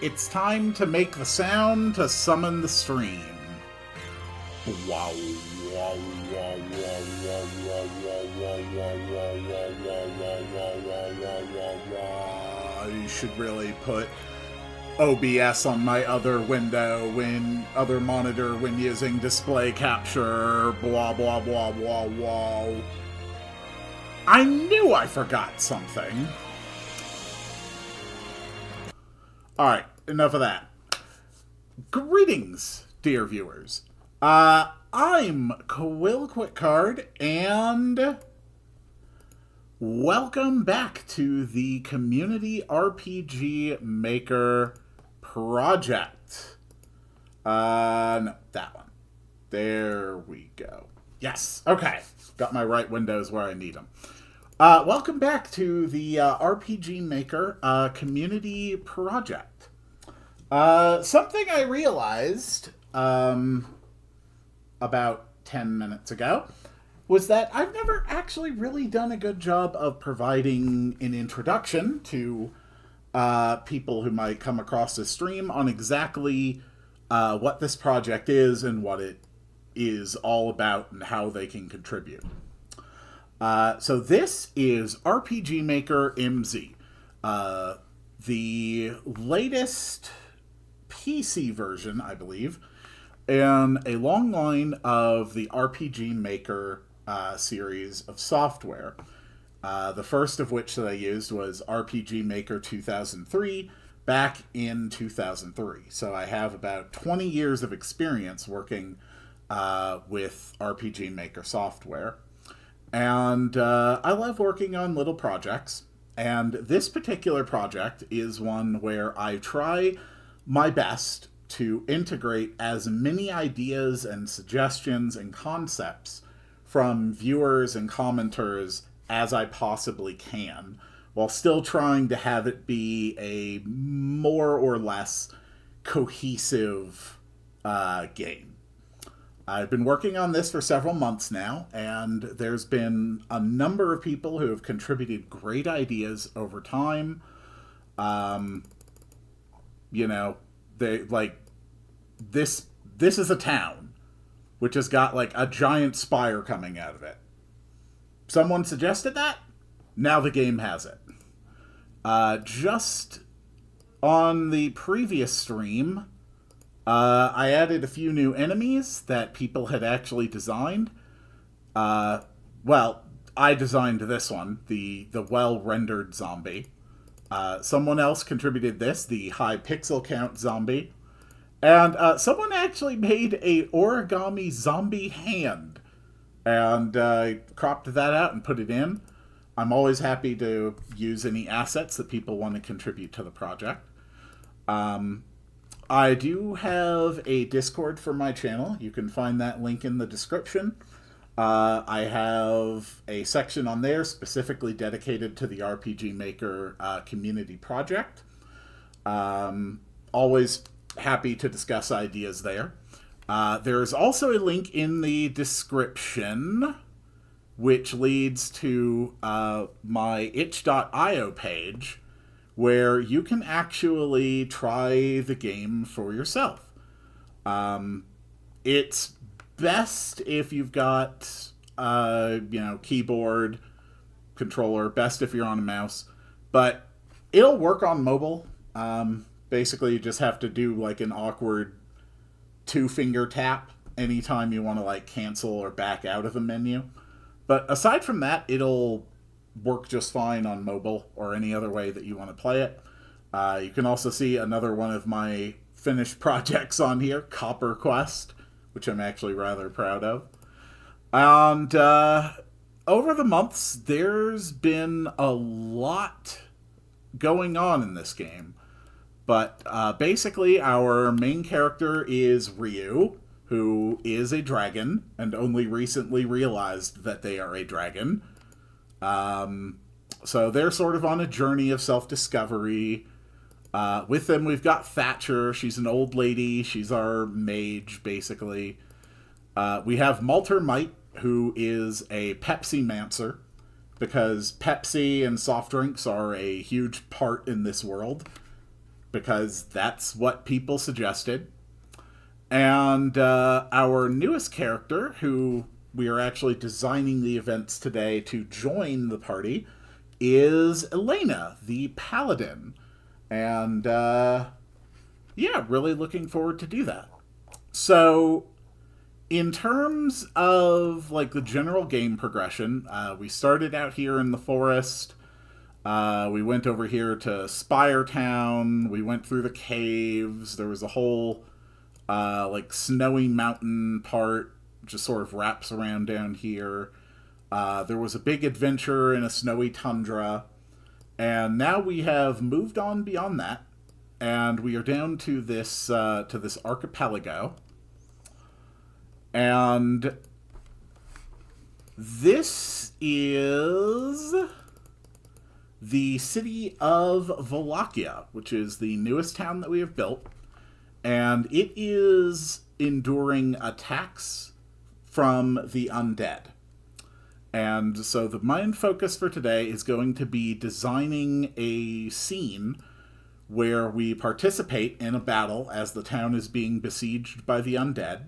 It's time to make the sound to summon the stream. Wow, wow, wow, wow, wow, wow, wow, wow, wow, wow, wow. You should really put OBS on my other window other monitor when using display capture. Blah, blah, blah, blah, blah. I knew I forgot something. Alright, enough of that. Greetings, dear viewers. I'm Quill Quickcard, and welcome back to the Community RPG Maker project. No, that one. There we go. Yes, okay. Got my right windows where I need them. Welcome back to the RPG Maker community project. Something I realized about 10 minutes ago was that I've never actually really done a good job of providing an introduction to people who might come across this stream on exactly what this project is and what it is all about and how they can contribute. So this is RPG Maker MZ, the latest PC version, I believe, in a long line of the RPG Maker series of software. The first of which that I used was RPG Maker 2003 back in 2003. So I have about 20 years of experience working with RPG Maker software. And I love working on little projects, and this particular project is one where I try my best to integrate as many ideas and suggestions and concepts from viewers and commenters as I possibly can, while still trying to have it be a more or less cohesive game. I've been working on this for several months now, and there's been a number of people who have contributed great ideas over time. You know, they like this. This is a town which has got like a giant spire coming out of it. Someone suggested that. Now the game has it. Just on the previous stream, I added a few new enemies that people had actually designed. Well, I designed this one, the well-rendered zombie. Someone else contributed this, the high pixel count zombie. And someone actually made a origami zombie hand. And cropped that out and put it in. I'm always happy to use any assets that people want to contribute to the project. I do have a Discord for my channel. You can find that link in the description. I have a section on there specifically dedicated to the RPG Maker community project. Always happy to discuss ideas there. There's also a link in the description which leads to my itch.io page, where you can actually try the game for yourself. It's best if you've got, keyboard, controller, best if you're on a mouse, but it'll work on mobile. Basically, you just have to do like an awkward 2-finger tap anytime you want to like cancel or back out of a menu. But aside from that, it'll work just fine on mobile or any other way that you want to play it. You can also see another one of my finished projects on here, Copper Quest, which I'm actually rather proud of. And over the months, there's been a lot going on in this game. But basically, our main character is Ryu, who is a dragon, and only recently realized that they are a dragon. So they're sort of on a journey of self-discovery. With them, we've got Thatcher. She's an old lady. She's our mage, basically. We have Malter Mite, who is a Pepsi-mancer, because Pepsi and soft drinks are a huge part in this world, because that's what people suggested. And our newest character, who we are actually designing the events today to join the party, is Elena, the paladin. And really looking forward to do that. So in terms of like the general game progression, we started out here in the forest. We went over here to Spire Town. We went through the caves. There was a whole snowy mountain part, just sort of wraps around down here. There was a big adventure in a snowy tundra. And now we have moved on beyond that, and we are down to this archipelago. And this is the city of Wallachia, which is the newest town that we have built. And it is enduring attacks from the undead. And so the main focus for today is going to be designing a scene where we participate in a battle as the town is being besieged by the undead.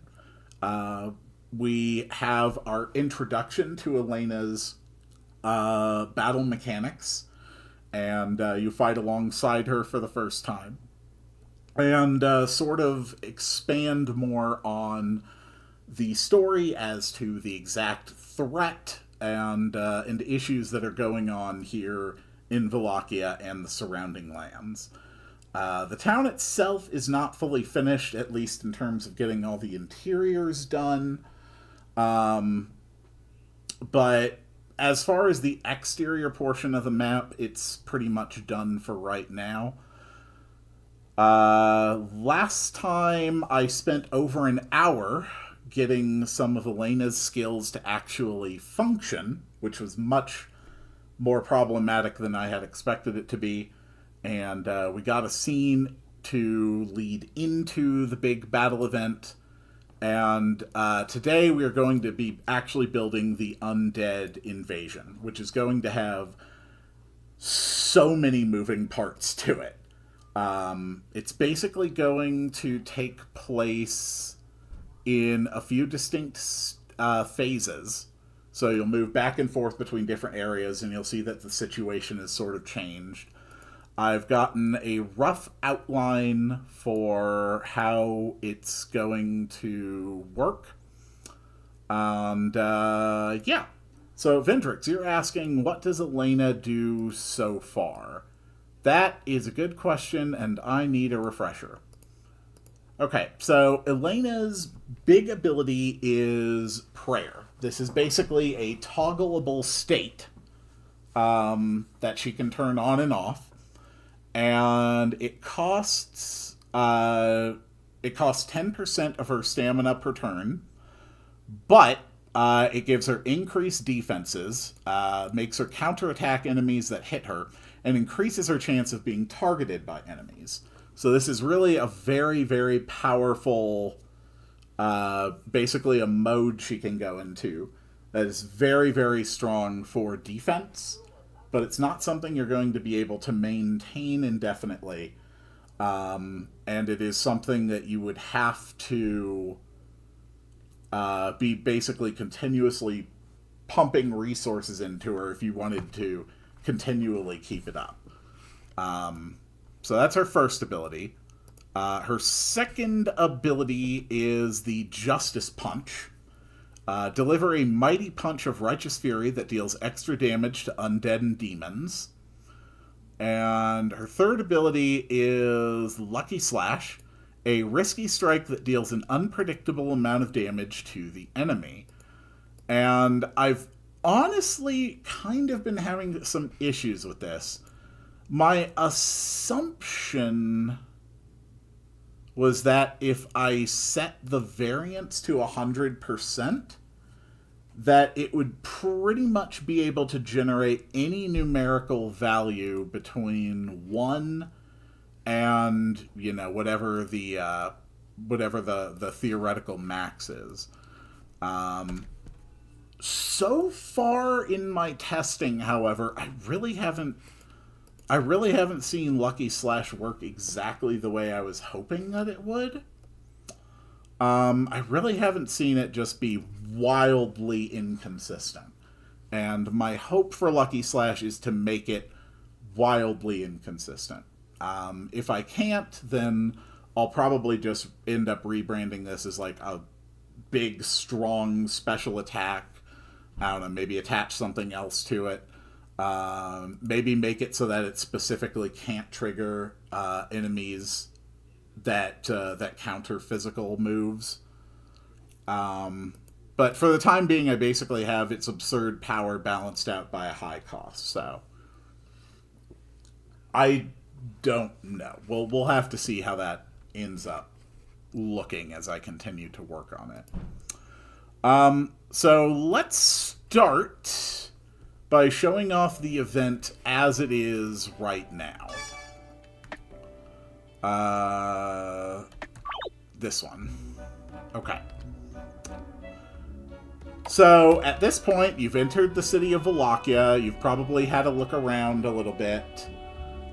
We have our introduction to Elena's battle mechanics, and you fight alongside her for the first time. And sort of expand more on the story as to the exact threat and issues that are going on here in Wallachia and the surrounding lands. The town itself is not fully finished, at least in terms of getting all the interiors done. But as far as the exterior portion of the map, it's pretty much done for right now. Last time I spent over an hour getting some of Elena's skills to actually function, which was much more problematic than I had expected it to be. And we got a scene to lead into the big battle event. And today we are going to be actually building the undead invasion, which is going to have so many moving parts to it. It's basically going to take place in a few distinct phases. So you'll move back and forth between different areas, and you'll see that the situation has sort of changed. I've gotten a rough outline for how it's going to work. And, yeah. So, Vendrix, you're asking, what does Elena do so far? That is a good question, and I need a refresher. Okay, so Elena's big ability is prayer. This is basically a toggleable state that she can turn on and off. And it costs 10% of her stamina per turn, but it gives her increased defenses, makes her counterattack enemies that hit her, and increases her chance of being targeted by enemies. So this is really a very, very powerful, basically a mode she can go into that is very, very strong for defense, but it's not something you're going to be able to maintain indefinitely. And it is something that you would have to be basically continuously pumping resources into her if you wanted to continually keep it up. So that's her first ability. Her second ability is the Justice Punch. Deliver a mighty punch of righteous fury that deals extra damage to undead and demons. And her third ability is Lucky Slash, a risky strike that deals an unpredictable amount of damage to the enemy. And I've honestly kind of been having some issues with this. My assumption was that if I set the variance to 100%, that it would pretty much be able to generate any numerical value between 1 and, you know, whatever the theoretical max is. So far in my testing, however, I really haven't seen Lucky Slash work exactly the way I was hoping that it would. I really haven't seen it just be wildly inconsistent. And my hope for Lucky Slash is to make it wildly inconsistent. If I can't, then I'll probably just end up rebranding this as like a big, strong special attack. I don't know, maybe attach something else to it. Maybe make it so that it specifically can't trigger enemies that counter physical moves. But for the time being, I basically have its absurd power balanced out by a high cost. So I don't know. We'll have to see how that ends up looking as I continue to work on it. So let's start by showing off the event as it is right now. This one. Okay. So, at this point, you've entered the city of Wallachia. You've probably had a look around a little bit.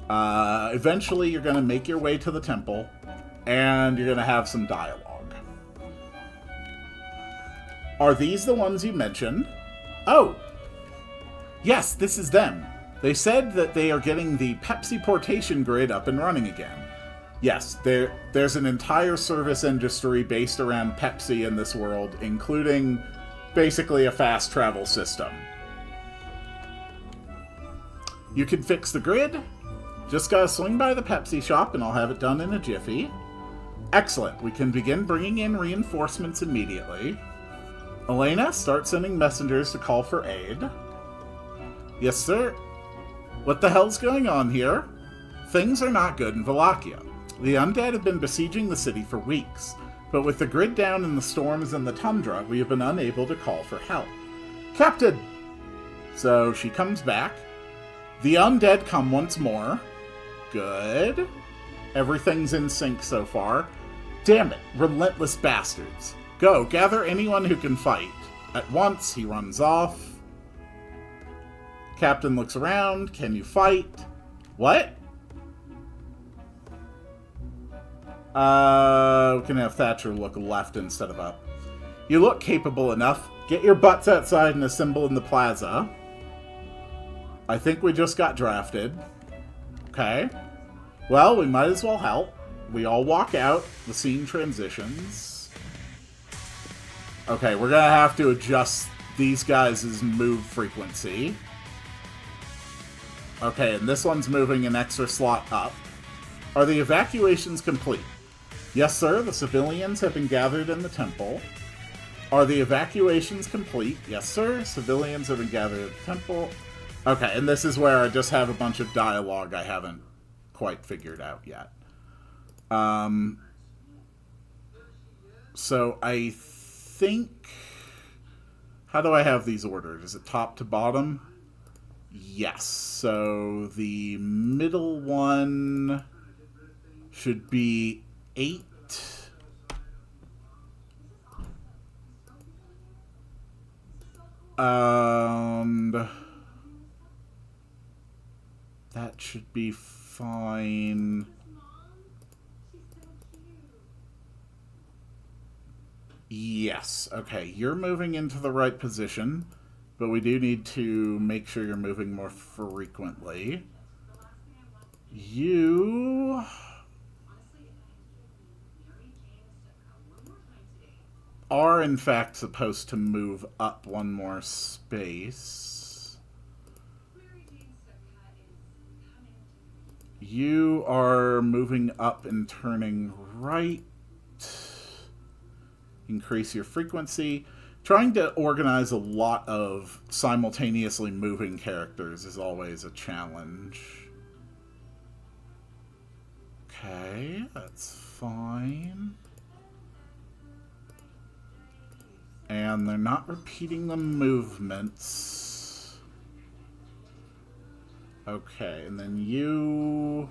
Eventually, you're going to make your way to the temple, and you're going to have some dialogue. Are these the ones you mentioned? Oh! Yes, this is them. They said that they are getting the Pepsi portation grid up and running again. Yes, there's an entire service industry based around Pepsi in this world, including basically a fast travel system. You can fix the grid. Just gotta swing by the Pepsi shop and I'll have it done in a jiffy. Excellent. We can begin bringing in reinforcements immediately. Elena, start sending messengers to call for aid. Yes, sir. What the hell's going on here? Things are not good in Wallachia. The undead have been besieging the city for weeks, but with the grid down and the storms in the tundra, we have been unable to call for help. Captain! So she comes back. The undead come once more. Good. Everything's in sync so far. Damn it, relentless bastards. Go, gather anyone who can fight. At once, he runs off. Captain looks around. Can you fight? What? We can have Thatcher look left instead of up. You look capable enough. Get your butts outside and assemble in the plaza. I think we just got drafted. Okay. Well, we might as well help. We all walk out. The scene transitions. Okay, we're gonna have to adjust these guys' move frequency. Okay, and this one's moving an extra slot up. Are the evacuations complete? Yes, sir. The civilians have been gathered in the temple. Are the evacuations complete? Yes, sir. Civilians have been gathered at the temple. Okay, and this is where I just have a bunch of dialogue I haven't quite figured out yet. So I think... How do I have these ordered? Is it top to bottom? Yes. So the middle one should be 8. And that should be fine. Yes. Okay, you're moving into the right position, but we do need to make sure you're moving more frequently. You are, in fact, supposed to move up one more space. You are moving up and turning right. Increase your frequency. Trying to organize a lot of simultaneously moving characters is always a challenge. Okay, that's fine. And they're not repeating the movements. Okay, and then you...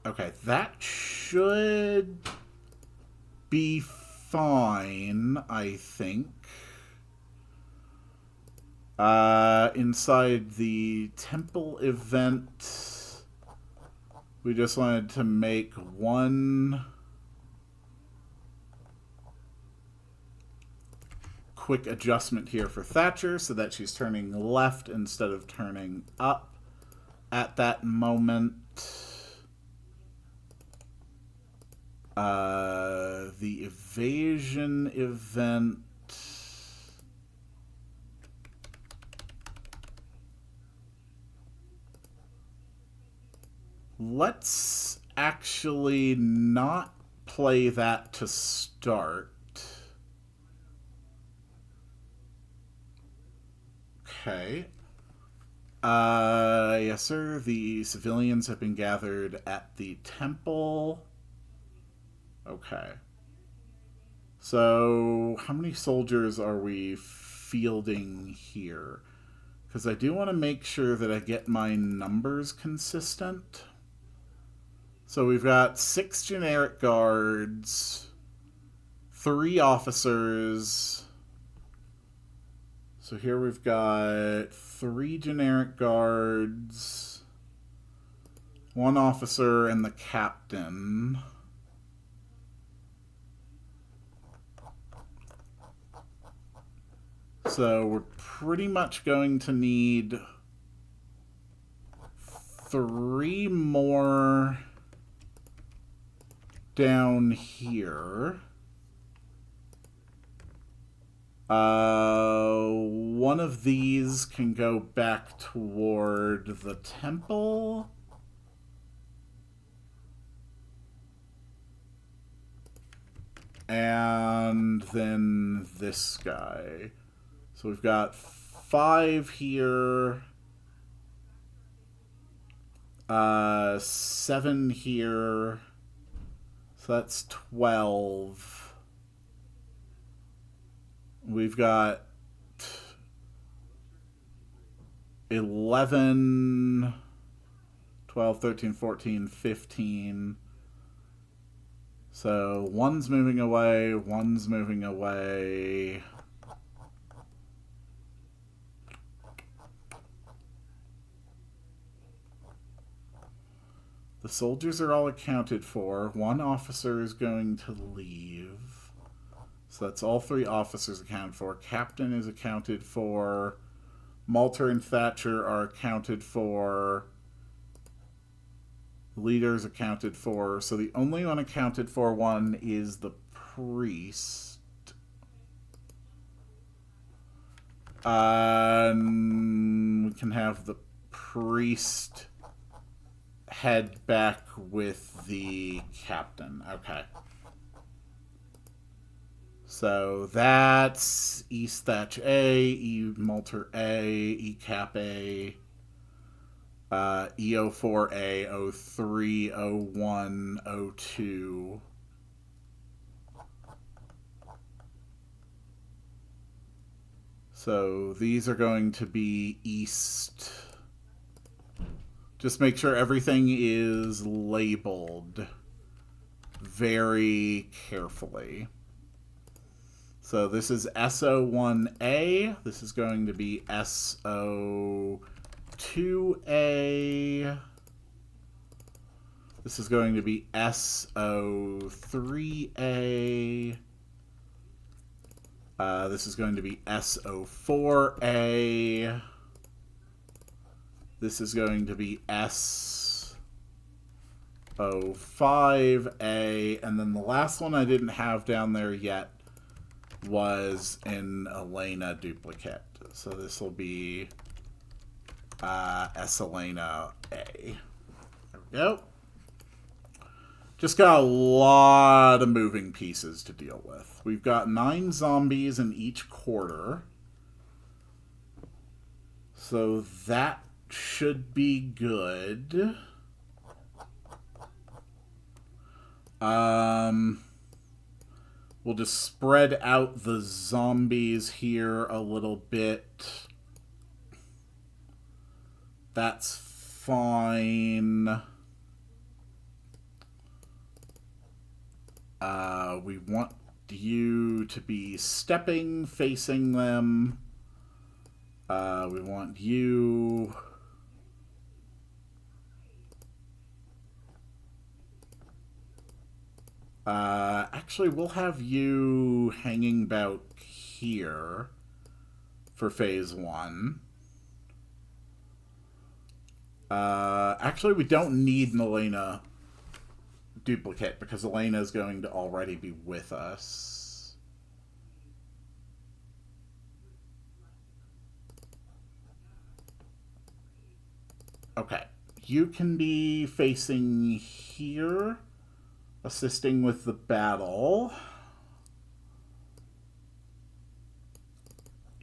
Okay, that should be fine, I think. Inside the temple event, we just wanted to make one quick adjustment here for Thatcher so that she's turning left instead of turning up at that moment. The evasion event. Let's actually not play that to start. Okay. Yes, sir. The civilians have been gathered at the temple. Okay. So, how many soldiers are we fielding here? Because I do want to make sure that I get my numbers consistent. So we've got 6 generic guards, 3 officers. So here we've got 3 generic guards, 1 officer, and the captain. So we're pretty much going to need 3 more down here. One of these can go back toward the temple. And then this guy. So we've got 5 here. 7 here. So that's 12. We've got 11, 12, 13, 14, 15. So one's moving away, one's moving away. The soldiers are all accounted for. One officer is going to leave. So that's all 3 officers accounted for. Captain is accounted for. Malter and Thatcher are accounted for. Leaders accounted for. So the only one accounted for one is the priest. We can have the priest head back with the captain. Okay. So that's East Thatch A, E Malter A, E Cap A, EO4A, O3, O1, O2. So these are going to be East. Just make sure everything is labeled very carefully. So this is SO1A. This is going to be SO2A. This is going to be SO3A. This is going to be SO4A. This is going to be SO5A. And then the last one I didn't have down there yet was an Elena duplicate. So this will be S Elena A. There we go. Just got a lot of moving pieces to deal with. We've got 9 zombies in each quarter. So that should be good. We'll just spread out the zombies here a little bit. That's fine. We want you to be stepping, facing them. We want you... actually, we'll have you hanging about here for phase 1. Actually, we don't need an Elena duplicate because Elena is going to already be with us. Okay, you can be facing here, assisting with the battle.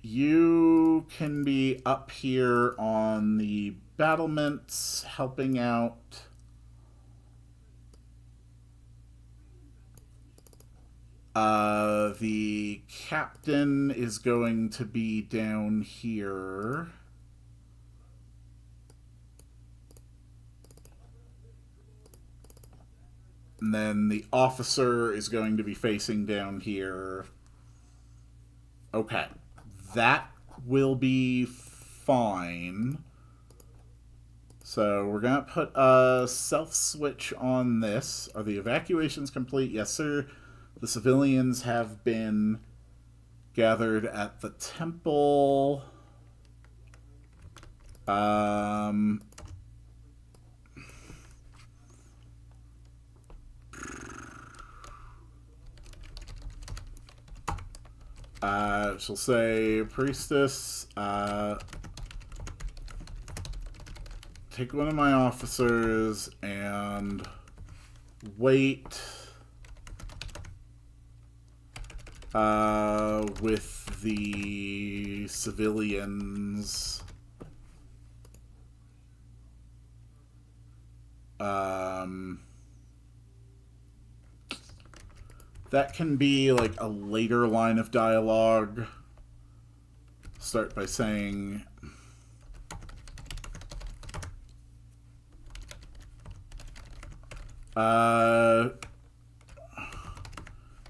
You can be up here on the battlements, helping out. The captain is going to be down here. And then the officer is going to be facing down here. Okay. That will be fine. So we're going to put a self-switch on this. Are the evacuations complete? Yes, sir. The civilians have been gathered at the temple. She'll say, priestess, take one of my officers and wait with the civilians. That can be like a later line of dialogue. Start by saying,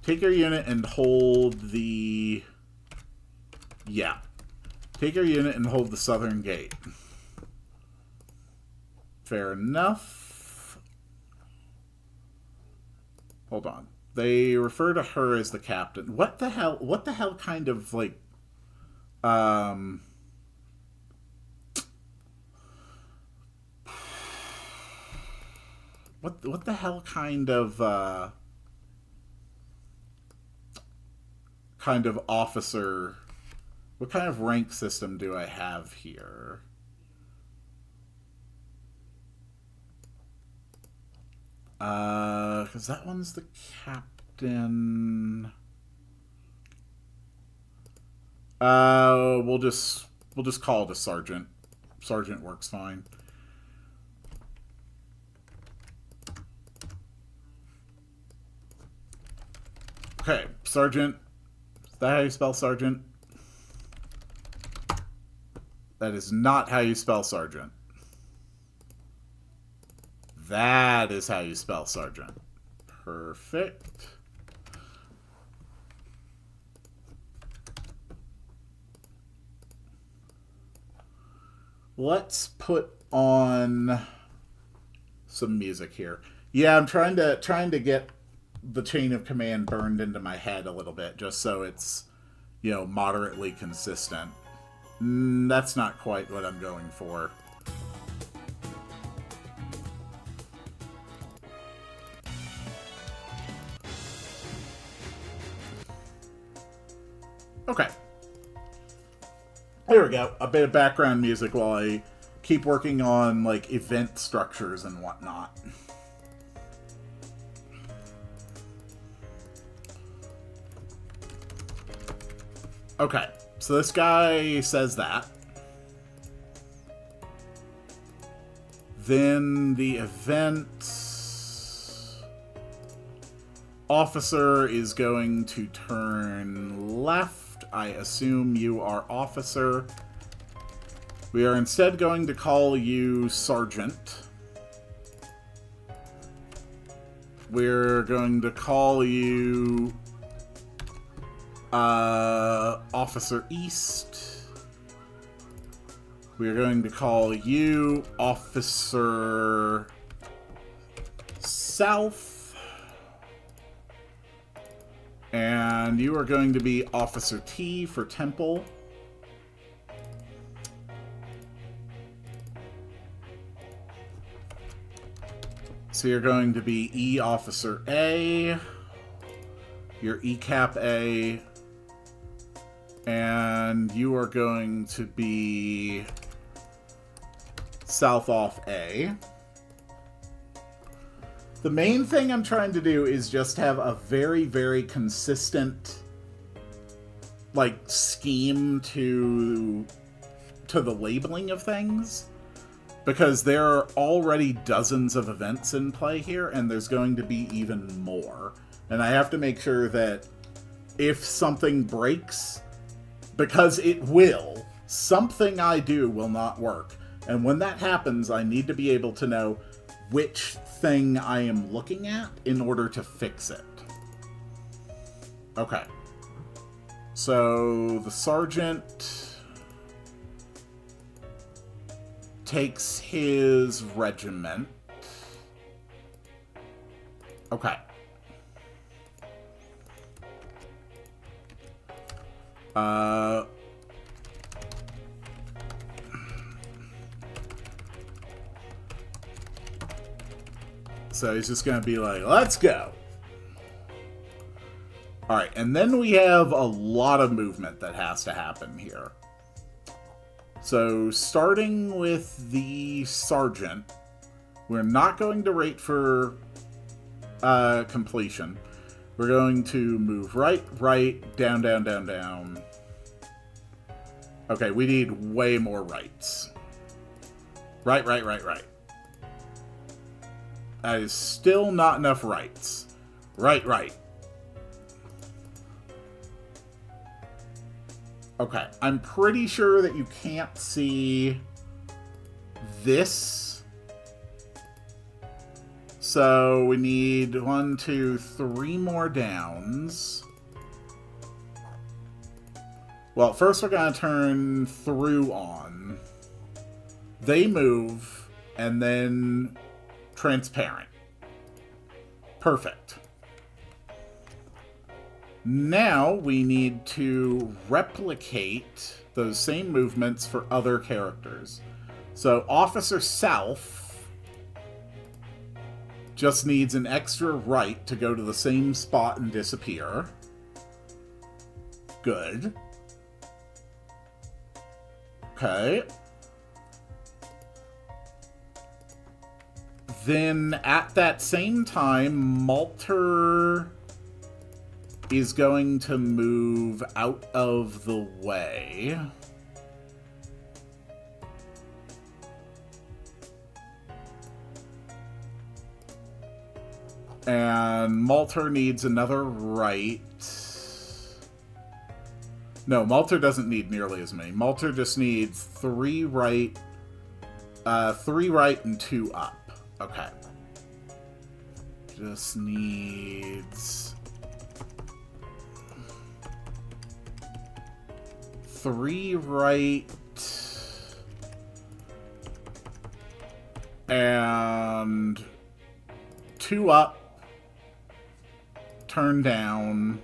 take your unit and hold the... Yeah. Take your unit and hold the southern gate. Fair enough. Hold on. They refer to her as the captain. What the hell? What the hell kind of, like... What the hell kind of officer, what kind of rank system do I have here? Because that one's the captain. We'll just call it a sergeant. Sergeant works fine. Okay, sergeant. Is that how you spell sergeant? That is not how you spell sergeant. That is how you spell sergeant. Perfect. Let's put on some music here. Yeah, I'm trying to get the chain of command burned into my head a little bit, just so it's, you know, moderately consistent. That's not quite what I'm going for. Okay. There we go. A bit of background music while I keep working on, like, event structures and whatnot. Okay, so this guy says that. Then the event officer is going to turn left. I assume you are officer. We are instead going to call you sergeant. We're going to call you Officer East. We're going to call you Officer South. And you are going to be Officer T for Temple. So you're going to be E Officer A. You're E Cap A. And you are going to be South Off A. The main thing I'm trying to do is just have a very, very consistent, like, scheme to the labeling of things. Because there are already dozens of events in play here, and there's going to be even more. And I have to make sure that if something breaks, because it will, something I do will not work. And when that happens, I need to be able to know which thing I am looking at in order to fix it. Okay. So the sergeant takes his regiment. Okay. So he's just gonna be like, let's go. Alright, and then we have a lot of movement that has to happen here. So, starting with the sergeant, we're not going to wait for completion. We're going to move right, down, down, down, down. Okay, we need way more rights. Right. That is still not enough rights. Right. Okay, I'm pretty sure that you can't see this. So we need 1, 2, 3 more downs. Well, first we're going to turn through on. They move, and then transparent. Perfect. Now we need to replicate those same movements for other characters. So Officer South just needs an extra right to go to the same spot and disappear. Good. Okay. Then at that same time, Malter is going to move out of the way. And Malter needs another right. No, Malter doesn't need nearly as many. Malter just needs 3 right, 3 right and 2 up. Okay. Just needs 3 right and 2 up, turn down.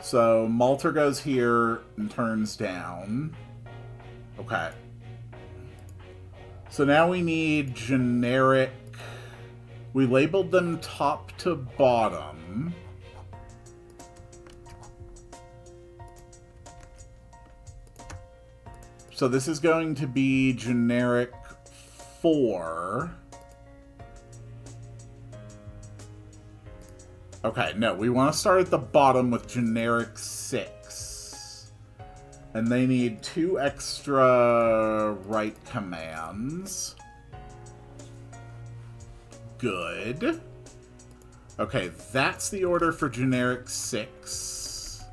So Malter goes here and turns down. Okay. So now we need generic. We labeled them top to bottom. So this is going to be generic 4. Okay, no, we want to start at the bottom with generic 6. And they need 2 extra right commands. Good. Okay, that's the order for generic 6.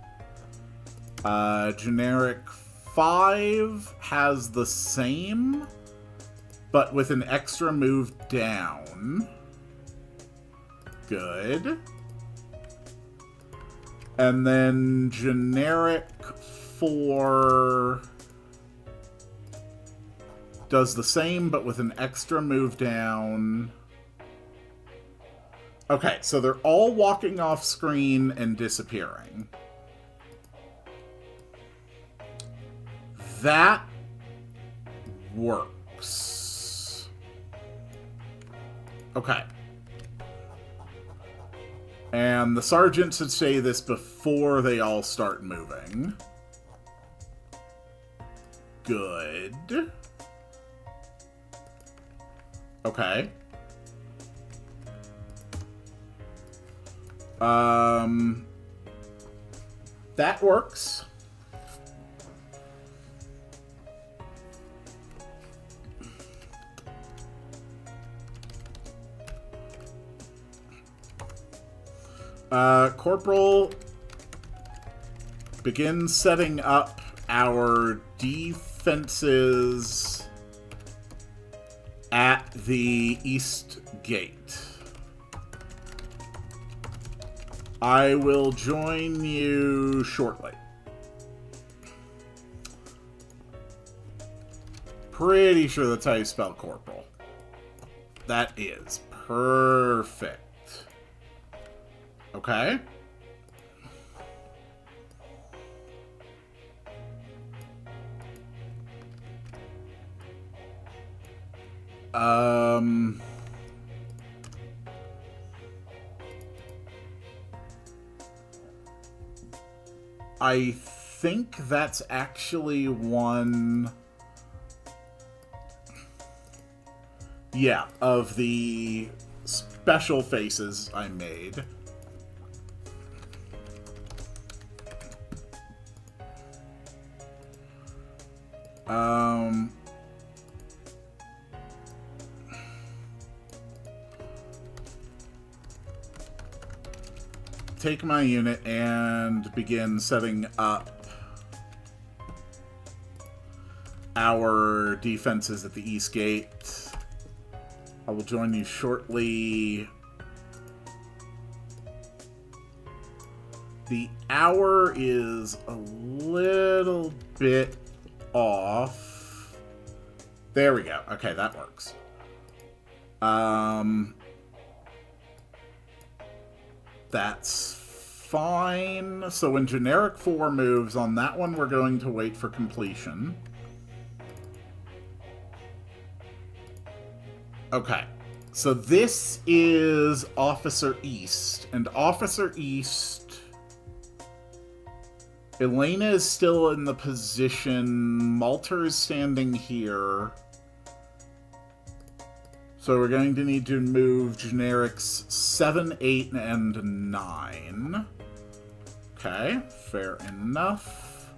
Generic 5 has the same, but with an extra move down. Good. And then generic 4 does the same, but with an extra move down. Okay, so they're all walking off screen and disappearing. That works. Okay. And the sergeant should say this before they all start moving. Good. Okay. That works. Corporal begins setting up our defenses at the east gate. I will join you shortly. Pretty sure that's how you spell corporal. That is perfect. Okay. I think that's actually one... Yeah, of the special faces I made. take my unit and begin setting up our defenses at the east gate. I will join you shortly. The hour is a little bit off. There we go. Okay, that works. That's fine. So when generic 4 moves, on that one we're going to wait for completion. Okay. So this is Officer East. And Officer East... Elena is still in the position. Malter is standing here. So we're going to need to move generics 7, 8, and 9. Okay, fair enough.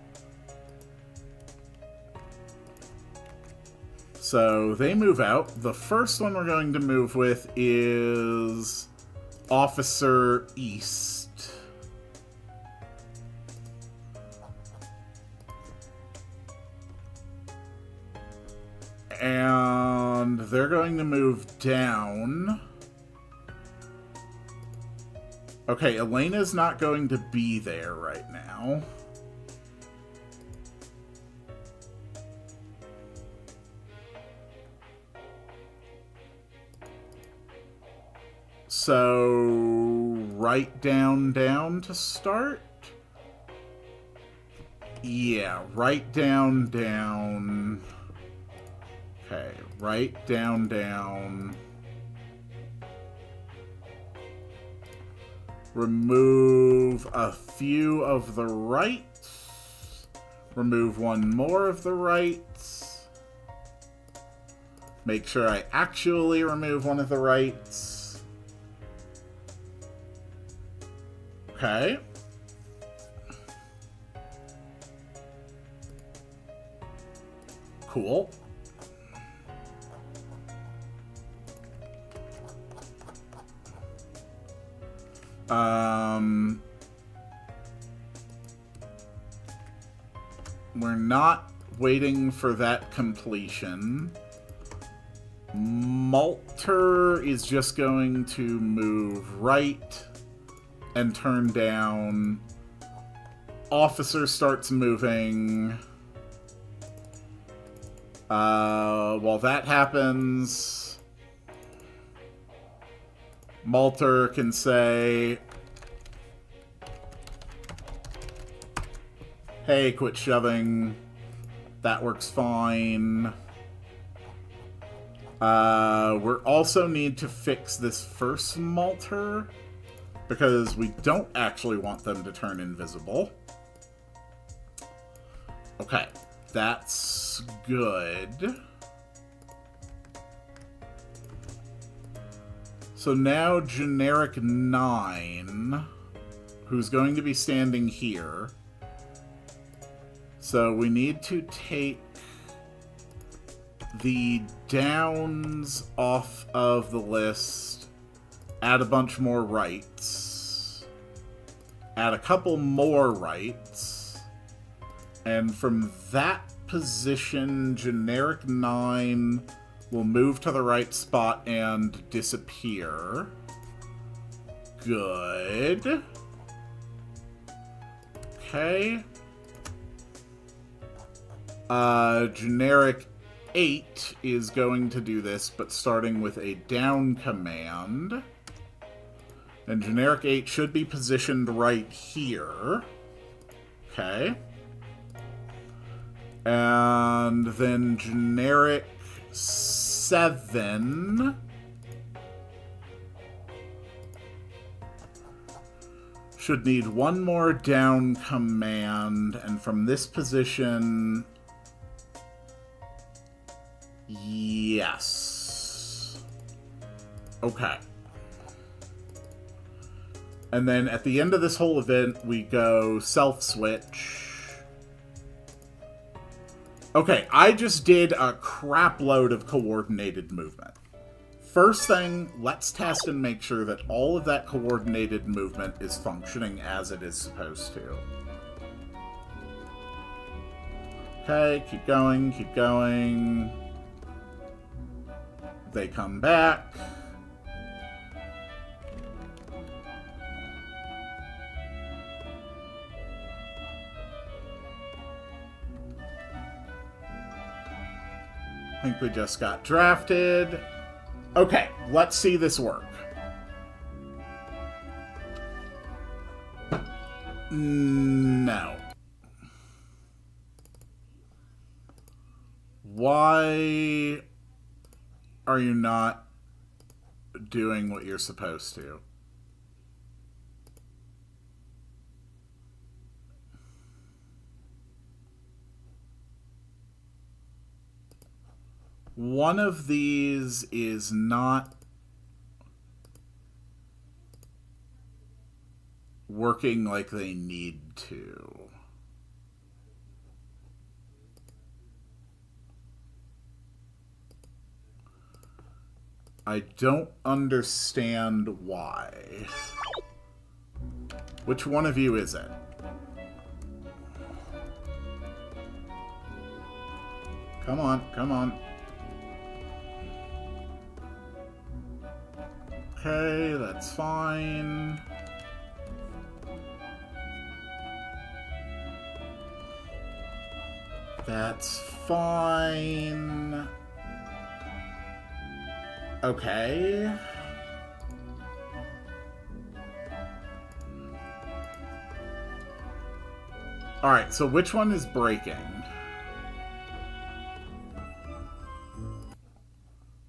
So they move out. The first one we're going to move with is Officer East. And they're going to move down. Okay, Elena's not going to be there right now. So, right down to start? Yeah, right down. Okay, right down. Remove a few of the rights. Remove one more of the rights. Make sure I actually remove one of the rights. Okay. Cool. We're not waiting for that completion. Malter is just going to move right and turn down. Officer starts moving. While that happens, Malter can say, hey, quit shoving. That works fine. We also need to fix this first Malter, because we don't actually want them to turn invisible. Okay, that's good. So now generic 9, who's going to be standing here. So we need to take the downs off of the list, add a bunch more rights, add a couple more rights, and from that position, generic 9 will move to the right spot and disappear. Good. Okay. Generic 8 is going to do this, but starting with a down command. And generic 8 should be positioned right here. Okay. And then generic 7 should need one more down command, and from this position, yes. Okay. And then at the end of this whole event, we go self-switch. Okay, I just did a crap load of coordinated movement. first thing, let's test and make sure that all of that coordinated movement is functioning as it is supposed to. Okay, keep going, keep going. They come back. I think we just got drafted. Okay, let's see this work. No. Why are you not doing what you're supposed to? One of these is not working like they need to. I don't understand why. Which one of you is it? Come on, come on. Okay, that's fine. That's fine. Okay. Alright, so which one is breaking?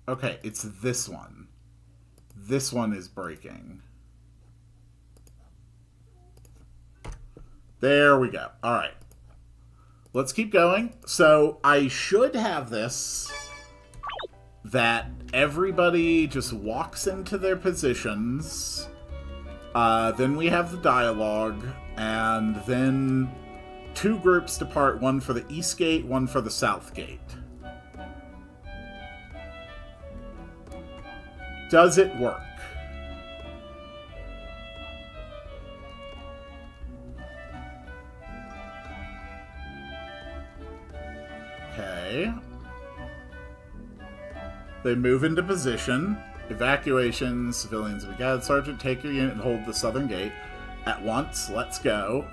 Okay, it's this one. This one is breaking. There we go. Alright. Let's keep going. So I should have this that everybody just walks into their positions. Then we have the dialogue, and then 2 groups depart, one for the east gate, one for the south gate. Does it work? Okay. They move into position. Evacuation. Civilians be gathered. Sergeant, take your unit and hold the southern gate at once. Let's go.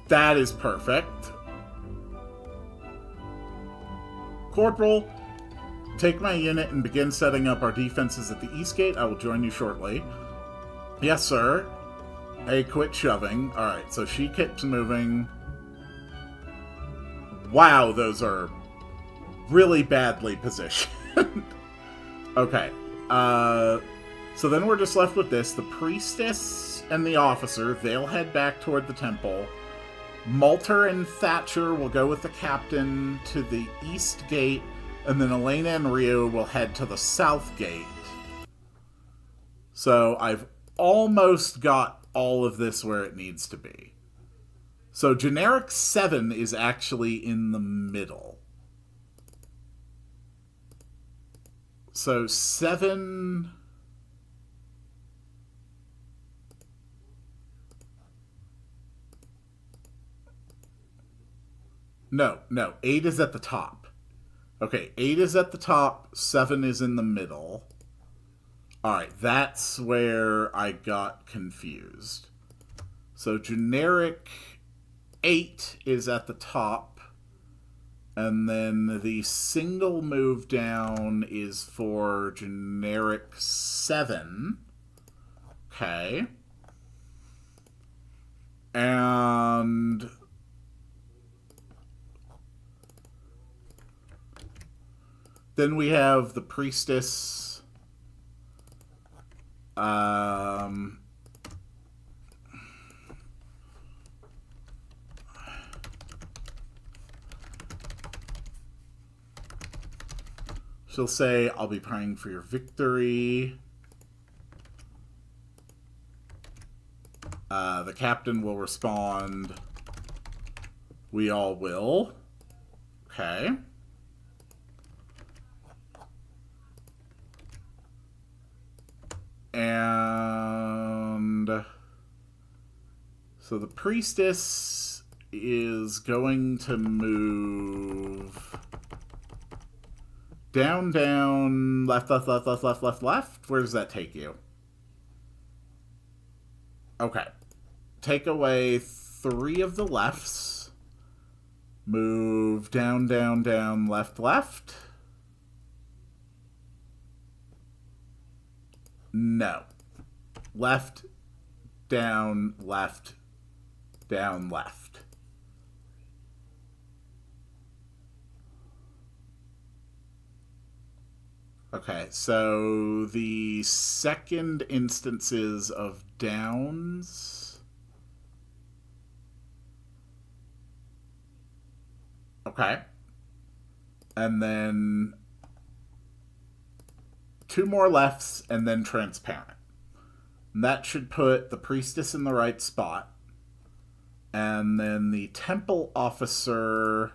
That is perfect. Corporal, take my unit and begin setting up our defenses at the east gate. I will join you shortly. Yes, sir. Hey, quit shoving. Alright, so she keeps moving. Wow, those are really badly positioned. Okay. So then we're just left with this. The priestess and the officer, they'll head back toward the temple. Malter and Thatcher will go with the captain to the east gate, and then Elena and Rio will head to the south gate. So I've almost got all of this where it needs to be. So generic 7 is actually in the middle. So 7... No, 8 is at the top. Okay, 8 is at the top, 7 is in the middle. Alright, that's where I got confused. So generic 8 is at the top, and then the single move down is for generic 7. Okay. And then we have the priestess. She'll say, I'll be praying for your victory. The captain will respond, we all will. Okay. And so the priestess is going to move down, down, left, left, left, left, left, left, left. Where does that take you? Okay. Take away 3 of the lefts. Move down, down, down, left, left. No. Left, down, left, down, left. Okay, so the second instances of downs. Okay. And then 2 more lefts and then transparent. And that should put the priestess in the right spot. And then the temple officer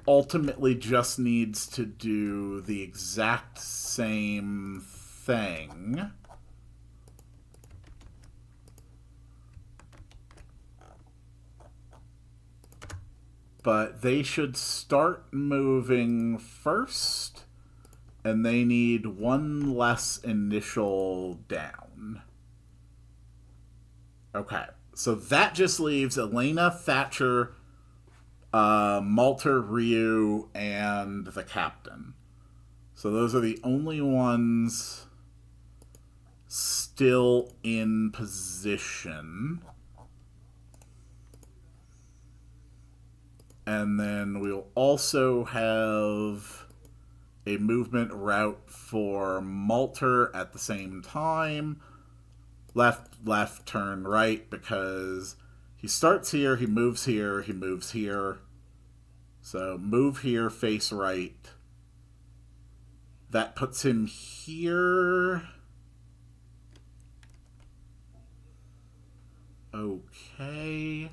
ultimately just needs to do the exact same thing. But they should start moving first, and they need 1 less initial down. Okay, so that just leaves Elena, Thatcher, Malter, Ryu, and the captain. So those are the only ones still in position. And then we'll also have a movement route for Malter at the same time. Left, left, turn right, because he starts here, he moves here, he moves here. So move here, face right. That puts him here. Okay.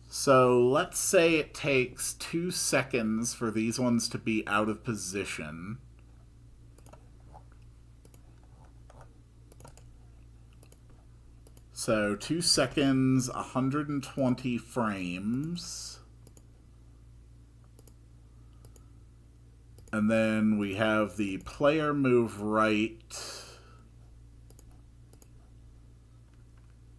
So let's say it takes 2 seconds for these ones to be out of position. So 2 seconds, 120 frames. And then we have the player move right.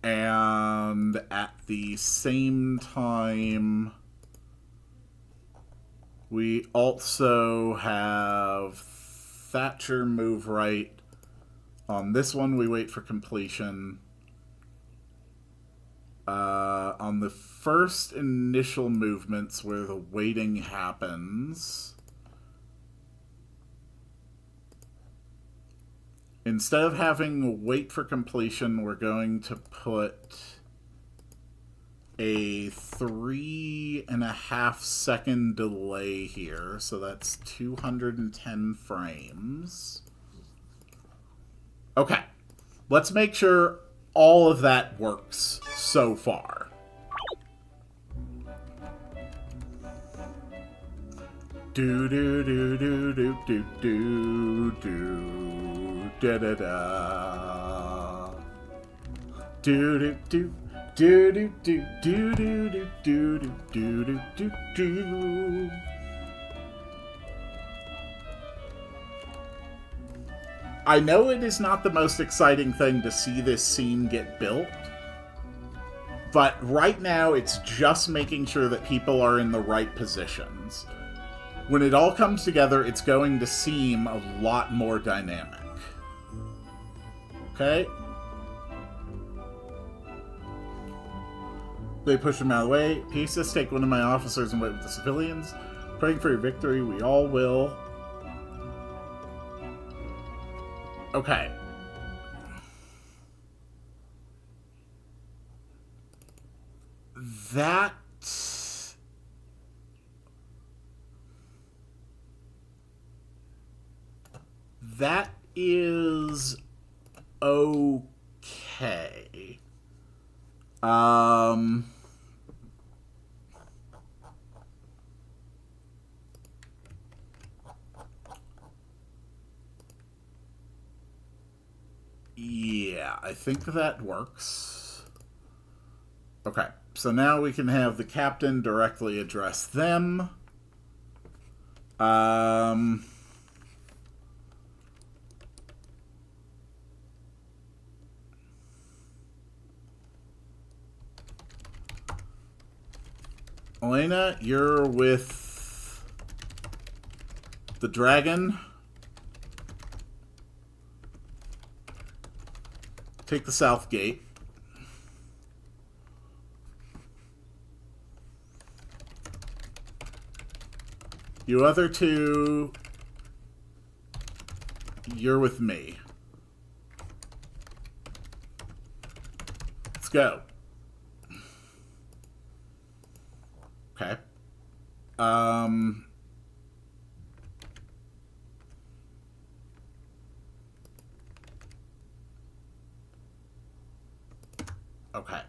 And at the same time, we also have Thatcher move right. On this one, we wait for completion. On the first initial movements where the waiting happens, instead of having wait for completion, we're going to put a 3.5 second delay here. So that's 210 frames. Okay. Let's make sure all of that works so far. Do do do do do do do do da da da do do do do do do do do do do do do do do. I know it is not the most exciting thing to see this scene get built, but right now it's just making sure that people are in the right positions. When it all comes together, it's going to seem a lot more dynamic. Okay? They push him out of the way. Pieces, take one of my officers and wait with the civilians. Praying for your victory, we all will. Okay. That is okay. Yeah, I think that works. Okay, so now we can have the captain directly address them. Elena, you're with the dragon. Take the south gate. You other two, you're with me. Let's go. Okay. Okay.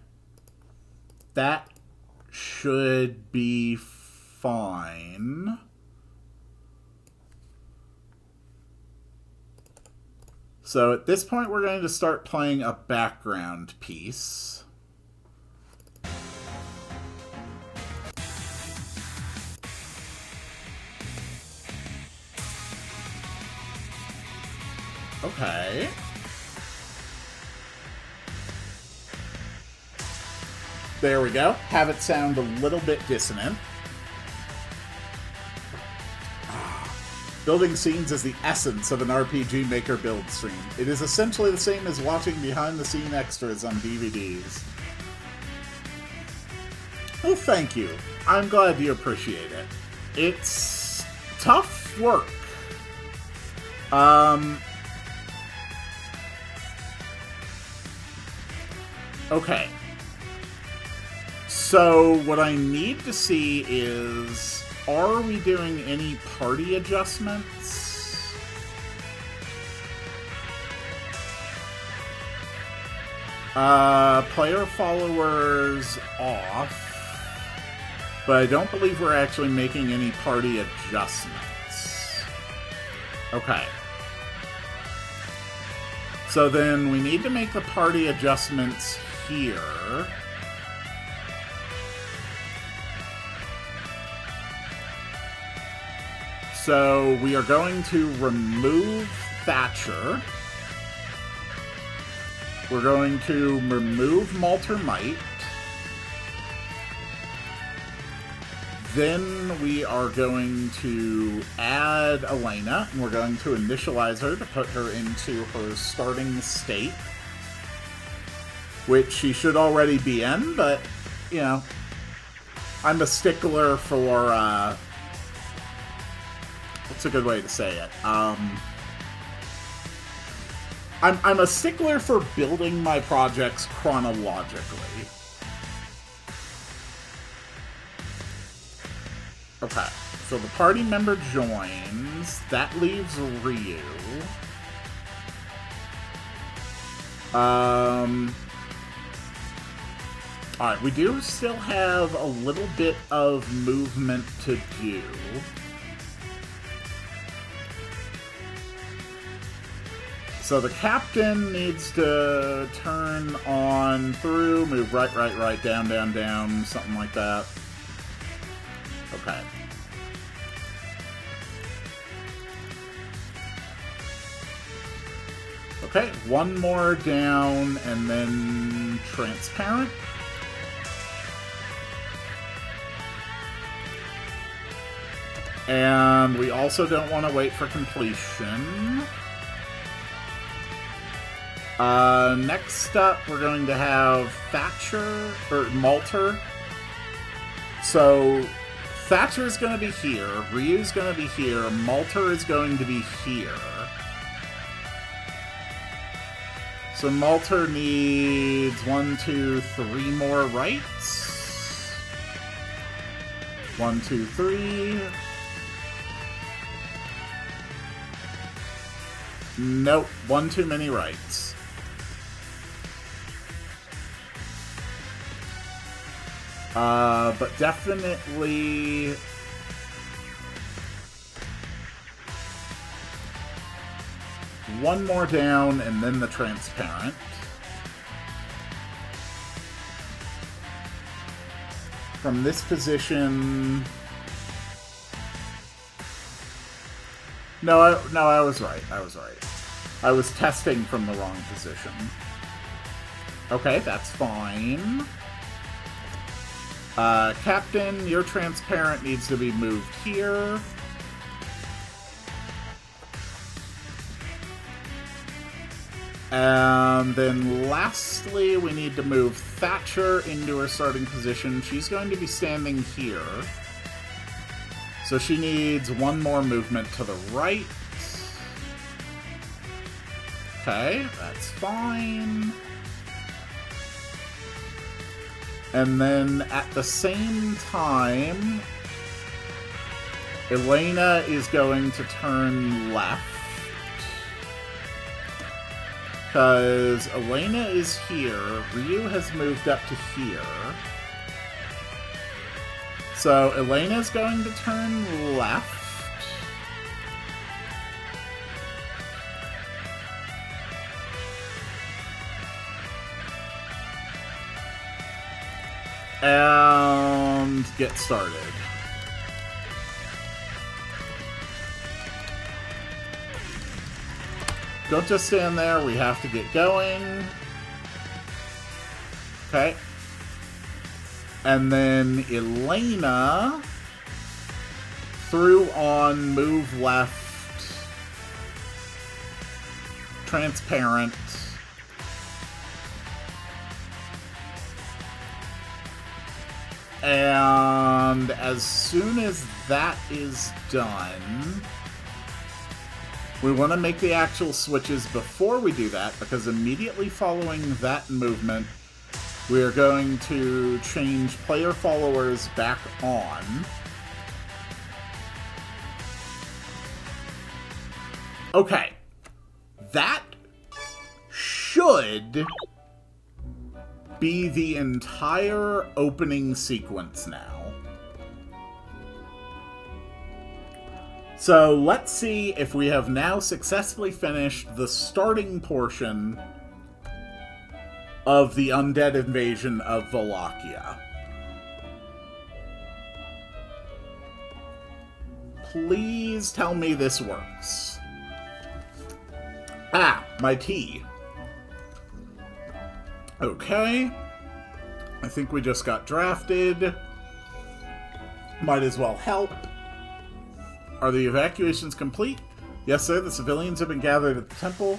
That should be fine. So at this point, we're going to start playing a background piece. Okay. There we go. Have it sound a little bit dissonant. Building scenes is the essence of an RPG Maker build stream. It is essentially the same as watching behind-the-scene extras on DVDs. Well, thank you. I'm glad you appreciate it. It's tough work. Okay. So, what I need to see is, are we doing any party adjustments? Player followers off, but I don't believe we're actually making any party adjustments. Okay. So then we need to make the party adjustments here. So we are going to remove Thatcher. We're going to remove Malter Might. Then we are going to add Elena, and we're going to initialize her to put her into her starting state, which she should already be in, but, you know, I'm a stickler for, what's a good way to say it? I'm a stickler for building my projects chronologically. Okay, so the party member joins. That leaves Ryu. Alright, we do still have a little bit of movement to do. So the captain needs to turn on through, move right, down, something like that. Okay. Okay, one more down, and then transparent. And we also don't want to wait for completion. Next up, we're going to have Thatcher, or Malter. So, Thatcher's going to be here, Ryu's going to be here, Malter is going to be here. So Malter needs 1, 2, 3 more rights. 1, 2, 3. Nope, one too many rights. But definitely one more down and then the transparent. from this position... No, I was right. I was right. I was testing from the wrong position. Okay, that's fine. Captain, your transparent needs to be moved here. And then lastly, we need to move Thatcher into her starting position. She's going to be standing here. So she needs one more movement to the right. Okay, that's fine. And then at the same time, Elena is going to turn left. Because Elena is here, Ryu has moved up to here. So Elena's going to turn left. And get started. Don't just stand there, we have to get going. Okay. And then Elena through on move left. Transparent. And as soon as that is done, we want to make the actual switches before we do that, because immediately following that movement, we are going to change player followers back on. Okay. That should be the entire opening sequence now. So let's see if we have now successfully finished the starting portion of the undead invasion of Wallachia. Please tell me this works. Ah, my tea. Okay. I think we just got drafted. Might as well help. Are the evacuations complete? Yes, sir. The civilians have been gathered at the temple.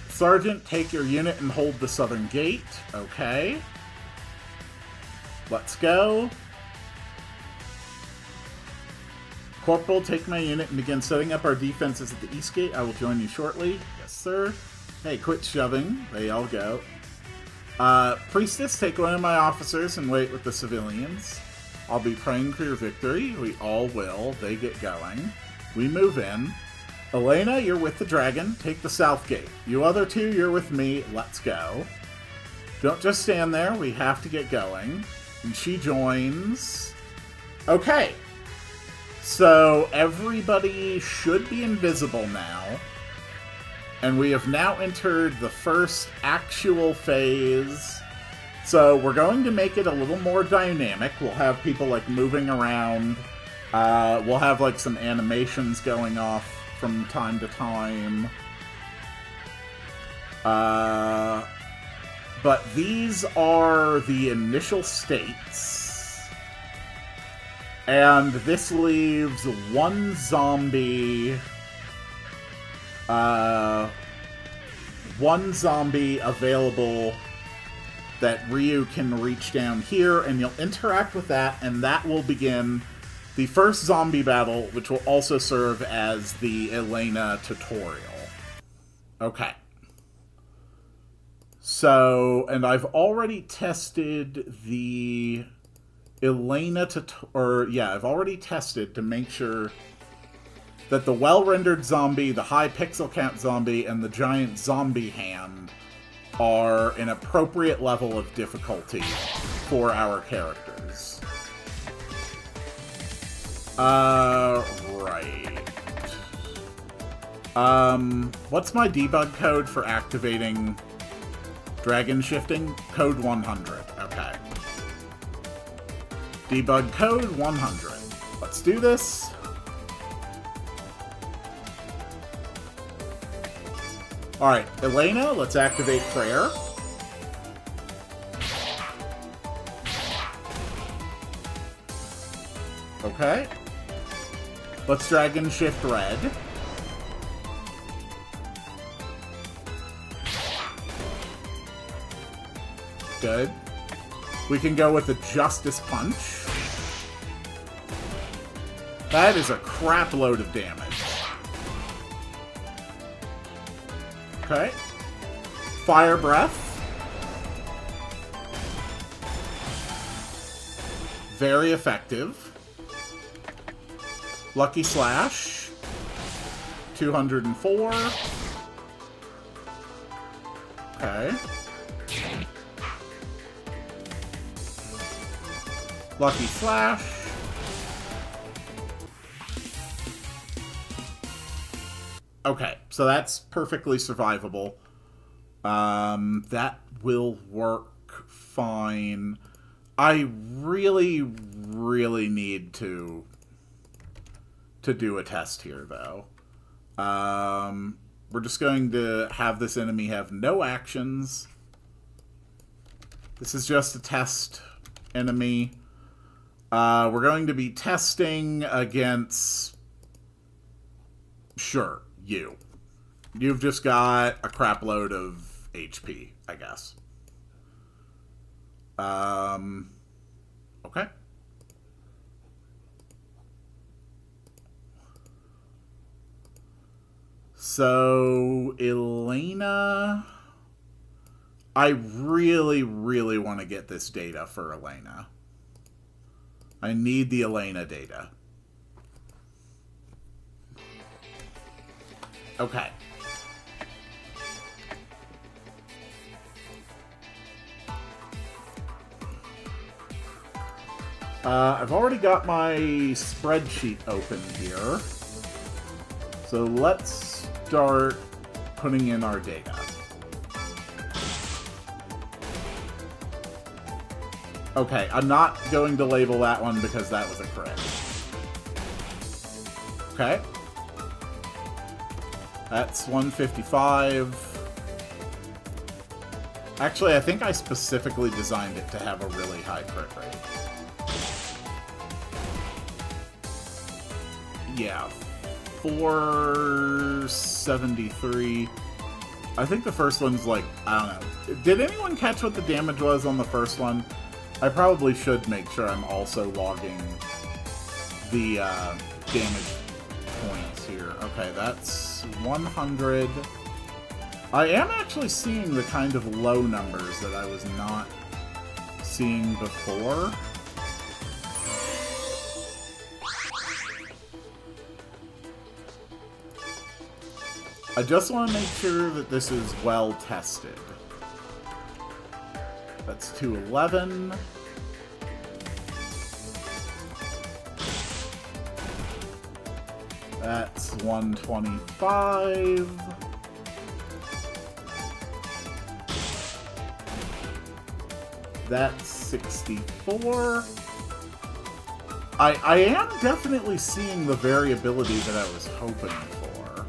Sergeant, take your unit and hold the southern gate. Okay. Let's go. Corporal, take my unit and begin setting up our defenses at the east gate. I will join you shortly. Yes, sir. Hey, quit shoving. They all go. Priestess, take one of my officers and wait with the civilians. I'll be praying for your victory. We all will. They get going. We move in. Elena, you're with the dragon. Take the south gate. You other two, you're with me. Let's go. Don't just stand there. We have to get going. And she joins. Okay. So everybody should be invisible now. And we have now entered the first actual phase. So we're going to make it a little more dynamic. We'll have people like moving around. We'll have like some animations going off from time to time. But these are the initial states. And this leaves one zombie available that Ryu can reach down here, and you'll interact with that, and that will begin the first zombie battle, which will also serve as the Elena tutorial. Okay. So, and I've already tested the Elena I've already tested to make sure that the well-rendered zombie, the high pixel count zombie, and the giant zombie hand are an appropriate level of difficulty for our characters. Right. What's my debug code for activating dragon shifting? Code 100. Okay. Debug code 100. Let's do this. Alright, Elena, let's activate prayer. Okay. Let's Dragon Shift Red. Good. We can go with the Justice Punch. That is a crap load of damage. Okay. Fire Breath. Very effective. Lucky Slash. 204. Okay. Lucky Slash. Okay, so that's perfectly survivable. That will work fine. I really, really need to do a test here, though. We're just going to have this enemy have no actions. This is just a test enemy. We're going to be testing against... Sure, you. You've just got a crap load of HP, I guess. Okay. So, Elena... I really, really want to get this data for Elena. I need the Elena data. Okay. I've already got my spreadsheet open here. So let's start putting in our data. Okay, I'm not going to label that one because that was a crit. Okay. That's 155. Actually, I think I specifically designed it to have a really high crit rate. Yeah, 473. I think the first one's like, I don't know. Did anyone catch what the damage was on the first one? I probably should make sure I'm also logging the damage points here. Okay, that's 100. I am actually seeing the kind of low numbers that I was not seeing before. I just want to make sure that this is well tested. That's 211. That's 125. That's 64. I am definitely seeing the variability that I was hoping for.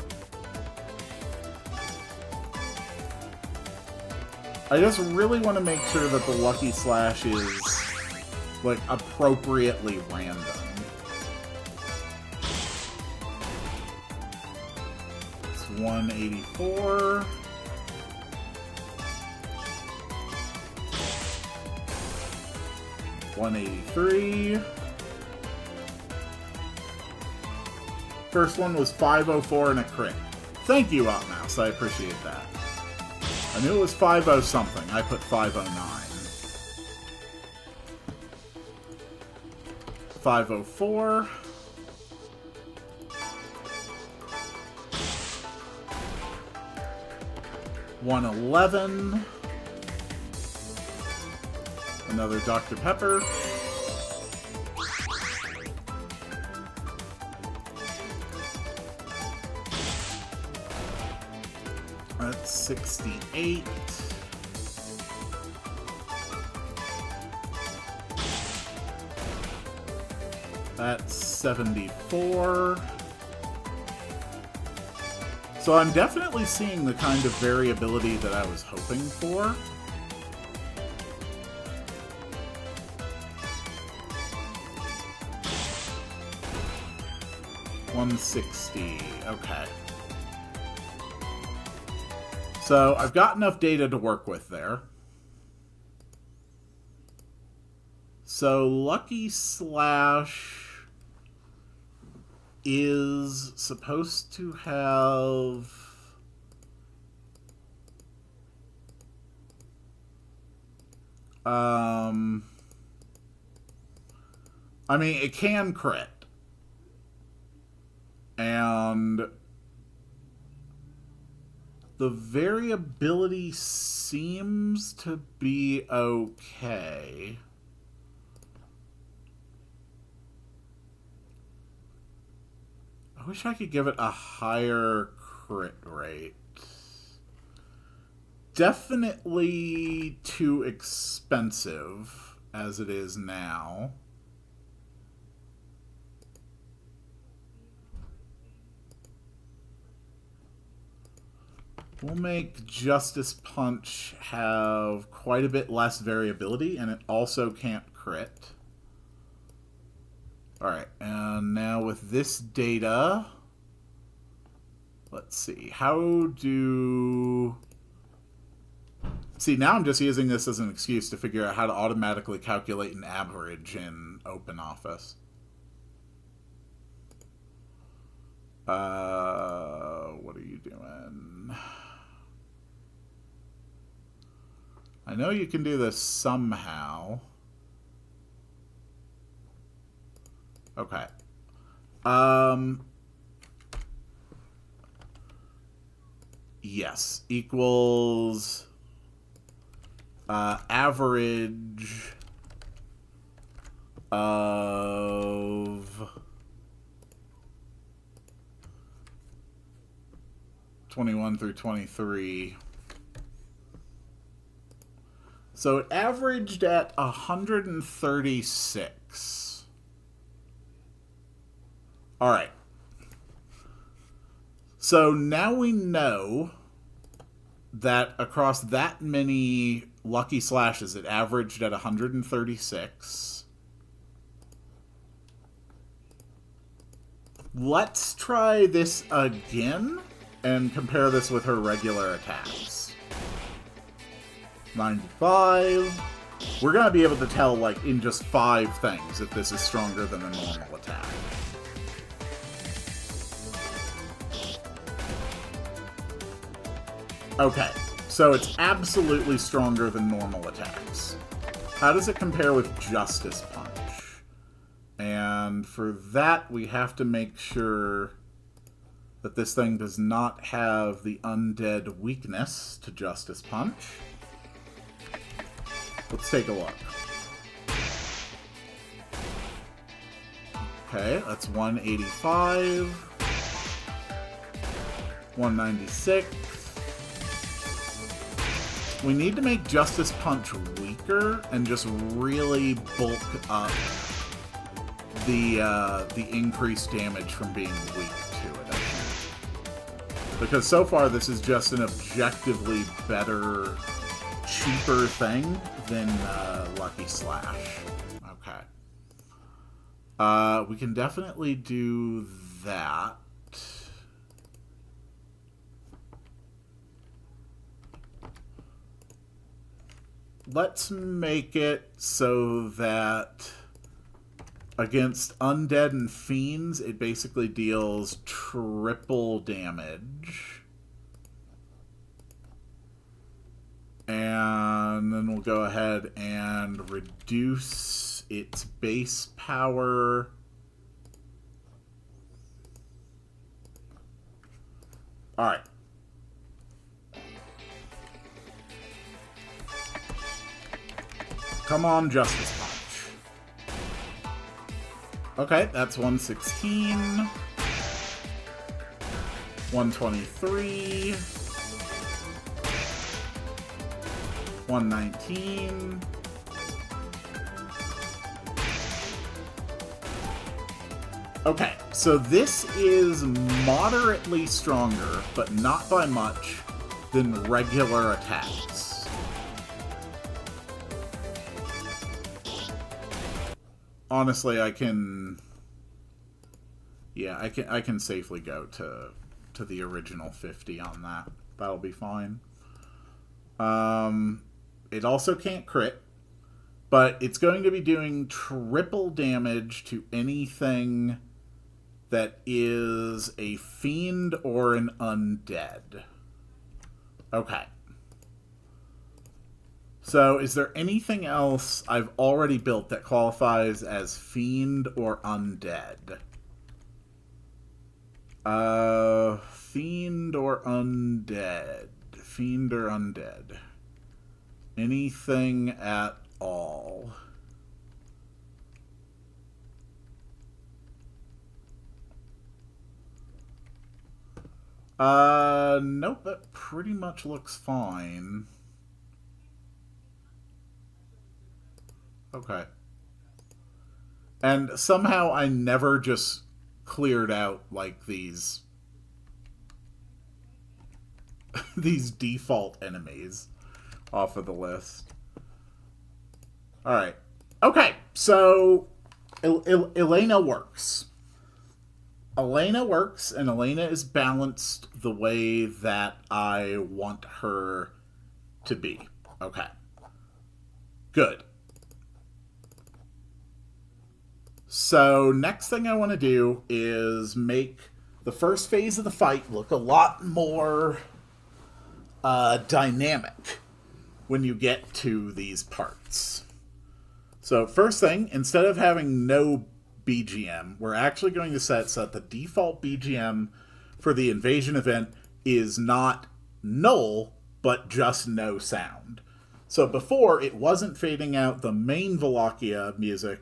I just really want to make sure that the Lucky Slash is, like, appropriately random. It's 184. $183. First one was 504 and a crit. Thank you, Outmouse. I appreciate that. I knew it was 50 something. I put 509. 504. $111. Another Dr. Pepper. That's 68. That's 74. So I'm definitely seeing the kind of variability that I was hoping for. $160. Okay. So I've got enough data to work with there. So Lucky Slash is supposed to have... I mean, it can crit. And the variability seems to be okay. I wish I could give it a higher crit rate. Definitely too expensive as it is now. We'll make Justice Punch have quite a bit less variability, and it also can't crit. Alright, and now with this data, let's see, how do... See, now I'm just using this as an excuse to figure out how to automatically calculate an average in OpenOffice. What are you doing? I know you can do this somehow. Okay. Yes, equals average of 21 through 23. So it averaged at 136. All right. So now we know that across that many Lucky Slashes, it averaged at 136. Let's try this again and compare this with her regular attacks. 95. We're going to be able to tell, like, in just 5 things if this is stronger than a normal attack. Okay, so it's absolutely stronger than normal attacks. How does it compare with Justice Punch? And for that, we have to make sure that this thing does not have the undead weakness to Justice Punch. Let's take a look. Okay, that's 185. 196. We need to make Justice Punch weaker and just really bulk up the increased damage from being weak to it, I think. Because so far this is just an objectively better, cheaper thing than Lucky Slash. Okay. We can definitely do that. Let's make it so that against undead and fiends, it basically deals triple damage. And then we'll go ahead and reduce its base power. Alright. Come on, Justice Punch. Okay, that's 116. 123. 119. Okay, so this is moderately stronger, but not by much, than regular attacks. Honestly, I can... Yeah, I can safely go to the original 50 on that. That'll be fine. It also can't crit, but it's going to be doing triple damage to anything that is a fiend or an undead. Okay. So, is there anything else I've already built that qualifies as fiend or undead? Fiend or undead? Fiend or undead? Anything at all? Nope, that pretty much looks fine. Okay. And somehow I never just cleared out, like, these these default enemies off of the list. Alright. Okay, so Elena works. Elena works, and Elena is balanced the way that I want her to be. Okay. Good. So, next thing I want to do is make the first phase of the fight look a lot more dynamic when you get to these parts. So, first thing, instead of having no BGM, we're actually going to set so that the default BGM for the invasion event is not null, but just no sound. So before, it wasn't fading out the main Wallachia music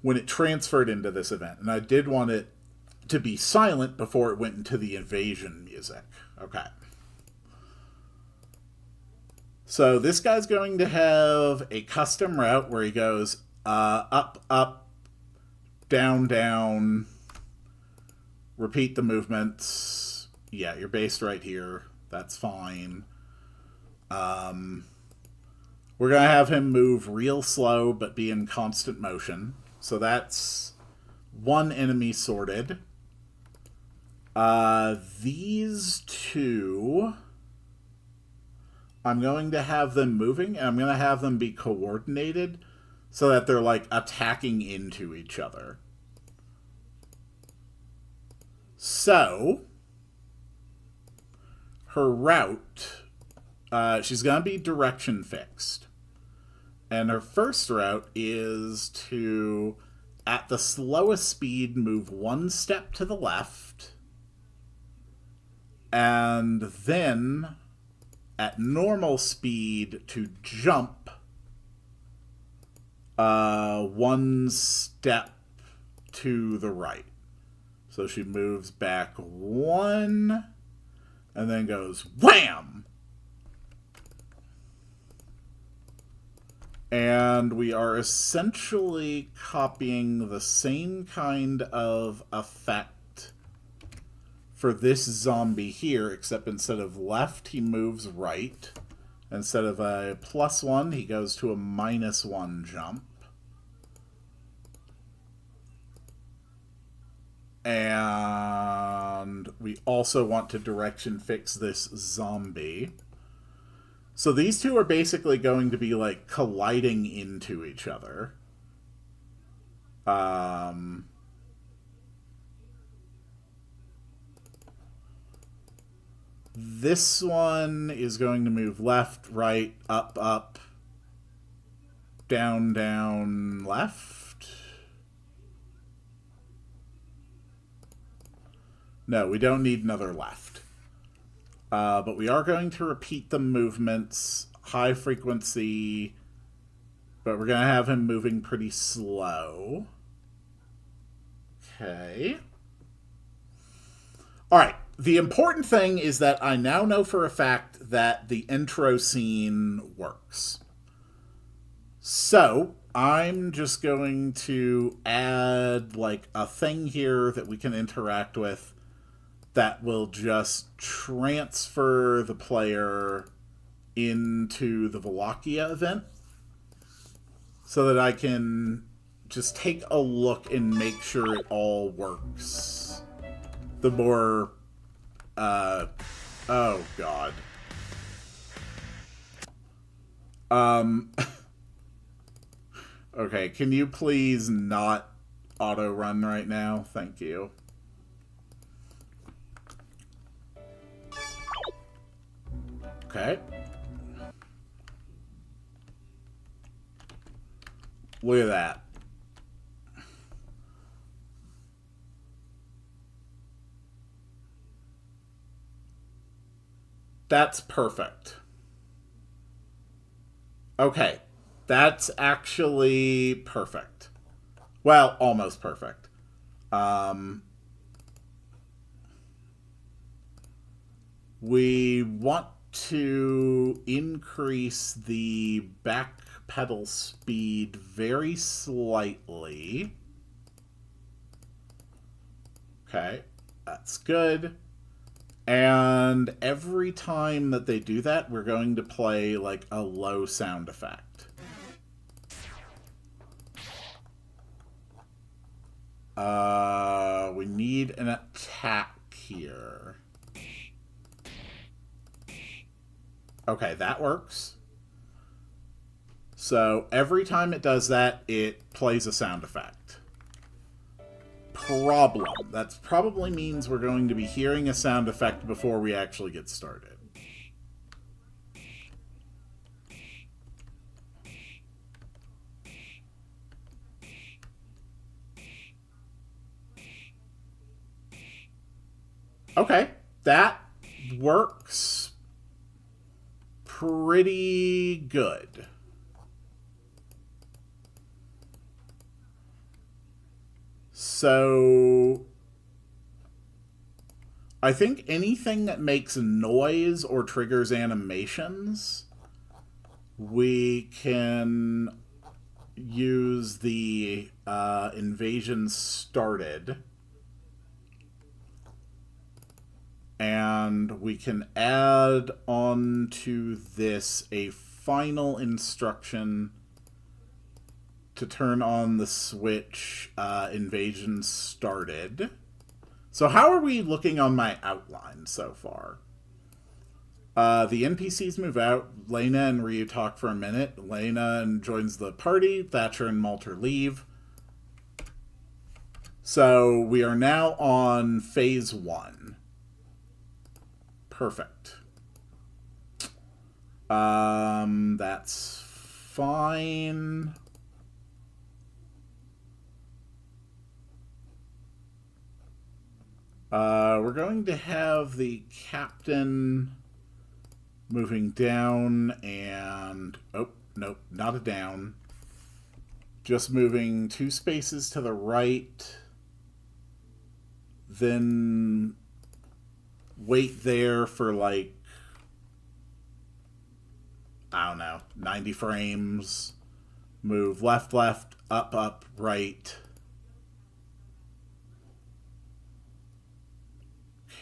when it transferred into this event, and I did want it to be silent before it went into the invasion music. Okay. So this guy's going to have a custom route where he goes up, up, down, down, repeat the movements. Yeah, you're based right here. That's fine. We're going to have him move real slow but be in constant motion. So that's one enemy sorted. These two, I'm going to have them moving, and I'm going to have them be coordinated so that they're, like, attacking into each other. So, her route, she's going to be direction fixed. And her first route is to, at the slowest speed, move one step to the left, and then, at normal speed, to jump one step to the right. So she moves back one, and then goes wham! And we are essentially copying the same kind of effect for this zombie here, except instead of left, he moves right. Instead of a +1, he goes to a -1 jump. And we also want to direction fix this zombie. So these two are basically going to be, like, colliding into each other. This one is going to move left, right, up, up, down, down, left. No, we don't need another left. But we are going to repeat the movements, high frequency, but we're going to have him moving pretty slow. Okay. All right. The important thing is that I now know for a fact that the intro scene works. So, I'm just going to add like a thing here that we can interact with that will just transfer the player into the Wallachia event so that I can just take a look and make sure it all works. The more, oh God. Okay, can you please not auto run right now? Thank you. Okay. Look at that. That's perfect. Okay. That's actually perfect. Well, almost perfect. We want to increase the back pedal speed very slightly. Okay, that's good. And every time that they do that, we're going to play like a low sound effect. We need an attack here. Okay, that works. So every time it does that, it plays a sound effect. Problem. That probably means we're going to be hearing a sound effect before we actually get started. Okay, that works pretty good. So I think anything that makes noise or triggers animations, we can use the invasion started. And we can add on to this a final instruction to turn on the switch invasion started. So how are we looking on my outline so far? The NPCs move out. Lena and Ryu talk for a minute. Lena joins the party. Thatcher and Malter leave. So we are now on phase 1. Perfect. That's fine. We're going to have the captain moving down and... Oh, nope, not a down. Just moving 2 spaces to the right. Then wait there for like, I don't know, 90 frames. Move left, left, up, up, right.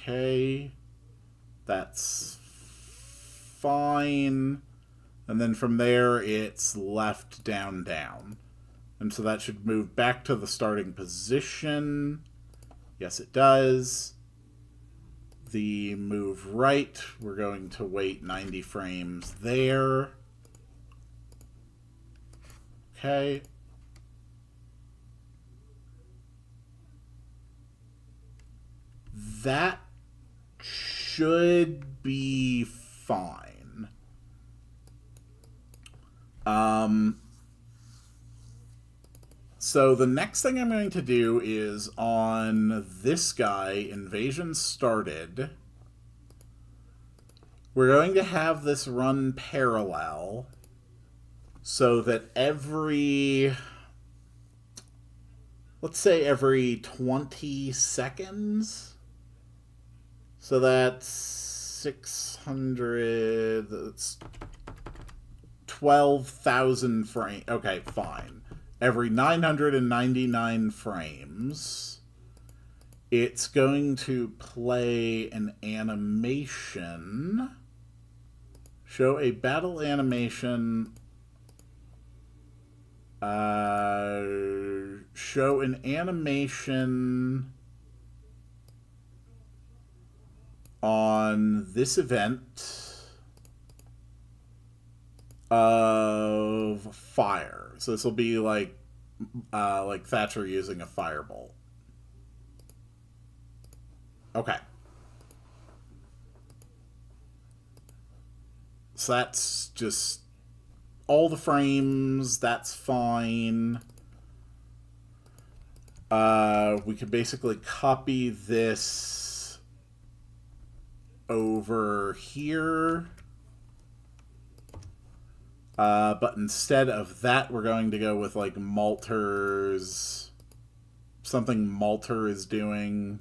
Okay. That's fine. And then from there, it's left, down, down. And so that should move back to the starting position. Yes, it does. The move right, we're going to wait 90 frames there. Okay. That should be fine. So the next thing I'm going to do is on this guy, invasion started. We're going to have this run parallel so that let's say every 20 seconds. So that's 600, that's 12,000 frames. Okay, fine. Every 999 frames, it's going to play an animation. Show a battle animation. Show an animation on this event of fire. So this will be like Thatcher using a firebolt. Okay. So that's just all the frames. That's fine. We could basically copy this over here. But instead of that, we're going to go with like Malter's, something Malter is doing.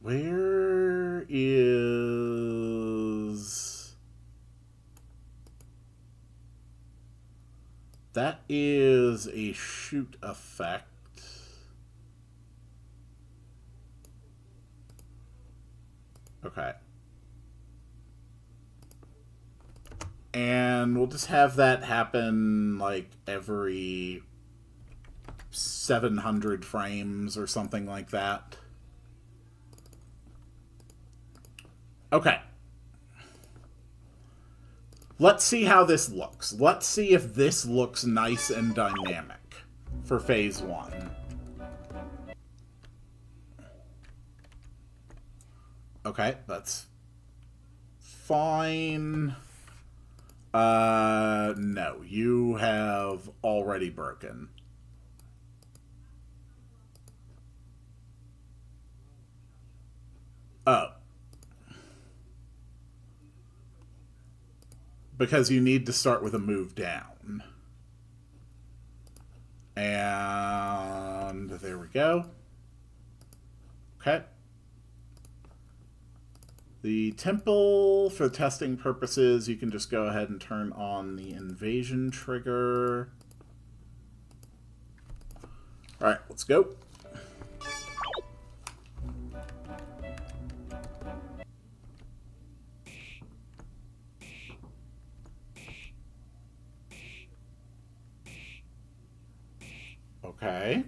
Where is... That is a shoot effect. Okay. And we'll just have that happen like every 700 frames or something like that. Okay. Let's see how this looks. Let's see if this looks nice and dynamic for phase 1. Okay, that's fine. No, you have already broken. Oh. Because you need to start with a move down. And there we go. Okay. The temple, for testing purposes, you can just go ahead and turn on the invasion trigger. Alright, let's go. Okay.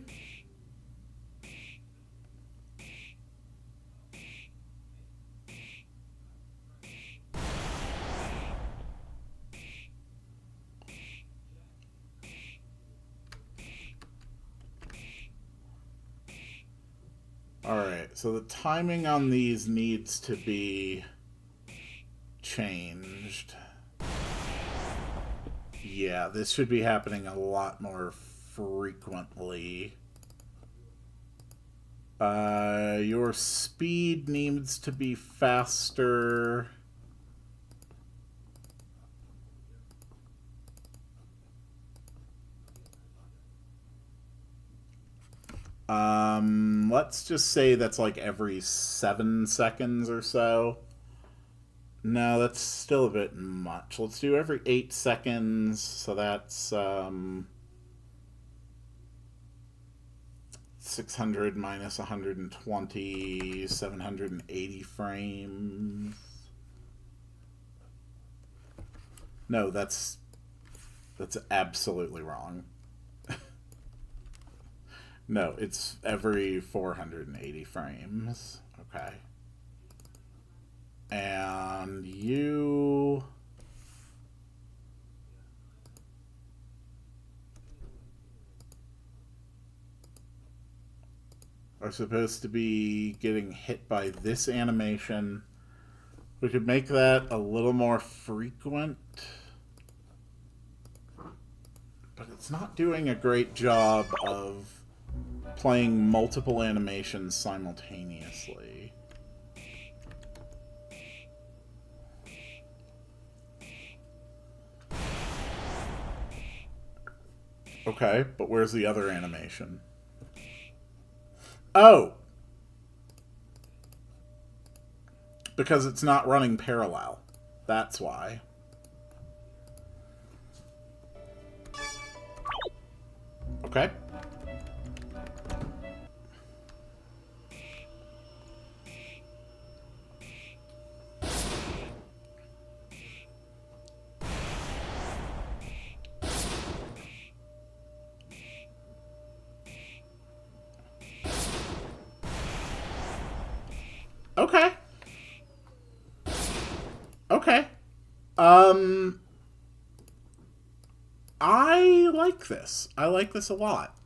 Alright, so the timing on these needs to be changed. Yeah, this should be happening a lot more frequently. Your speed needs to be faster. Let's just say that's like every 7 seconds or so. No, that's still a bit much. Let's do every 8 seconds. So that's 600 minus 120, 780 frames. No, that's absolutely wrong. No, it's every 480 frames. Okay. And you... are supposed to be getting hit by this animation. We could make that a little more frequent. But it's not doing a great job of playing multiple animations simultaneously. Okay, but where's the other animation? Oh! Because it's not running parallel. That's why. Okay. Okay. Okay. I like this. I like this a lot.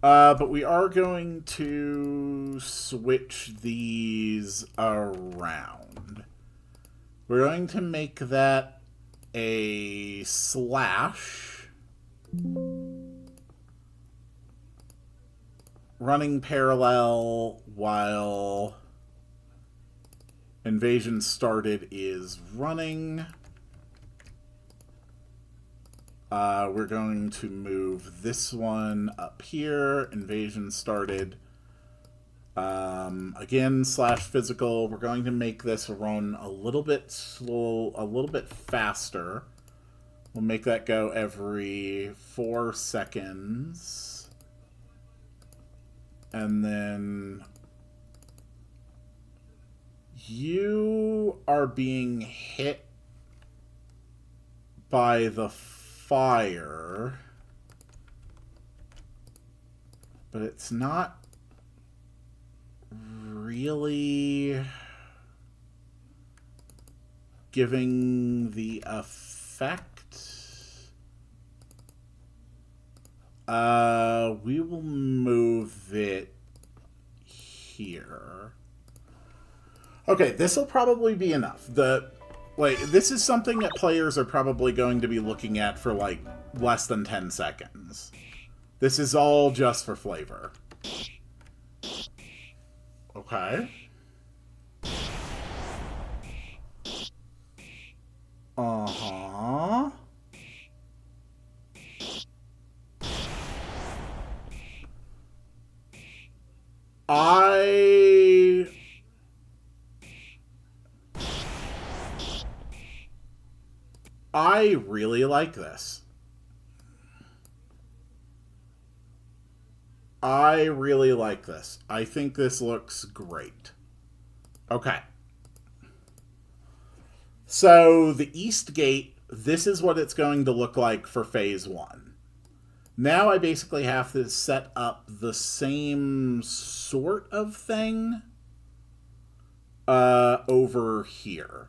But we are going to switch these around. We're going to make that a slash. Running parallel while invasion started is running. We're going to move this one up here. Invasion started. Again, slash physical. We're going to make this run a little bit slow, a little bit faster. We'll make that go every 4 seconds. And then you are being hit by the fire, but it's not really giving the effect. We will move it here. Okay, this will probably be enough. This is something that players are probably going to be looking at for, like, less than 10 seconds. This is all just for flavor. Okay. Uh-huh. I really like this. I really like this. I think this looks great. Okay. So the East Gate, this is what it's going to look like for Phase 1. Now I basically have to set up the same sort of thing over here.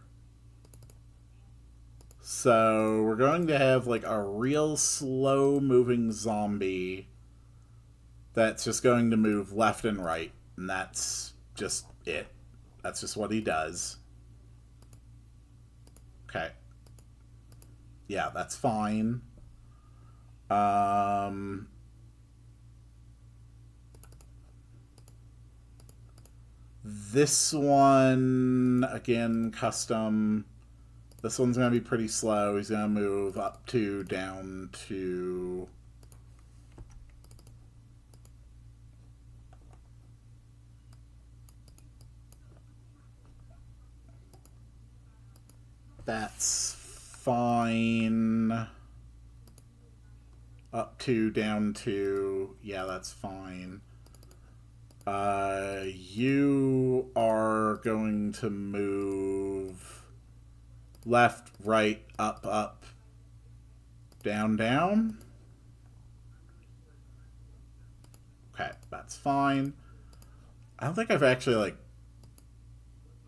So we're going to have like a real slow moving zombie that's just going to move left and right, and that's just it. That's just what he does. Okay. Yeah, that's fine. This one, again, custom. This one's going to be pretty slow. He's going to move up to, down to... That's fine. Up to, down to... Yeah, that's fine. You are going to move... left, right, up, up, down, down. Okay, that's fine. I don't think I've actually, like,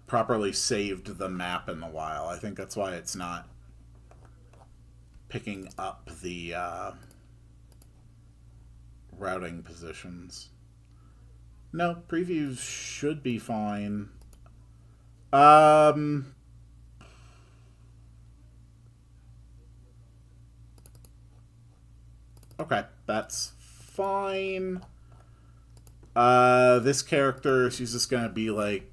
properly saved the map in a while. I think that's why it's not picking up the routing positions. No, previews should be fine. Okay, that's fine. This character, she's just gonna be like,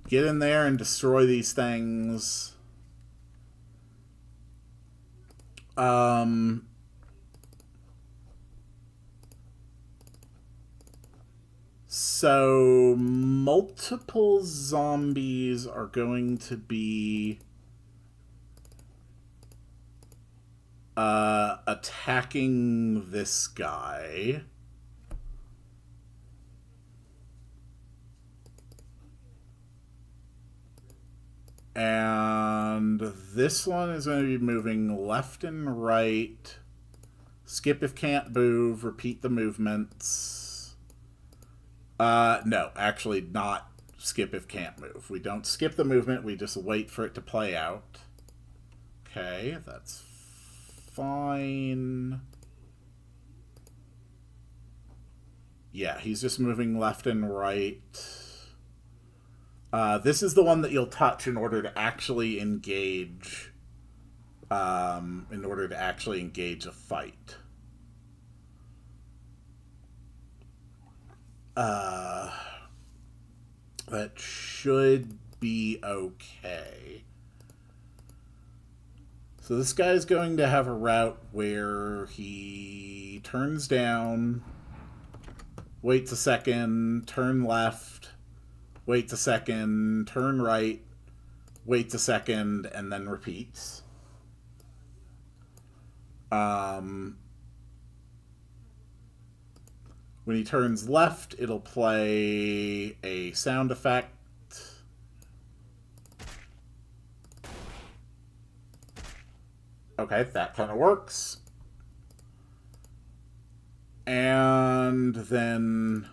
get in there and destroy these things. Um, so multiple zombies are going to be attacking this guy. And this one is going to be moving left and right. Skip if can't move. Repeat the movements. No, actually not skip if can't move. We don't skip the movement. We just wait for it to play out. Okay, that's fine. Yeah, he's just moving left and right. This is the one that you'll touch in order to actually engage. In order to actually engage a fight. That should be okay. So this guy's going to have a route where he turns down, waits a second, turn left, waits a second, turn right, waits a second, and then repeats. When he turns left, it'll play a sound effect. Okay, that kind of works. And then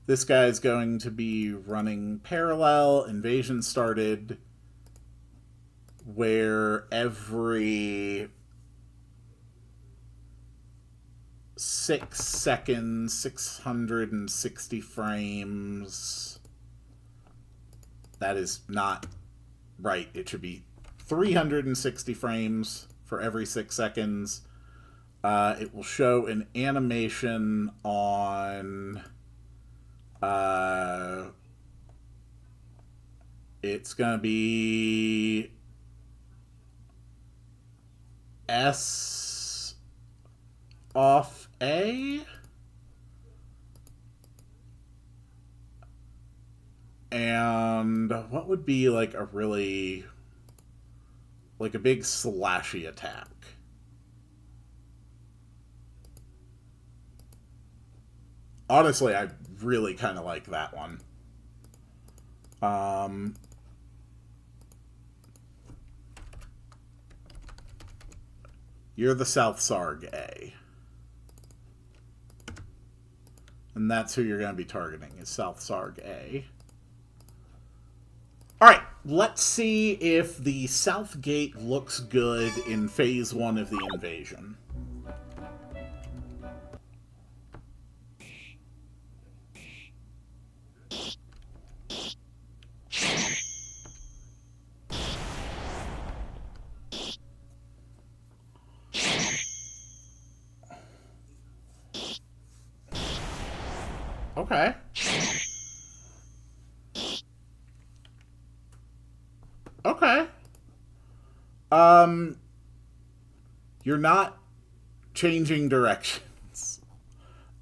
this guy's going to be running parallel. Invasion started, where every 6 seconds, 660 frames. That is not right. It should be 360 frames for every 6 seconds. It will show an animation on... it's going to be S off A. And what would be like a really... like a big slashy attack? Honestly, I really kind of like that one. You're the South Sarg A. And that's who you're going to be targeting, is South Sarg A. Alright, let's see if the South Gate looks good in Phase 1 of the invasion. Okay. Okay. You're not changing directions.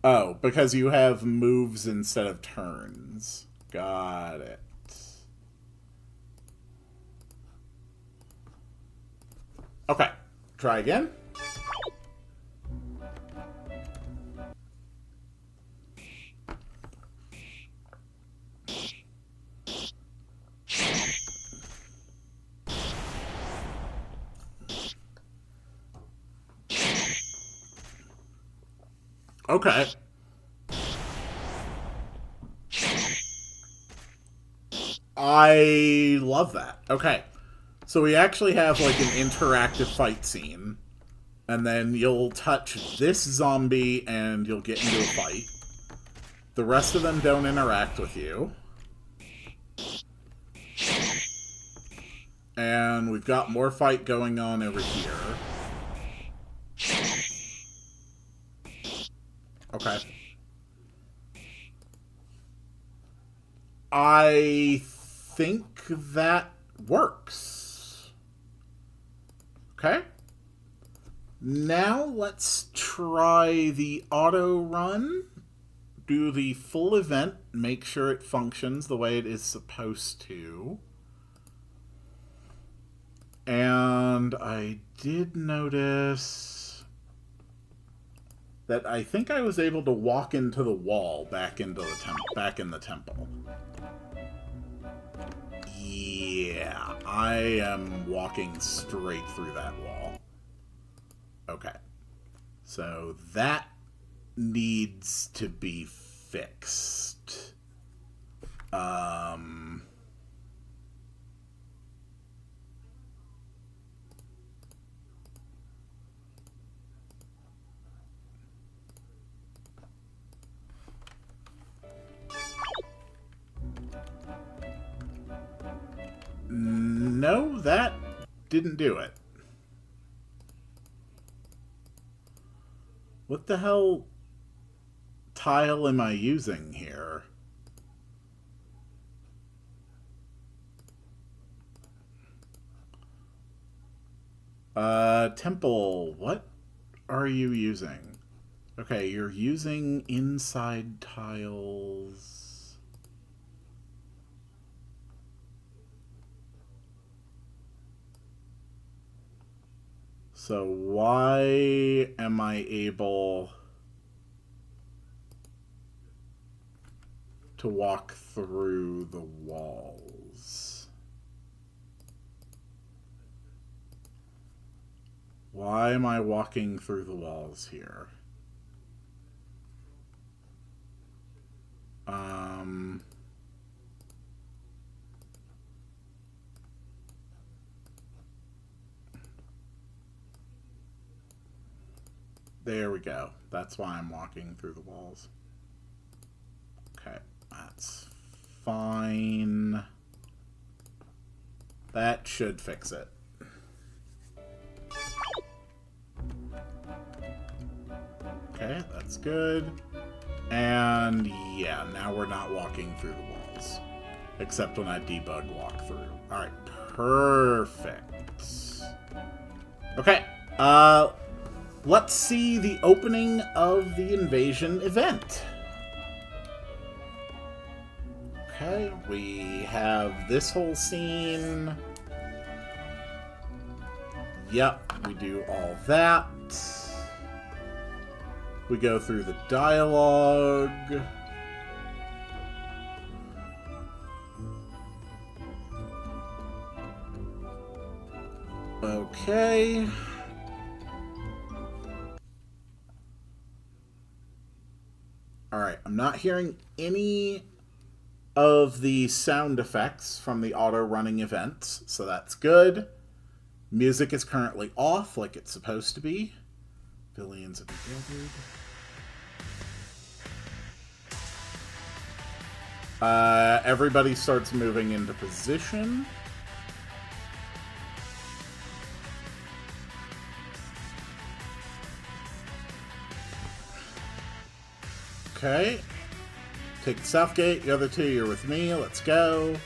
Oh, because you have moves instead of turns. Got it. Okay. Try again. Okay. I love that. Okay. So we actually have like an interactive fight scene. And then you'll touch this zombie and you'll get into a fight. The rest of them don't interact with you. And we've got more fight going on over here. Okay. I think that works. Okay. Now let's try the auto run. Do the full event. Make sure it functions the way it is supposed to. And I did notice that I think I was able to walk into the wall back into the back in the temple. Yeah, I am walking straight through that wall. Okay. So that needs to be fixed. No, that didn't do it. What the hell tile am I using here? Temple, what are you using? Okay, you're using inside tiles. So why am I able to walk through the walls? Why am I walking through the walls here? There we go. That's why I'm walking through the walls. Okay, that's fine. That should fix it. Okay, that's good. And yeah, now we're not walking through the walls. Except when I debug walkthrough. Alright, perfect. Okay, let's see the opening of the invasion event. Okay, we have this whole scene. Yep, we do all that. We go through the dialogue. Okay. Alright, I'm not hearing any of the sound effects from the auto-running events, so that's good. Music is currently off, like it's supposed to be. Billions have been gathered. Everybody starts moving into position. Okay. Take the south gate. The other two, you're with me. Let's go.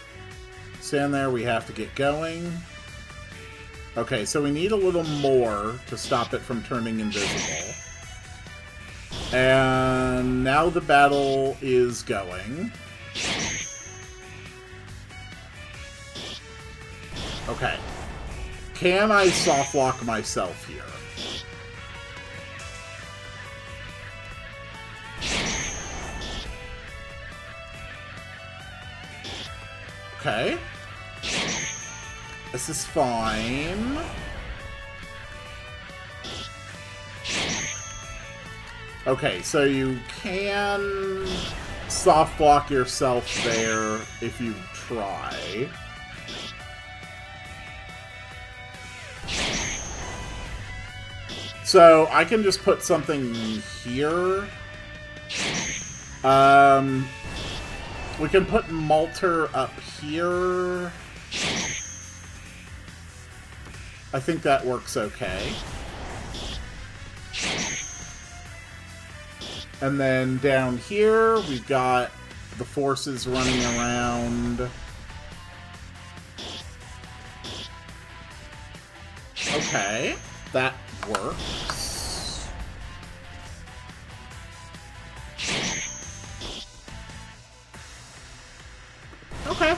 Stand there. We have to get going. Okay, so we need a little more to stop it from turning invisible. And now the battle is going. Okay. Can I soft lock myself here? Okay. This is fine. Okay, so you can soft block yourself there if you try. So I can just put something here. We can put Malter up here. I think that works okay. And then down here, we've got the forces running around. Okay, that works. Okay.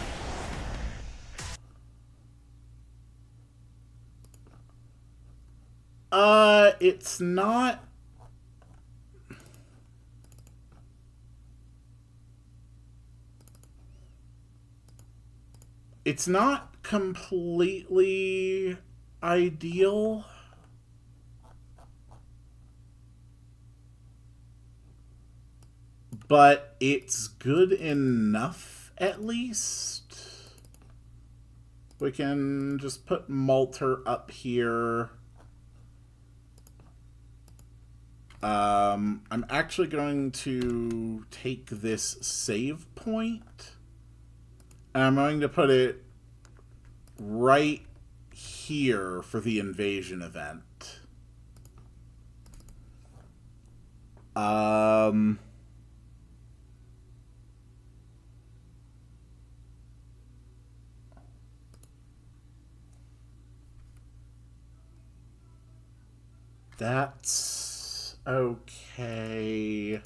It's not... It's not completely ideal. But it's good enough, at least. We can just put Malter up here. I'm actually going to take this save point, and I'm going to put it right here for the invasion event. That's okay.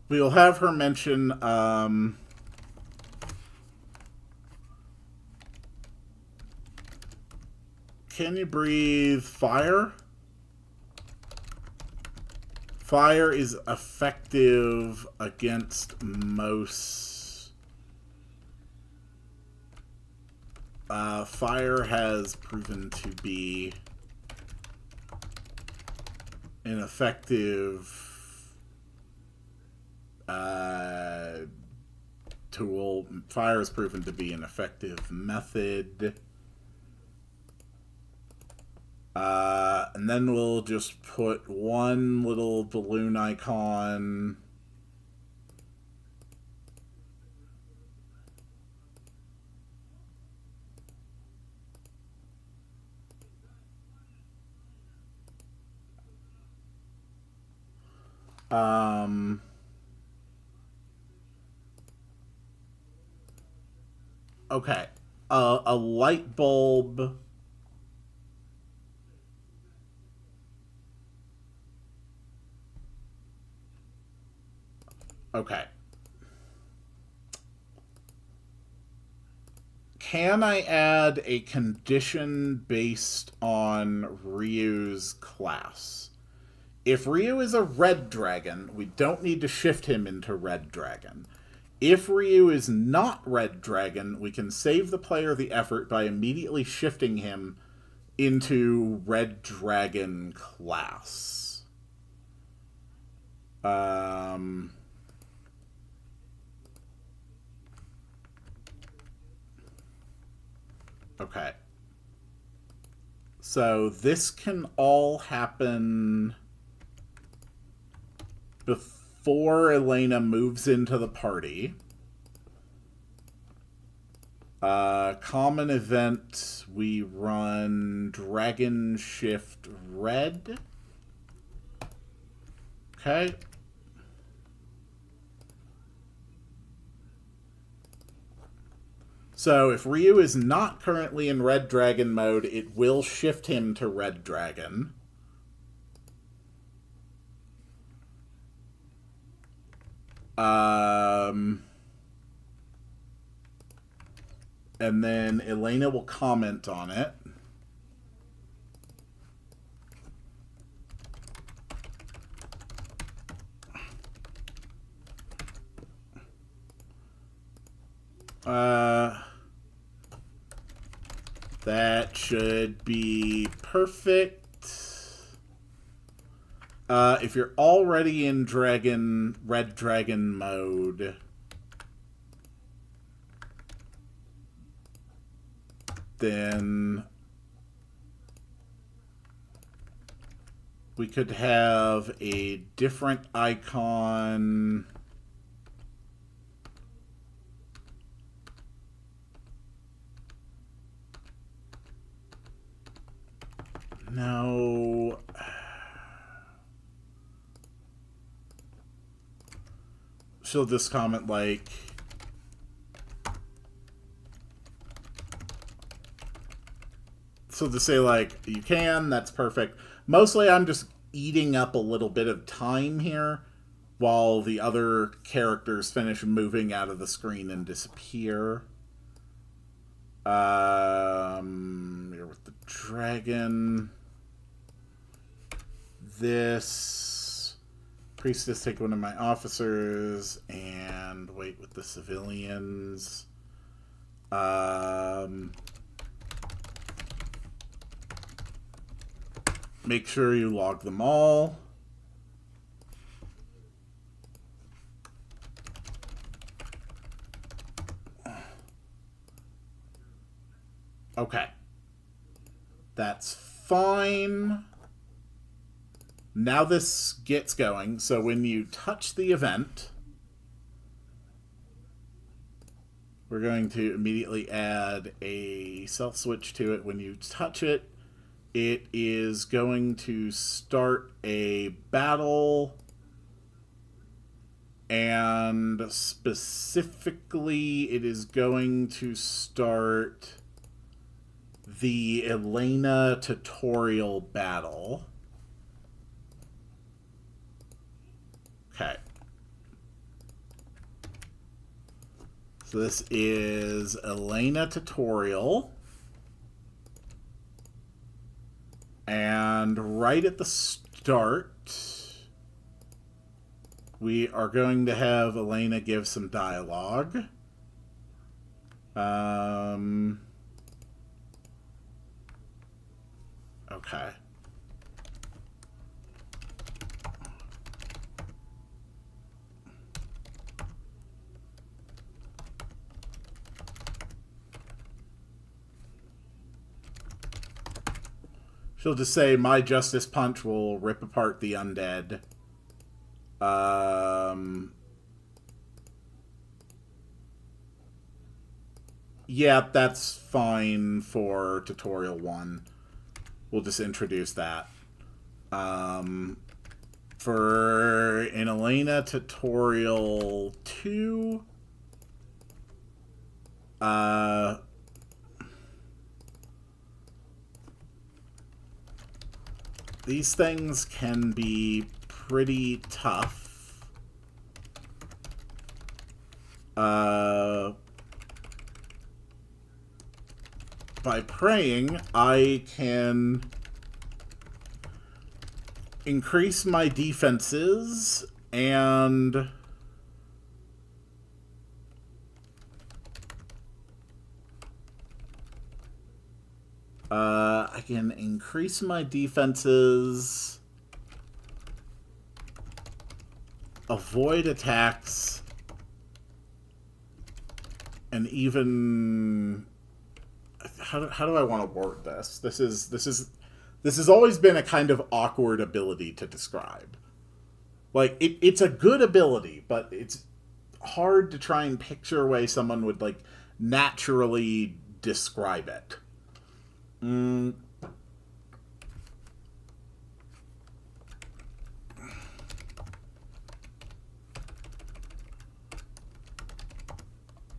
We'll have her mention, can you breathe fire? Fire is effective against most... fire has proven to be an effective tool. Fire has proven to be an effective method. And then we'll just put one little balloon icon. Okay. A light bulb. Okay. Can I add a condition based on Ryu's class? If Ryu is a red dragon, we don't need to shift him into red dragon. If Ryu is not red dragon, we can save the player the effort by immediately shifting him into red dragon class. Okay. So this can all happen before Elena moves into the party. Common event, we run Dragon Shift Red. Okay. So if Ryu is not currently in Red Dragon mode, it will shift him to Red Dragon. And then Elena will comment on it. That should be perfect. If you're already in Red Dragon mode, then we could have a different icon. No. she'll just comment like, so to say like, you can, that's perfect. Mostly I'm just eating up a little bit of time here while the other characters finish moving out of the screen and disappear. Here with the dragon. This priestess take one of my officers and wait with the civilians. Make sure you log them all. Okay. That's fine. Now this gets going. So when you touch the event, we're going to immediately add a self switch to it. When you touch it, it is going to start a battle, and specifically it is going to start the Elena tutorial battle. Okay. So this is Elena tutorial. And right at the start, we are going to have Elena give some dialogue. Okay. She'll just say, my justice punch will rip apart the undead. Yeah, that's fine for tutorial 1. We'll just introduce that. For an Elena tutorial 2, these things can be pretty tough. By praying, I can increase my defenses and I can increase my defenses, avoid attacks, and even how do I want to word this? This has always been a kind of awkward ability to describe. Like it's a good ability, but it's hard to try and picture a way someone would like naturally describe it.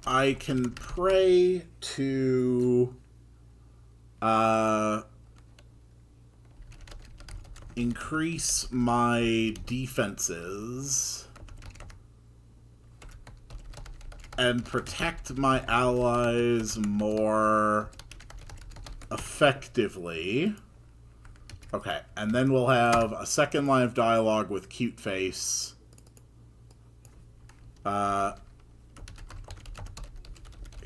I can pray to increase my defenses and protect my allies more effectively. Okay, and then we'll have a second line of dialogue with Cute Face. It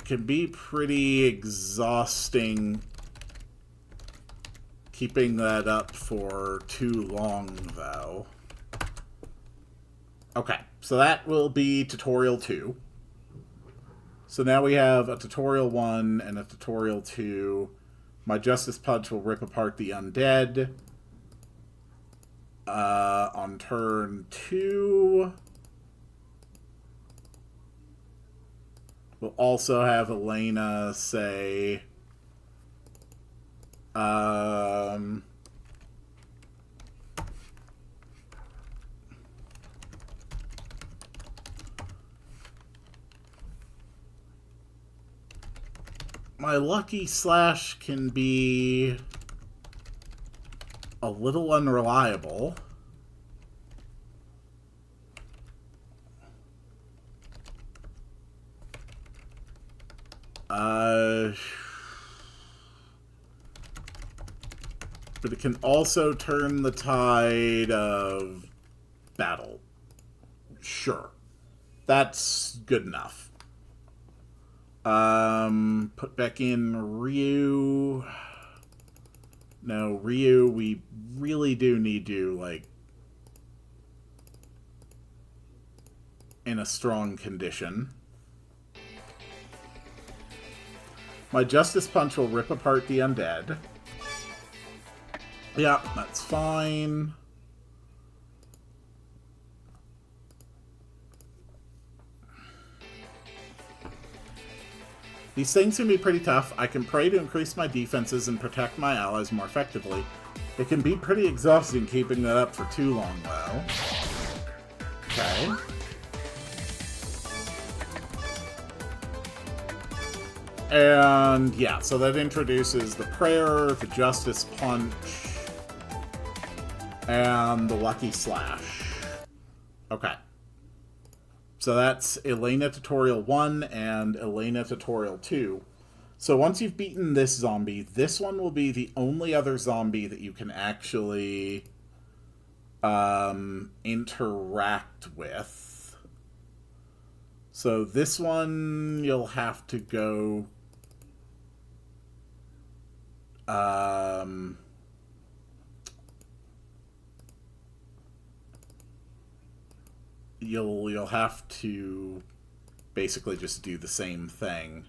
can be pretty exhausting keeping that up for too long, though. Okay, so that will be tutorial 2. So now we have a tutorial 1 and a tutorial 2. My Justice Punch will rip apart the undead. On turn 2, we'll also have Elena say, my lucky slash can be a little unreliable. But it can also turn the tide of battle. Sure. That's good enough. Put back in Ryu. No, Ryu, we really do need you, like, in a strong condition. My Justice Punch will rip apart the undead. Yeah, that's fine. These things can be pretty tough. I can pray to increase my defenses and protect my allies more effectively. It can be pretty exhausting keeping that up for too long, though. Okay. And yeah, so that introduces the prayer, the Justice Punch, and the Lucky Slash. Okay. So that's Elena Tutorial 1 and Elena Tutorial 2. So once you've beaten this zombie, this one will be the only other zombie that you can actually interact with. So this one, you'll have to go... You'll have to basically just do the same thing.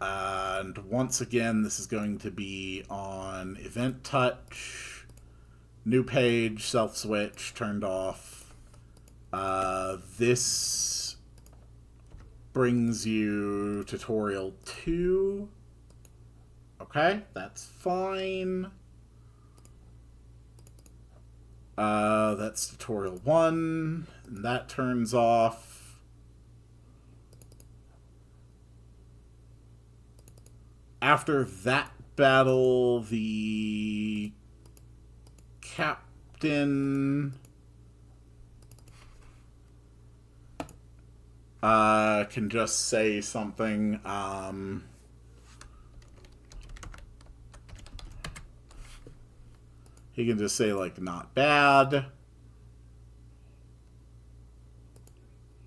And once again, this is going to be on Event Touch, New Page, Self-Switch, turned off. This brings you Tutorial 2. Okay, that's fine. That's Tutorial 1, and that turns off. After that battle, the captain can just say something. He can just say, like, not bad.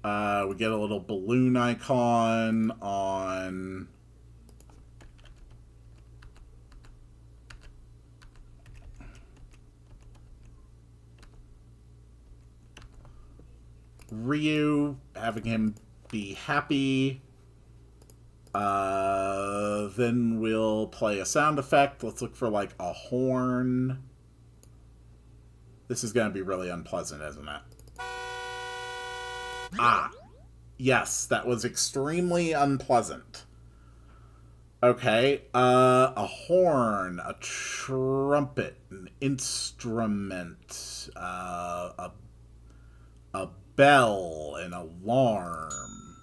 We get a little balloon icon on... Ryu, having him be happy. Then we'll play a sound effect. Let's look for, like, a horn. This is going to be really unpleasant, isn't it? Ah, yes, that was extremely unpleasant. Okay, a horn, a trumpet, an instrument, a bell, an alarm,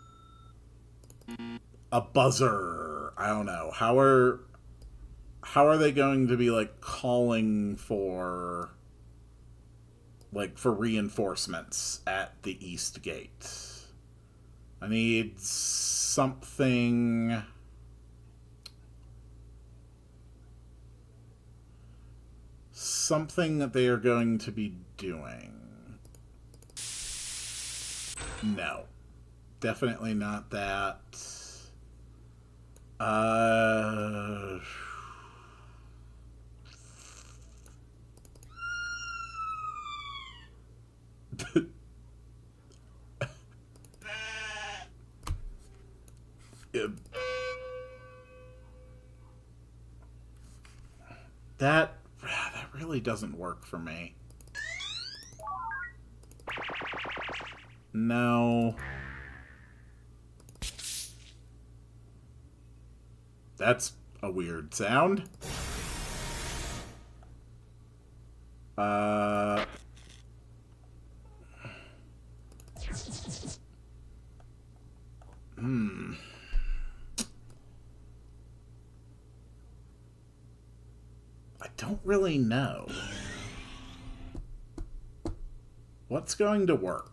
a buzzer. I don't know. How are they going to be, like, calling for... like, for reinforcements at the East Gate? I need something... something that they are going to be doing. No. Definitely not that. That really doesn't work for me. No. That's a weird sound. Hmm. really know. What's going to work?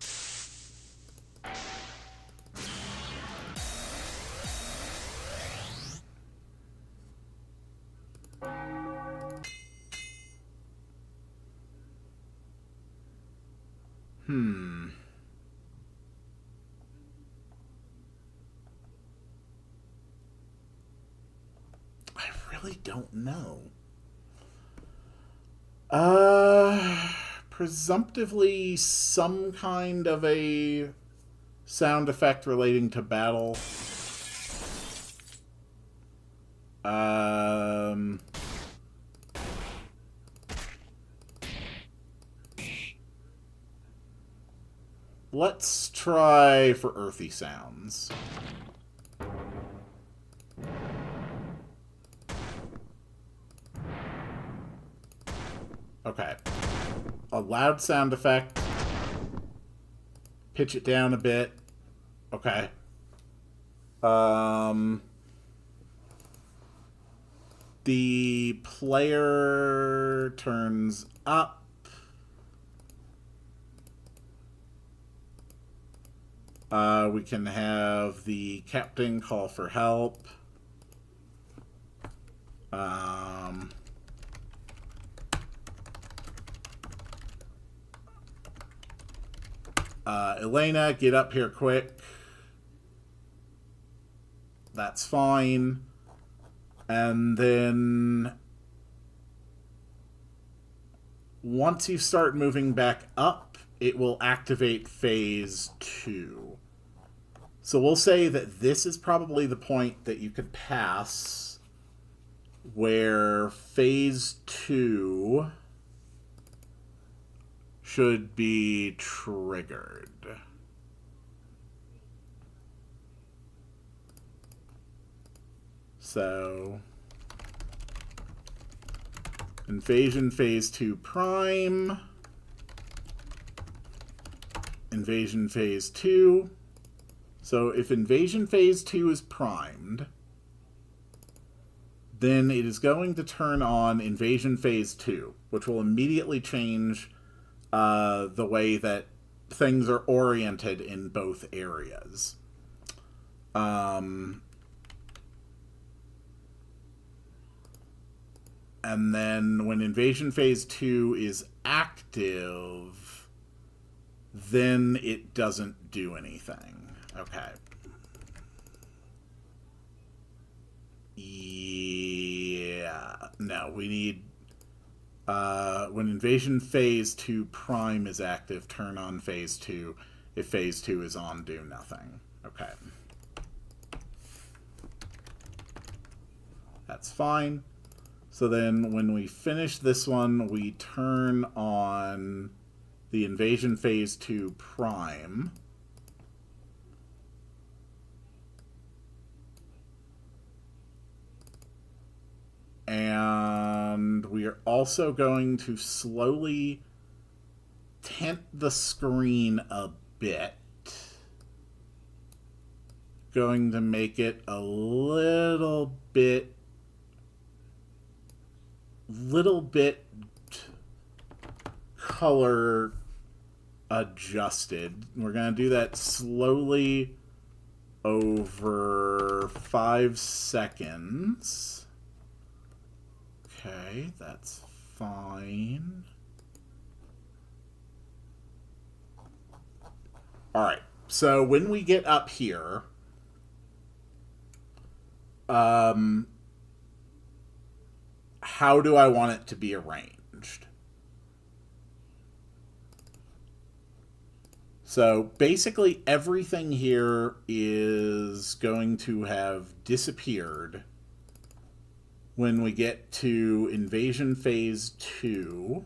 I really don't know. Presumptively some kind of a sound effect relating to battle. Let's try for earthy sounds. Okay. A loud sound effect. Pitch it down a bit. Okay. The player turns up. We can have the captain call for help. Elena, get up here quick. That's fine. And then once you start moving back up, it will activate phase 2. So we'll say that this is probably the point that you could pass where phase 2 should be triggered. So invasion phase 2 prime, invasion phase 2. So if invasion phase 2 is primed, then it is going to turn on invasion phase 2, which will immediately change the way that things are oriented in both areas. And then when invasion phase 2 is active, then it doesn't do anything. Okay. Yeah. No, we need... when invasion phase 2 prime is active, turn on phase 2. If phase 2 is on, do nothing. Okay. That's fine. So then when we finish this one, we turn on the invasion phase 2 prime. And we are also going to slowly tint the screen a bit. Going to make it a little bit color adjusted. We're going to do that slowly over 5 seconds. Okay, that's fine. All right, so when we get up here, how do I want it to be arranged? So basically everything here is going to have disappeared when we get to invasion phase 2.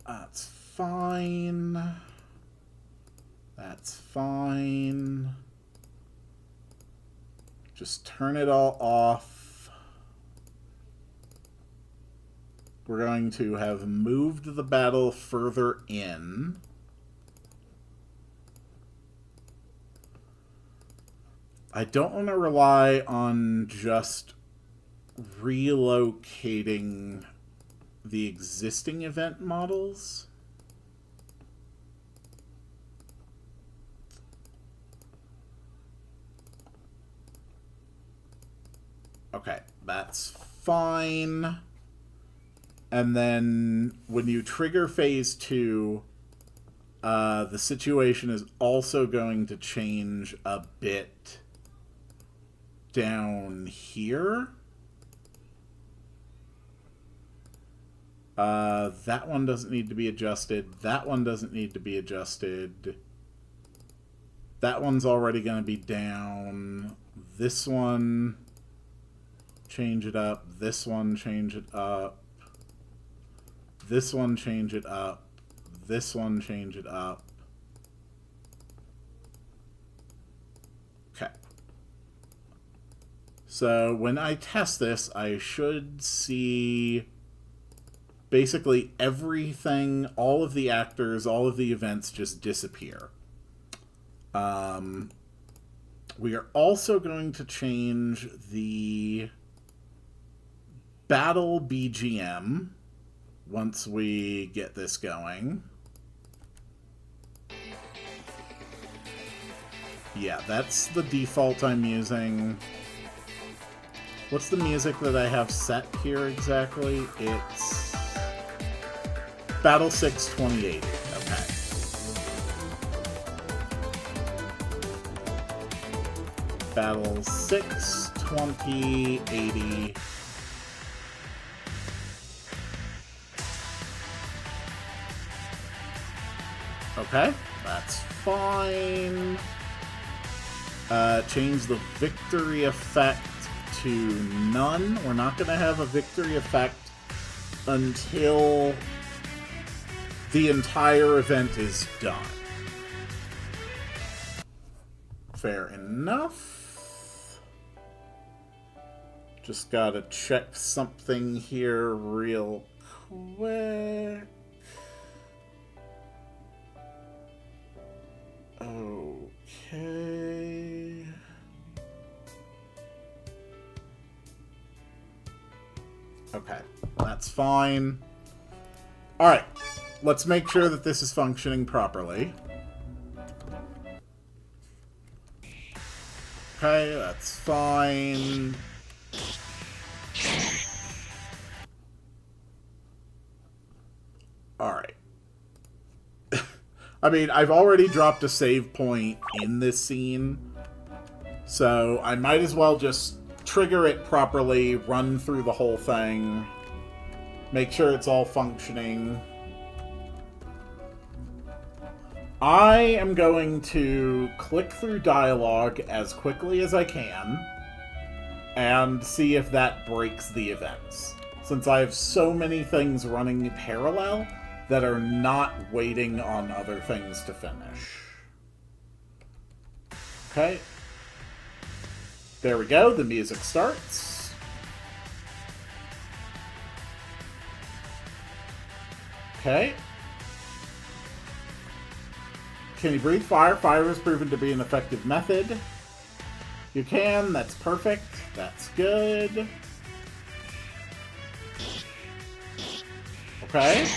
That's fine. That's fine. Just turn it all off. We're going to have moved the battle further in. I don't want to rely on just relocating the existing event models. Okay, that's fine. And then when you trigger phase 2, the situation is also going to change a bit down here. That one doesn't need to be adjusted. That one doesn't need to be adjusted. That one's already going to be down. This one, change it up. This one, change it up. This one, change it up. This one, change it up. Okay. So when I test this, I should see basically everything, all of the actors, all of the events just disappear. We are also going to change the battle BGM once we get this going. Yeah, that's the default I'm using. What's the music that I have set here exactly? It's Battle 6 2080. Okay. Battle 6 2080. Okay, that's fine. Change the victory effect to none. We're not going to have a victory effect until the entire event is done. Fair enough. Just gotta check something here real quick. Okay. Okay, that's fine. Alright, let's make sure that this is functioning properly. Okay, that's fine. Alright. I mean, I've already dropped a save point in this scene, so I might as well just trigger it properly, run through the whole thing, make sure it's all functioning. I am going to click through dialogue as quickly as I can and see if that breaks the events, since I have so many things running parallel that are not waiting on other things to finish. Okay. There we go, the music starts. Okay. Can you breathe fire? Fire has proven to be an effective method. You can, that's perfect. That's good. Okay.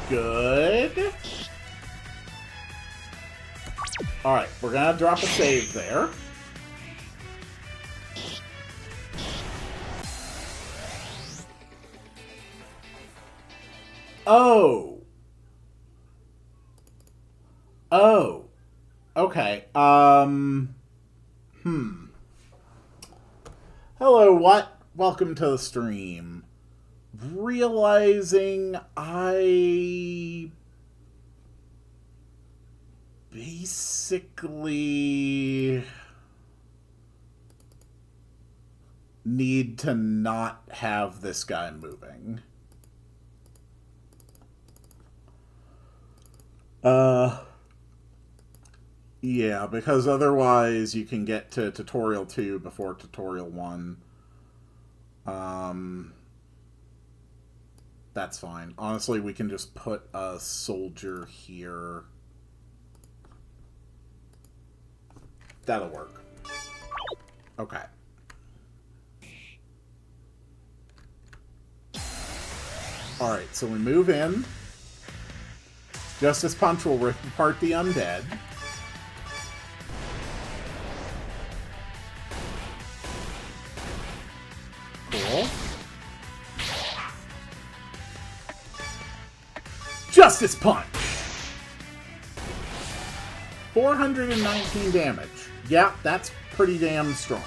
Good. Alright, we're gonna drop a save there. Oh. Oh. Okay. Hello, what? Welcome to the stream. Realizing I basically need to not have this guy moving. Yeah, because otherwise you can get to tutorial 2 before tutorial 1. That's fine. Honestly, we can just put a soldier here. That'll work. Okay. Alright, so we move in. Justice Punch will rip apart the undead. Cool. Justice Punch! 419 damage. Yeah, that's pretty damn strong.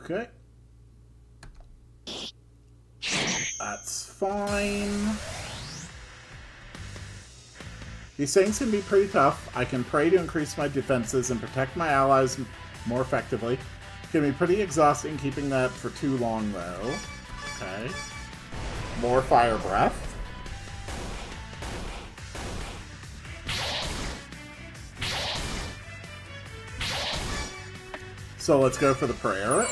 Okay. That's fine. These things can be pretty tough. I can pray to increase my defenses and protect my allies more effectively. It can be pretty exhausting keeping that for too long, though. Okay. More fire breath. So let's go for the prayer.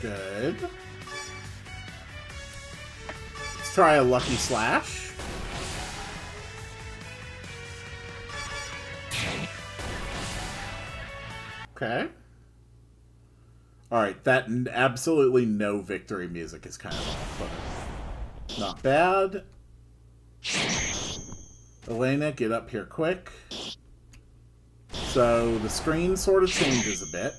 Good. Let's try a Lucky Slash. Okay. Alright, that absolutely no victory music is kind of off, but not bad. Elena, get up here quick. So the screen sort of changes a bit.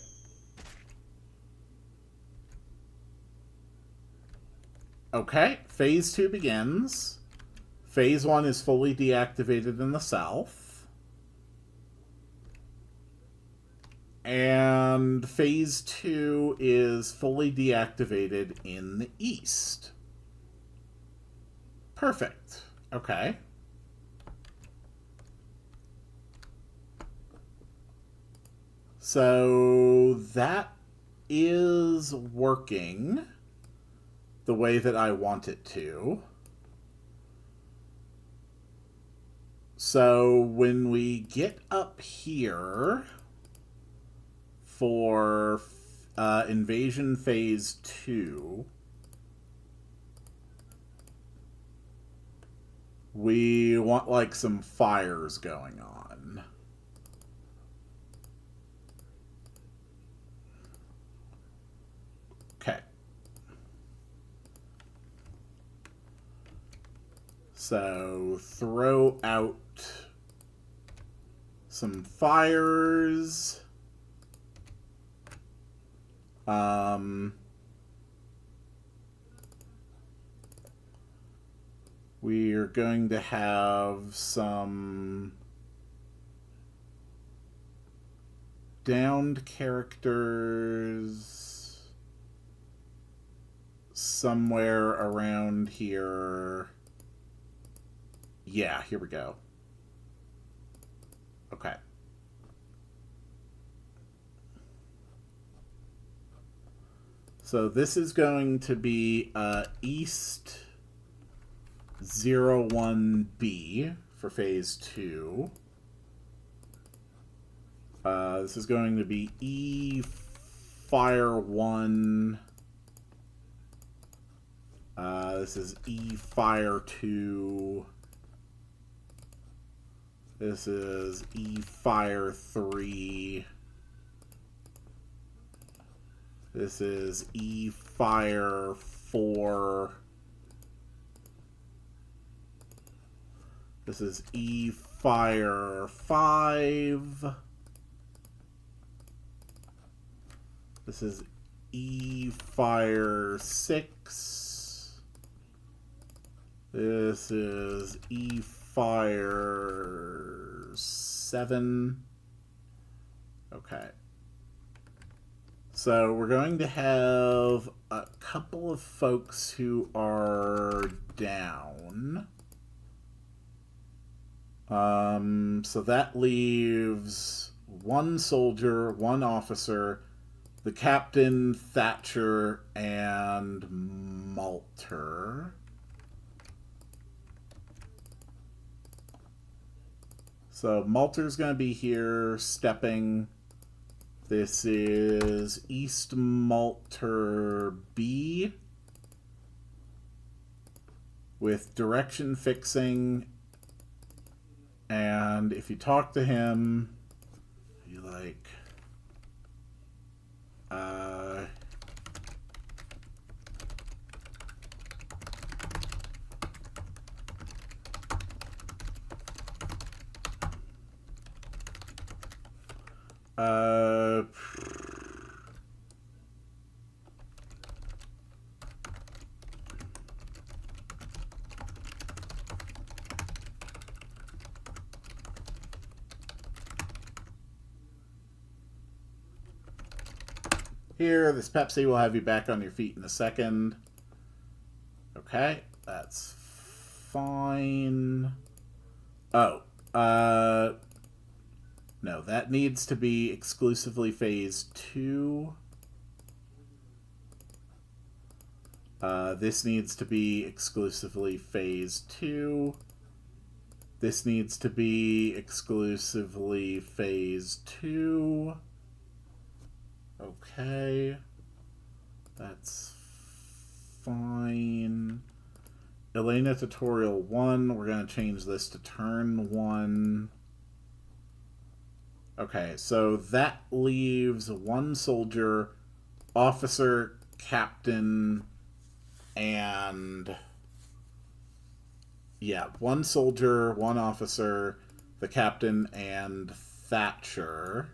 Okay, Phase 2 begins. Phase 1 is fully deactivated in the south. And Phase 2 is fully deactivated in the east. Perfect. Okay. So that is working the way that I want it to. So when we get up here for Invasion Phase 2, we want like some fires going on. Okay. So throw out some fires. We're going to have some downed characters somewhere around here. Yeah, here we go. Okay. So this is going to be East 01B for Phase 2. This is going to be E Fire 1. This is E Fire 2. This is E Fire 3. This is E Fire 4. This is E Fire 5. This is E Fire 6. This is E Fire 7. Okay. So we're going to have a couple of folks who are down. So that leaves one soldier, one officer, the Captain, Thatcher, and Malter. So Malter's going to be here, stepping. This is East Malter B with direction fixing. And if you talk to him, you like... Here, this Pepsi will have you back on your feet in a second. Okay, that's fine. Oh, no, that needs to be exclusively phase 2. This needs to be exclusively phase 2. This needs to be exclusively phase 2. Okay. That's fine. Elena tutorial 1, we're going to change this to turn 1. Okay, so that leaves 1 soldier, officer, captain, and... yeah, 1 soldier, 1 officer, the captain, and Thatcher.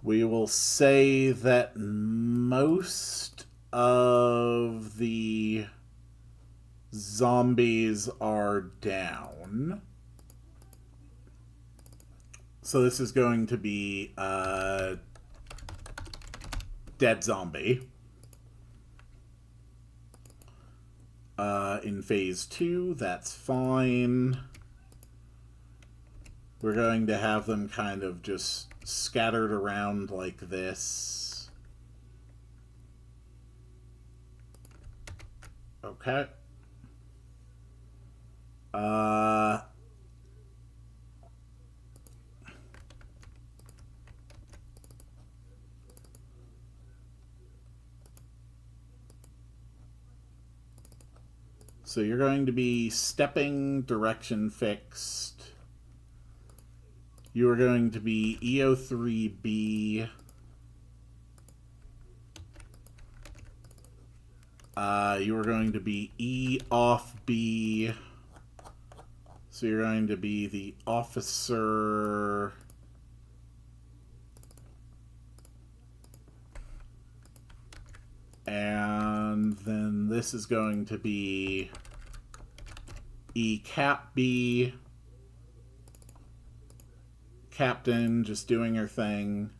We will say that most of the zombies are down. So this is going to be a dead zombie. In phase 2, that's fine. We're going to have them kind of just scattered around like this. Okay. So you're going to be stepping, direction fixed. You are going to be EO3B. You are going to be E off B. So you're going to be the officer. And then this is going to be E cap B. Captain just doing her thing.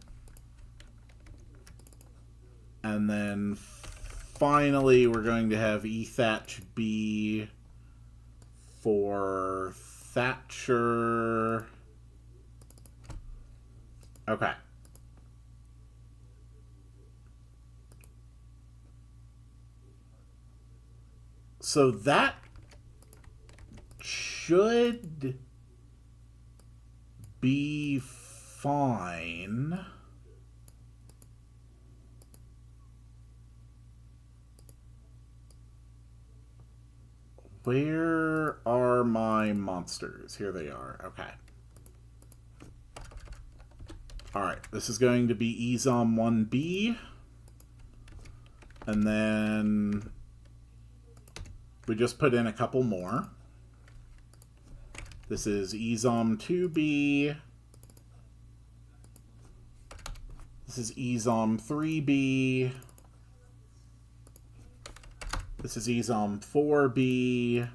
And then finally we're going to have E Thatch B for Thatcher. Okay. So that should be fine. Where are my monsters? Here they are. Okay. Alright, this is going to be EZOM 1B. And then we just put in a couple more. This is EZOM 2B. This is EZOM 3B. This is EZOM 4B.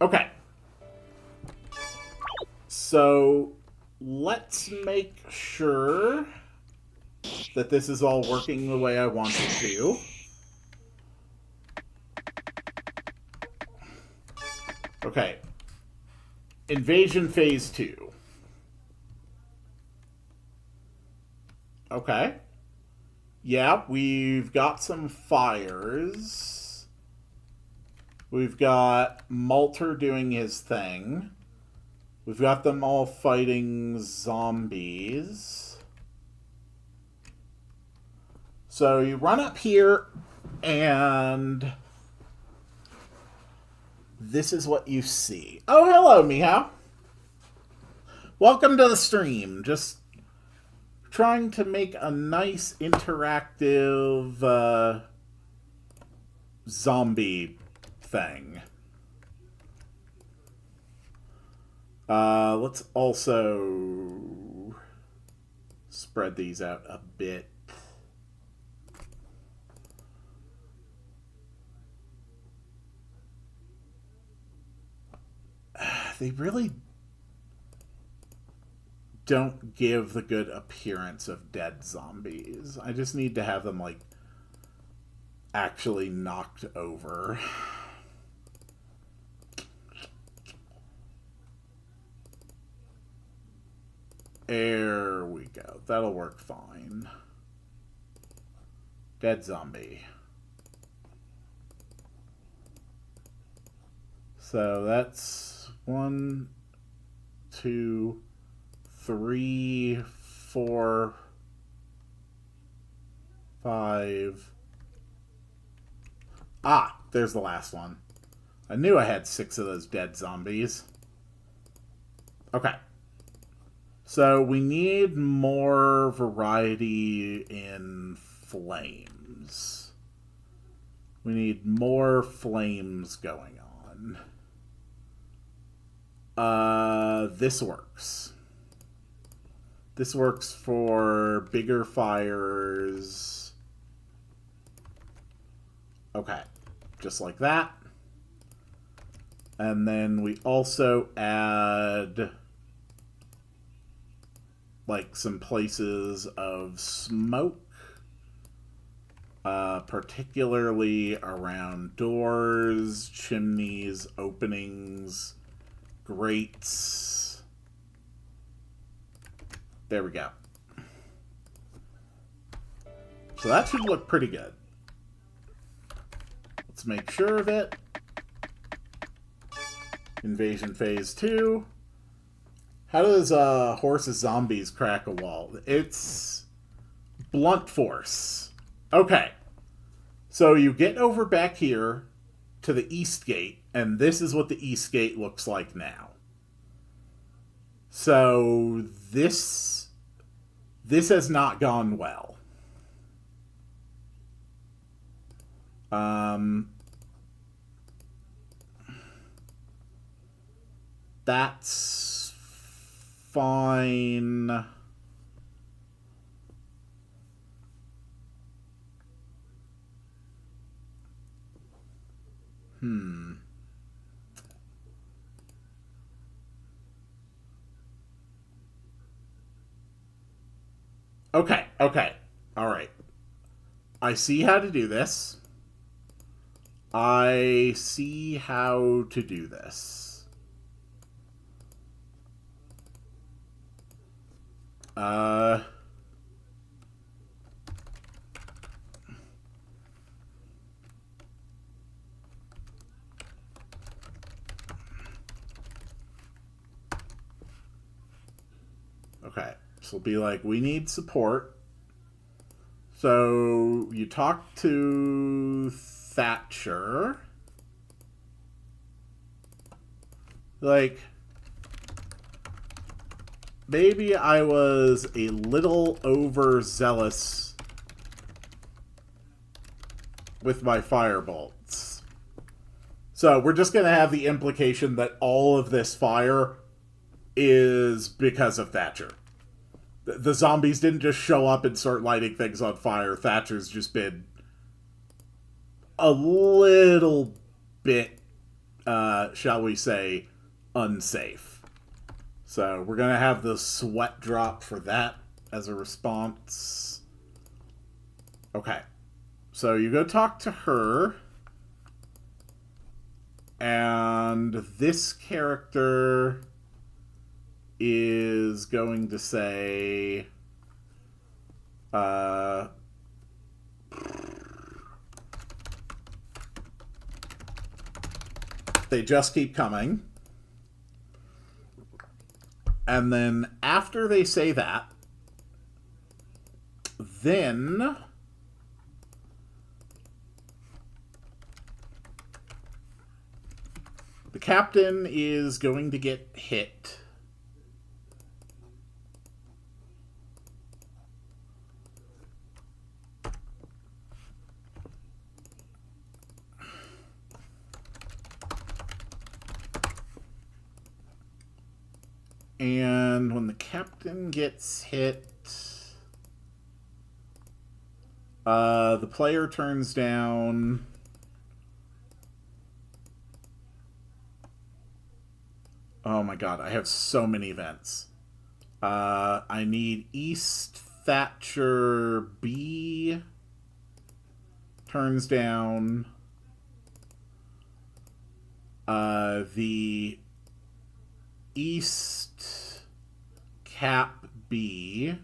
Okay. So let's make sure that this is all working the way I want it to. Okay. Invasion phase 2. Okay. Yeah, we've got some fires. We've got Malter doing his thing. We've got them all fighting zombies. So you run up here, and this is what you see. Oh, hello, Mihao. Welcome to the stream. Just trying to make a nice interactive zombie thing. Let's also spread these out a bit. They really don't give the good appearance of dead zombies. I just need to have them, like, actually knocked over. There we go. That'll work fine. Dead zombie. So that's 1, 2, 3, 4, 5. Ah, there's the last one. I knew I had 6 of those dead zombies. Okay. So we need more variety in flames. We need more flames going on. This works. This works for bigger fires. Okay, just like that. And then we also add, like, some places of smoke, particularly around doors, chimneys, openings, grates. There we go. So that should look pretty good. Let's make sure of it. Invasion phase 2. How does Horse's Zombies crack a wall? It's blunt force. Okay. So you get over back here to the east gate, and this is what the east gate looks like now. So this has not gone well. That's fine. Okay, okay. All right. I see how to do this. I see how to do this. Okay, so it'll be like, we need support. So you talk to Thatcher. Like, maybe I was a little overzealous with my firebolts. So we're just going to have the implication that all of this fire is because of Thatcher. The zombies didn't just show up and start lighting things on fire. Thatcher's just been a little bit, shall we say, unsafe. So we're going to have the sweat drop for that as a response. Okay. So you go talk to her. And this character is going to say, Uh, they just keep coming. And then after they say that, then the captain is going to get hit. And when the captain gets hit, the player turns down. Oh my god, I have so many events. I need East Thatcher B turns down. The East Cap B.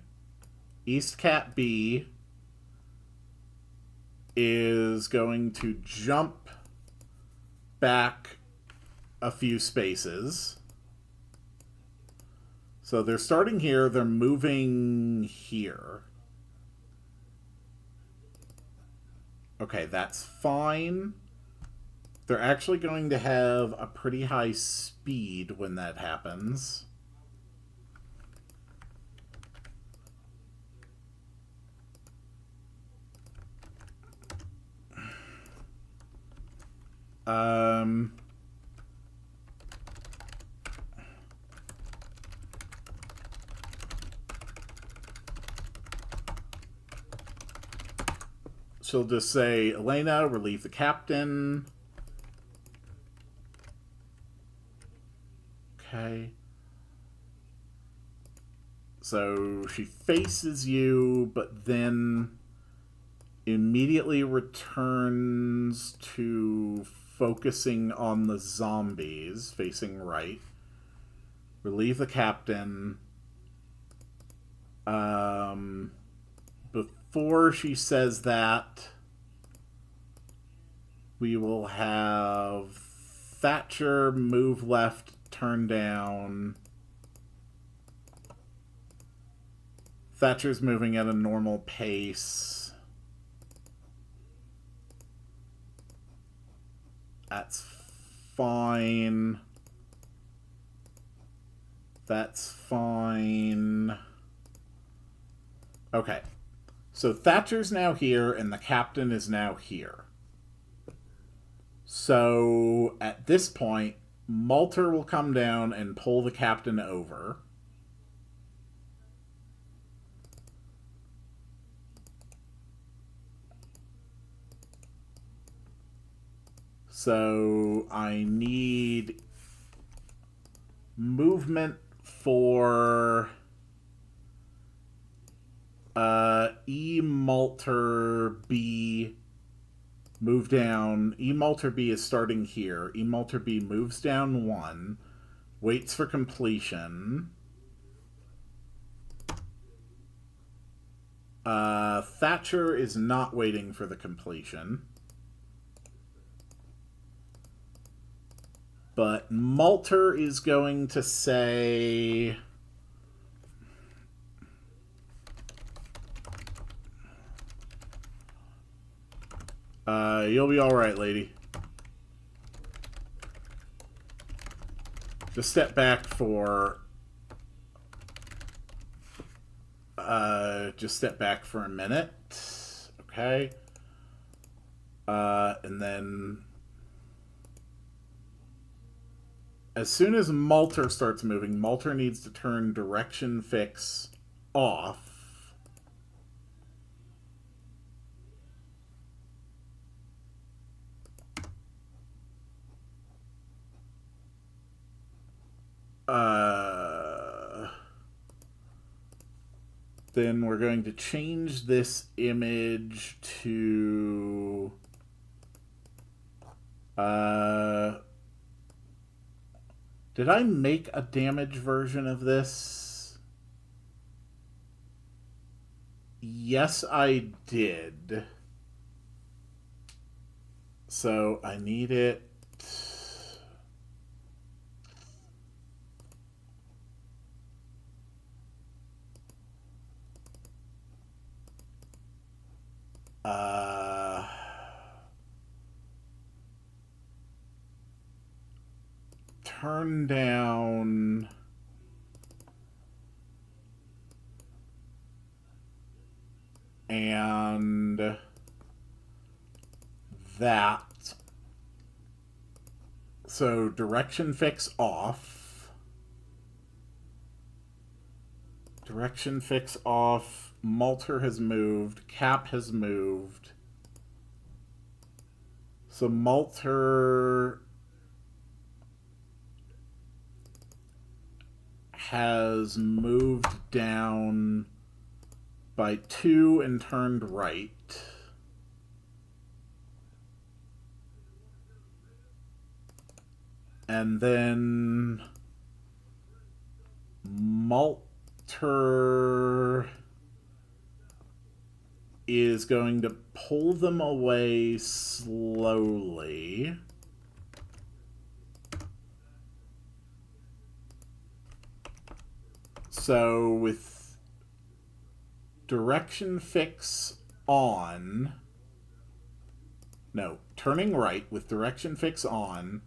East Cap B is going to jump back a few spaces. So they're starting here, they're moving here. Okay, that's fine. They're actually going to have a pretty high speed when that happens. She'll just say, Elena, relieve the captain. Okay. So she faces you, but then immediately returns to focusing on the zombies, facing right. Relieve the captain. Before she says that, we will have Thatcher move left, turn down. Thatcher's moving at a normal pace. That's fine. That's fine. Okay. So Thatcher's now here, and the captain is now here. So at this point, Malter will come down and pull the captain over. So I need movement for E Malter B. Move down. E Malter B is starting here. E Malter B moves down 1, waits for completion. Thatcher is not waiting for the completion. But Malter is going to say... you'll be alright, lady. Just step back for... just step back for a minute. Okay. And then... as soon as Malter starts moving, Malter needs to turn direction fix off. Then we're going to change this image to... did I make a damage version of this? Yes, I did. So I need it. Turn down. And that. So direction fix off. Direction fix off. Malter has moved. Cap has moved. So Malter has moved down by 2 and turned right. And then Malter is going to pull them away slowly. So with direction fix on, no, turning right with direction fix on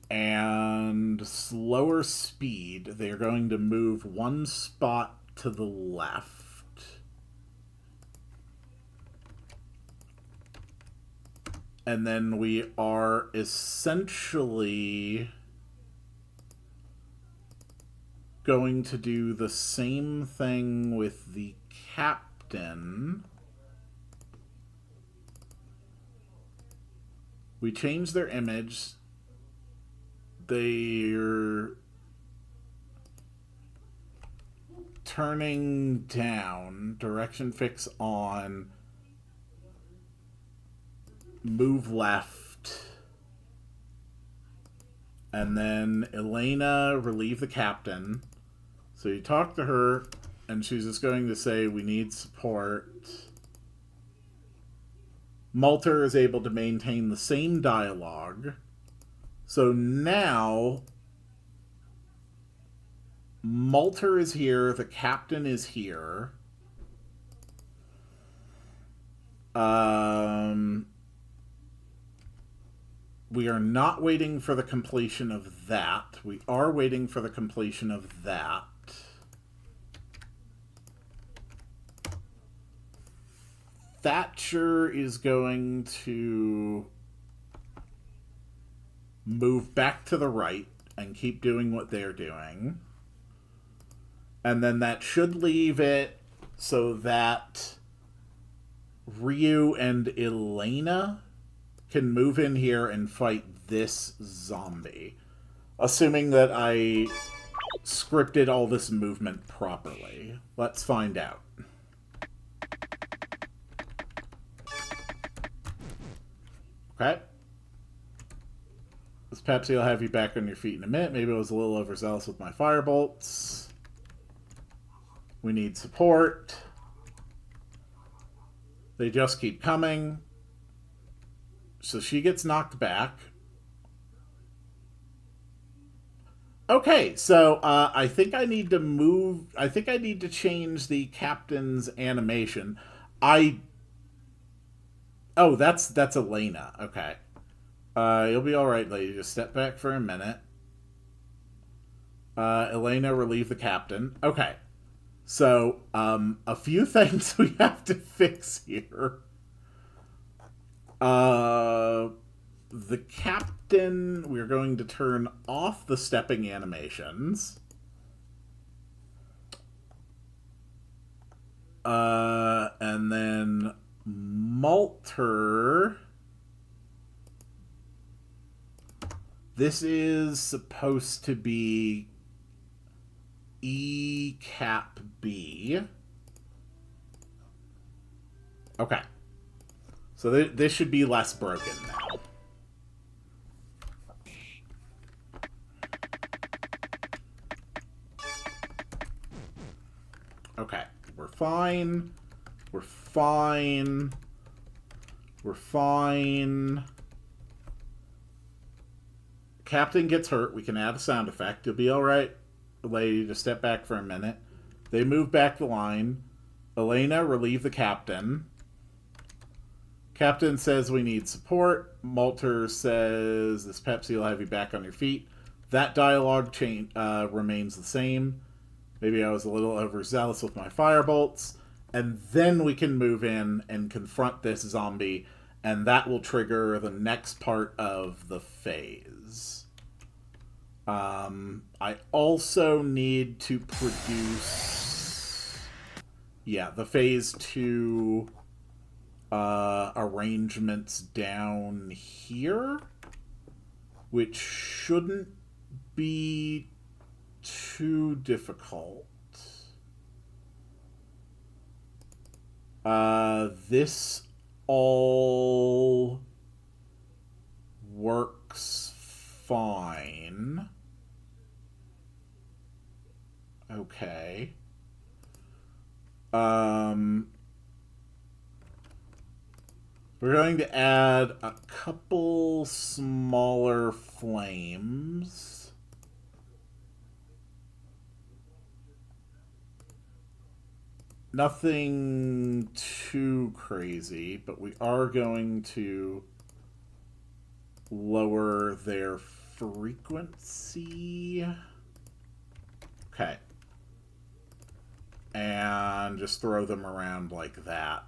and slower speed, they're going to move 1 spot to the left. And then we are essentially going to do the same thing with the captain. We change their image. They're turning down, direction fix on, move left, and then Elena relieve the captain. So you talk to her, and she's just going to say, we need support. Malter is able to maintain the same dialogue. So now, Malter is here, the captain is here. We are not waiting for the completion of that. We are waiting for the completion of that. Thatcher is going to move back to the right and keep doing what they're doing. And then that should leave it so that Ryu and Elena can move in here and fight this zombie. Assuming that I scripted all this movement properly. Let's find out. Okay. This Pepsi will have you back on your feet in a minute. Maybe I was a little overzealous with my firebolts. We need support. They just keep coming. So she gets knocked back. Okay, so I think I need to move. I think I need to change the captain's animation. Oh, that's Elena. Okay. You'll be all right, lady. Just step back for a minute. Elena, relieve the captain. Okay. So, a few things we have to fix here. The captain, we're going to turn off the stepping animations. And then Malter. This is supposed to be E cap B. Okay. So this should be less broken now. Okay, we're fine. We're fine. We're fine. Captain gets hurt. We can add a sound effect. You'll be alright, lady, to step back for a minute. They move back the line. Elena, relieve the captain. Captain says we need support. Malter says this Pepsi will have you back on your feet. That dialogue chain remains the same. Maybe I was a little overzealous with my firebolts. And then we can move in and confront this zombie, and that will trigger the next part of the phase. I also need to produce... yeah, the phase 2 arrangements down here, which shouldn't be too difficult. This all works fine. Okay. We're going to add a couple smaller flames. Nothing too crazy, but we are going to lower their frequency. Okay. And just throw them around like that.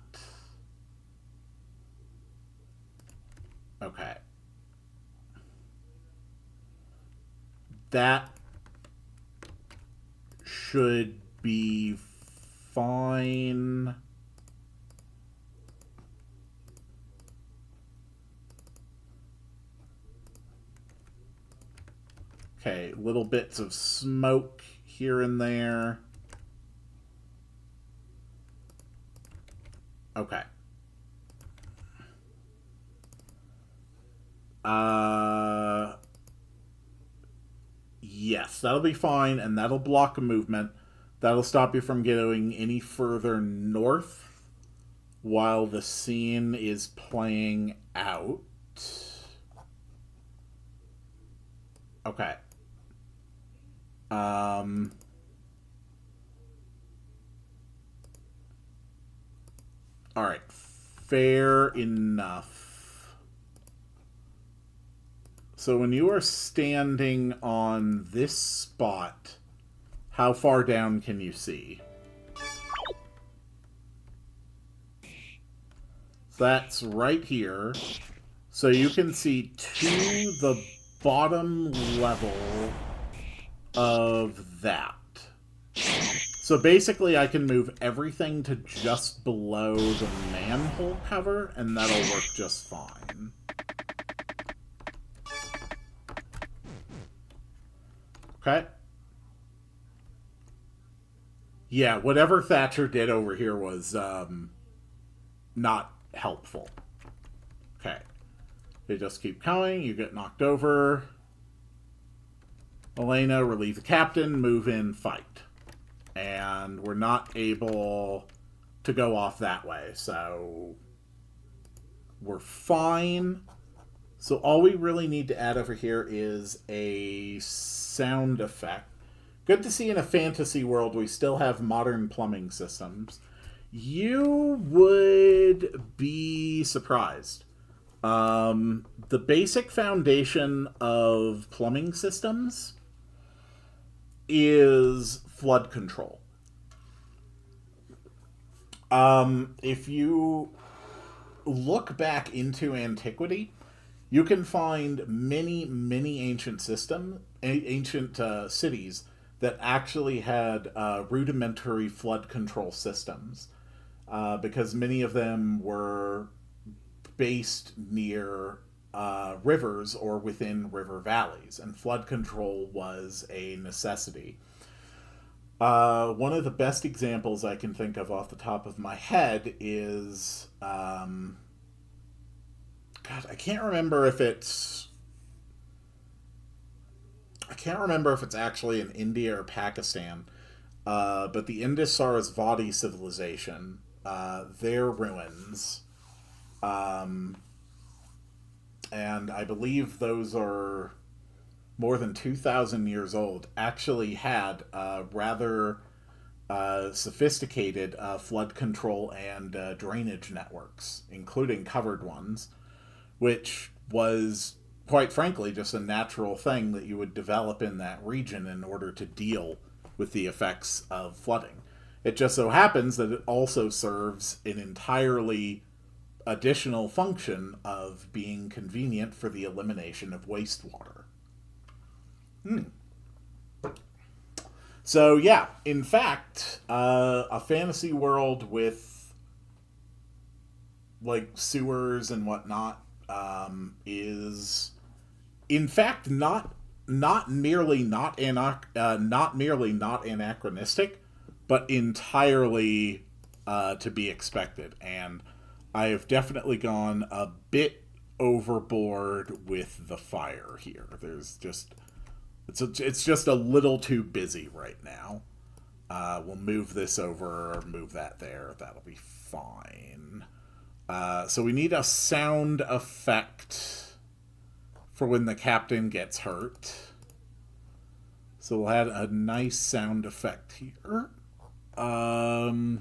Okay. That should be fine. Okay, little bits of smoke here and there. Okay. Yes, that'll be fine, and that'll block a movement. That'll stop you from going any further north while the scene is playing out. Okay. Alright, fair enough. So when you are standing on this spot, how far down can you see? That's right here. So you can see to the bottom level of that. So basically I can move everything to just below the manhole cover, and that'll work just fine. Okay. Yeah, whatever Thatcher did over here was not helpful. Okay. They just keep coming. You get knocked over. Elena, relieve the captain, move in, fight. And we're not able to go off that way, so we're fine. So all we really need to add over here is a sound effect. Good to see in a fantasy world we still have modern plumbing systems. You would be surprised. The basic foundation of plumbing systems is flood control. If you look back into antiquity, you can find many, many ancient cities that actually had rudimentary flood control systems, because many of them were based near rivers or within river valleys, and flood control was a necessity. One of the best examples I can think of off the top of my head is... God, I can't remember if it's actually in India or Pakistan. But the Indus Sarasvati civilization, their ruins, and I believe those are more than 2,000 years old, actually had rather sophisticated flood control and drainage networks, including covered ones, which was, quite frankly, just a natural thing that you would develop in that region in order to deal with the effects of flooding. It just so happens that it also serves an entirely additional function of being convenient for the elimination of wastewater. So, yeah, in fact, a fantasy world with like sewers and whatnot is, in fact, not merely not merely not anachronistic, but entirely to be expected. And I have definitely gone a bit overboard with the fire here. There's just it's just a little too busy right now. We'll move this over, or move that there. That'll be fine. So we need a sound effect for when the captain gets hurt. So we'll add a nice sound effect here. Oh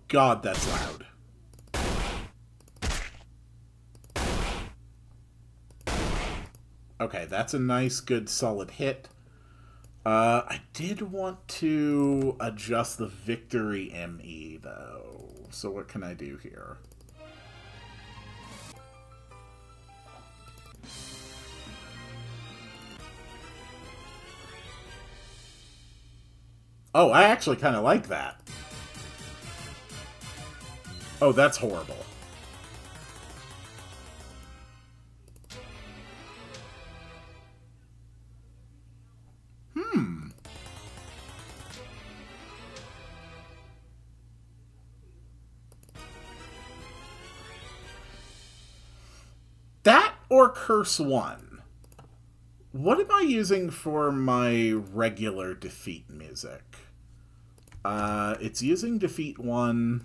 God, that's loud. Okay, that's a nice, good, solid hit. I did want to adjust the victory ME, though. So what can I do here? Oh, I actually kind of like that. Oh, that's horrible. That or Curse 1? What am I using for my regular defeat music? It's using defeat 1.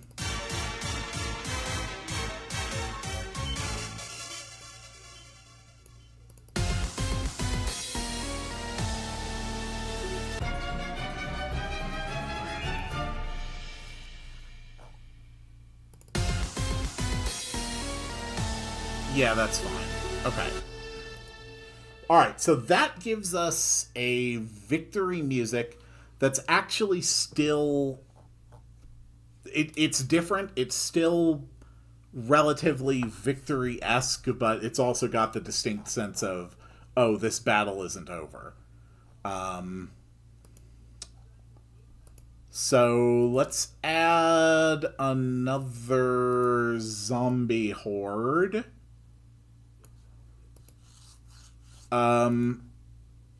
Yeah, that's fine. Okay. Alright, so that gives us a victory music that's actually still. It's different. It's still relatively victory esque, but it's also got the distinct sense of, oh, this battle isn't over. So let's add another zombie horde.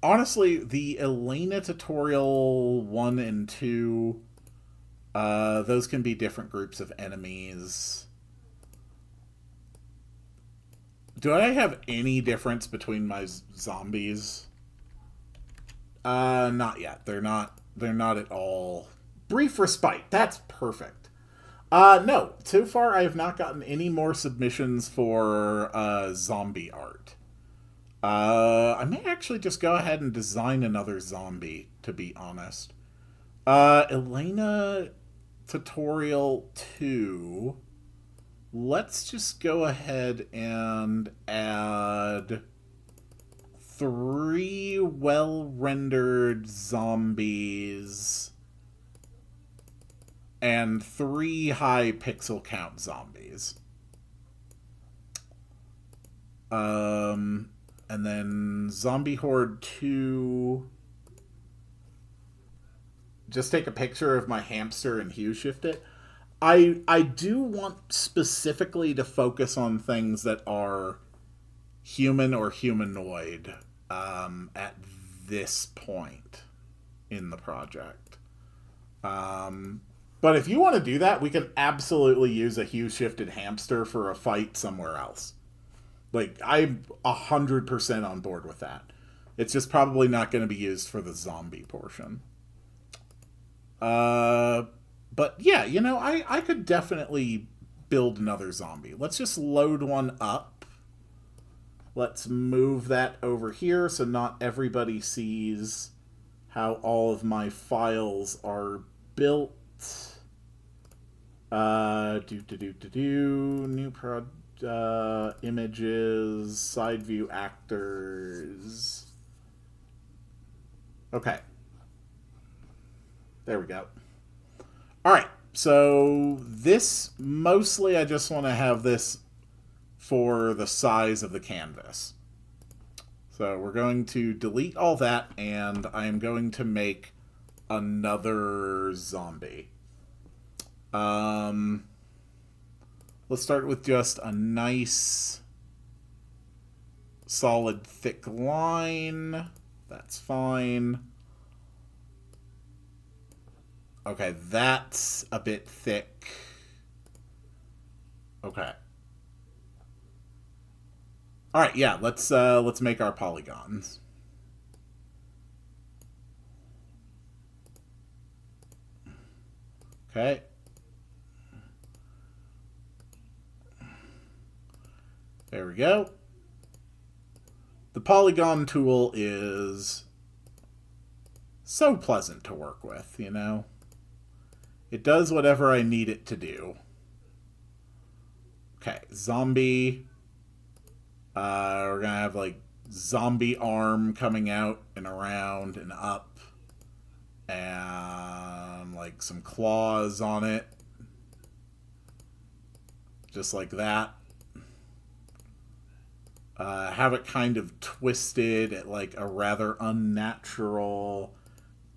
Honestly, the Elena tutorial 1 and 2, those can be different groups of enemies. Do I have any difference between my zombies? Not yet. They're not. They're not at all. Brief respite. That's perfect. No. So far, I have not gotten any more submissions for zombie art. I may actually just go ahead and design another zombie, to be honest. Elena tutorial 2. Let's just go ahead and add 3 well-rendered zombies and 3 high pixel count zombies. And then Zombie Horde 2. Just take a picture of my hamster and hue shift it. I do want specifically to focus on things that are human or humanoid at this point in the project. But if you want to do that, we can absolutely use a hue shifted hamster for a fight somewhere else. Like, I'm 100% on board with that. It's just probably not going to be used for the zombie portion. Uh, but yeah, I could definitely build another zombie. Let's just load one up. Let's move that over here so not everybody sees how all of my files are built. New images, side view actors. Okay. There we go. All right. So this mostly I just want to have this for the size of the canvas. So we're going to delete all that, and I am going to make another zombie. Let's start with just a nice solid thick line. That's fine. Okay, that's a bit thick. Okay. All right, yeah, let's make our polygons. Okay. There we go. The polygon tool is so pleasant to work with, It does whatever I need it to do. Okay, zombie. We're gonna have like zombie arm coming out and around and up, and like some claws on it, just like that. Have it kind of twisted at like a rather unnatural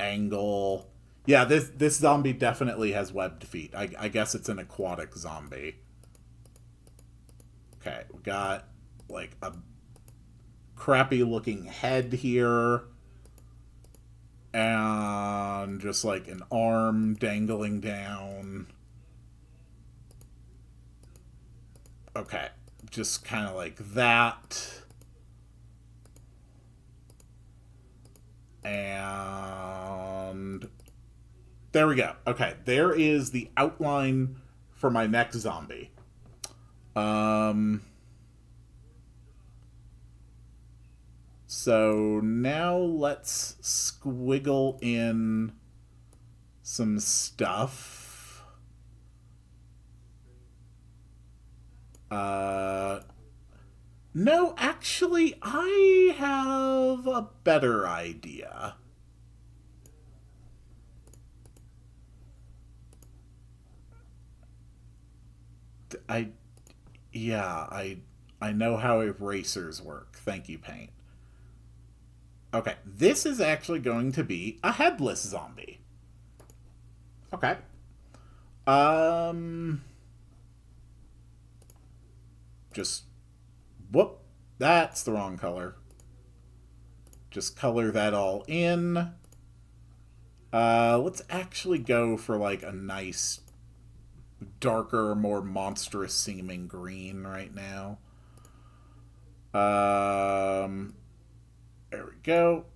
angle. Yeah, this zombie definitely has webbed feet. I guess it's an aquatic zombie. Okay, we got like a crappy looking head here. And just like an arm dangling down. Okay, just kind of like that. And there we go. Okay, there is the outline for my next zombie. So now let's squiggle in some stuff. No, actually, I have a better idea. I know how erasers work. Thank you, Paint. Okay, this is actually going to be a headless zombie. Okay. Just, whoop, that's the wrong color. Just color that all in. Let's actually go for like a nice, darker, more monstrous seeming green right now. There we go.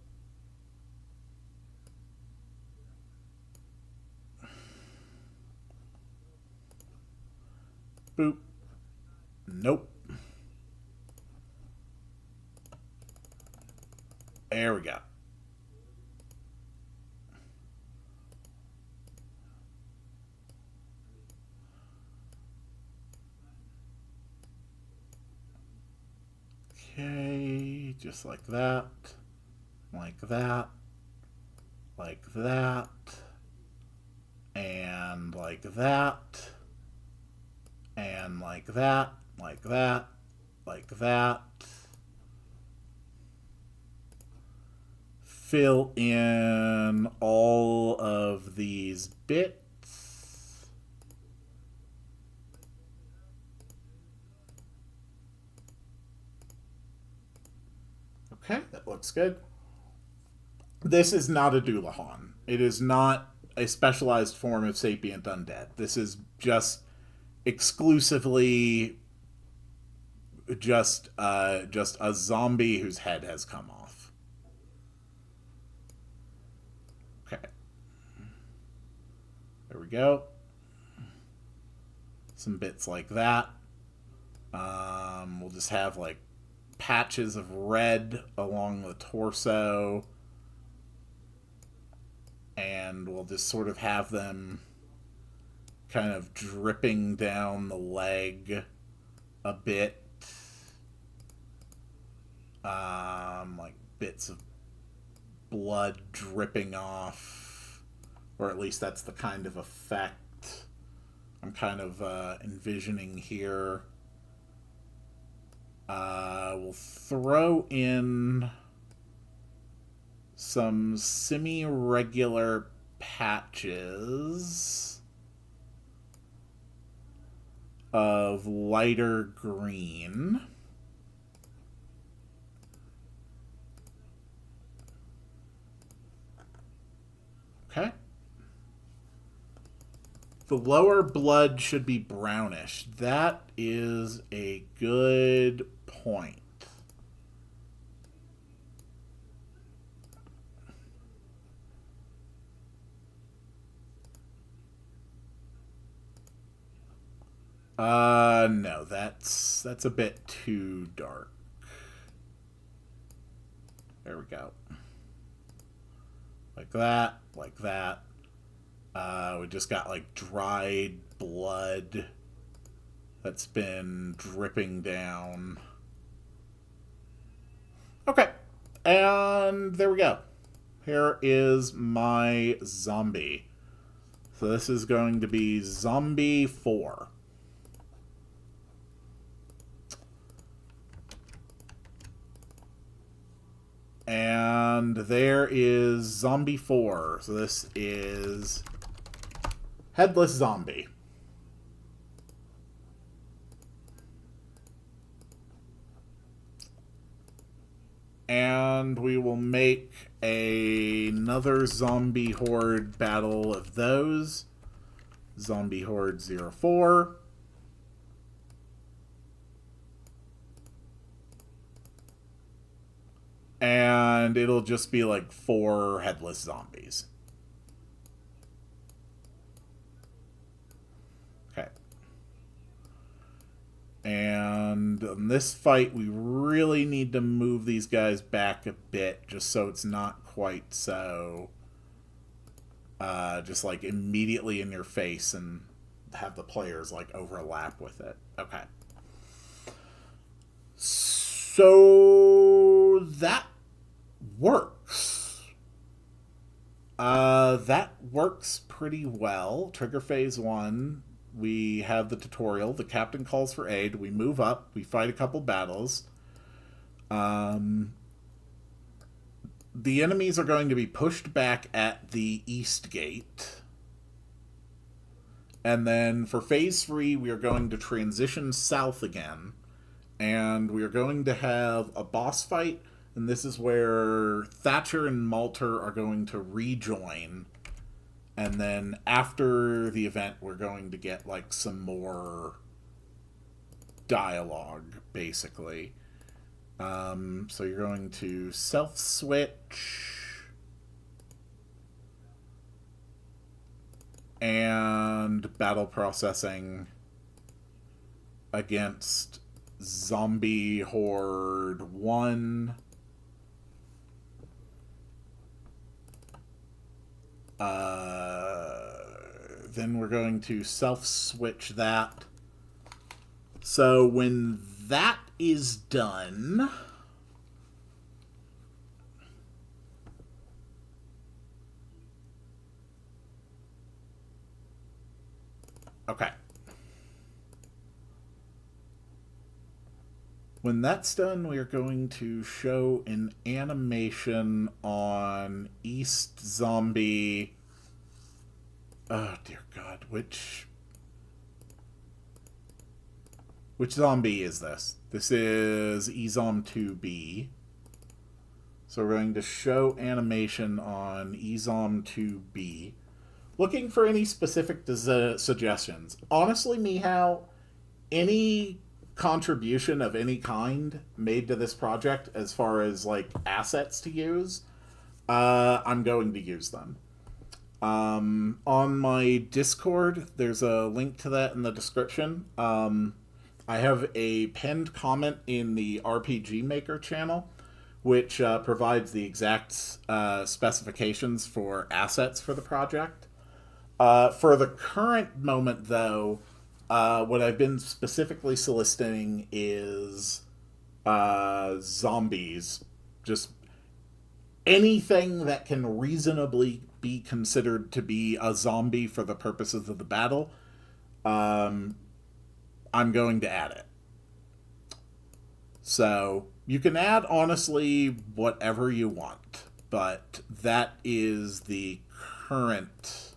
Boop. Nope. There we go. Okay, just like that, like that, like that, and like that, and like that, like that, like that. Fill in all of these bits. Okay, that looks good. This is not a Doulahan. It is not a specialized form of sapient undead. This is just exclusively just a zombie whose head has come off. There we go. Some bits like that. We'll just have like patches of red along the torso. And we'll just sort of have them kind of dripping down the leg a bit. Like bits of blood dripping off, or at least that's the kind of effect I'm kind of envisioning here. We'll throw in some semi-regular patches of lighter green. Okay. The lower blood should be brownish. That is a good point. No, that's a bit too dark. There we go. Like that, like that. We just got like dried blood that's been dripping down. Okay, and there we go. Here is my zombie. So this is going to be Zombie 4. And there is Zombie 4. So this is Headless Zombie. And we will make another zombie horde battle of those. Zombie Horde 04. And it'll just be like 4 headless zombies. Okay. And in this fight, we really need to move these guys back a bit just so it's not quite so just like immediately in your face and have the players like overlap with it. Okay. So that works. That works pretty well. Trigger phase 1. We have the tutorial. The captain calls for aid. We move up. We fight a couple battles. The enemies are going to be pushed back at the east gate. And then for phase 3, we are going to transition south again. And we are going to have a boss fight. And this is where Thatcher and Malter are going to rejoin. And then after the event, we're going to get like some more dialogue, basically. So you're going to self-switch. And battle processing against Zombie Horde 1. Then we're going to self-switch that. So when that is done, okay. When that's done, we are going to show an animation on East Zombie. Oh, dear God. Which zombie is this? This is EZOM 2B. So we're going to show animation on EZOM 2B. Looking for any specific suggestions. Honestly, Mihao, any contribution of any kind made to this project as far as like assets to use, I'm going to use them. On my Discord, there's a link to that in the description. I have a pinned comment in the RPG Maker channel, which provides the exact specifications for assets for the project. For the current moment, though, what I've been specifically soliciting is zombies. Just anything that can reasonably be considered to be a zombie for the purposes of the battle. I'm going to add it. So you can add, honestly, whatever you want, but that is the current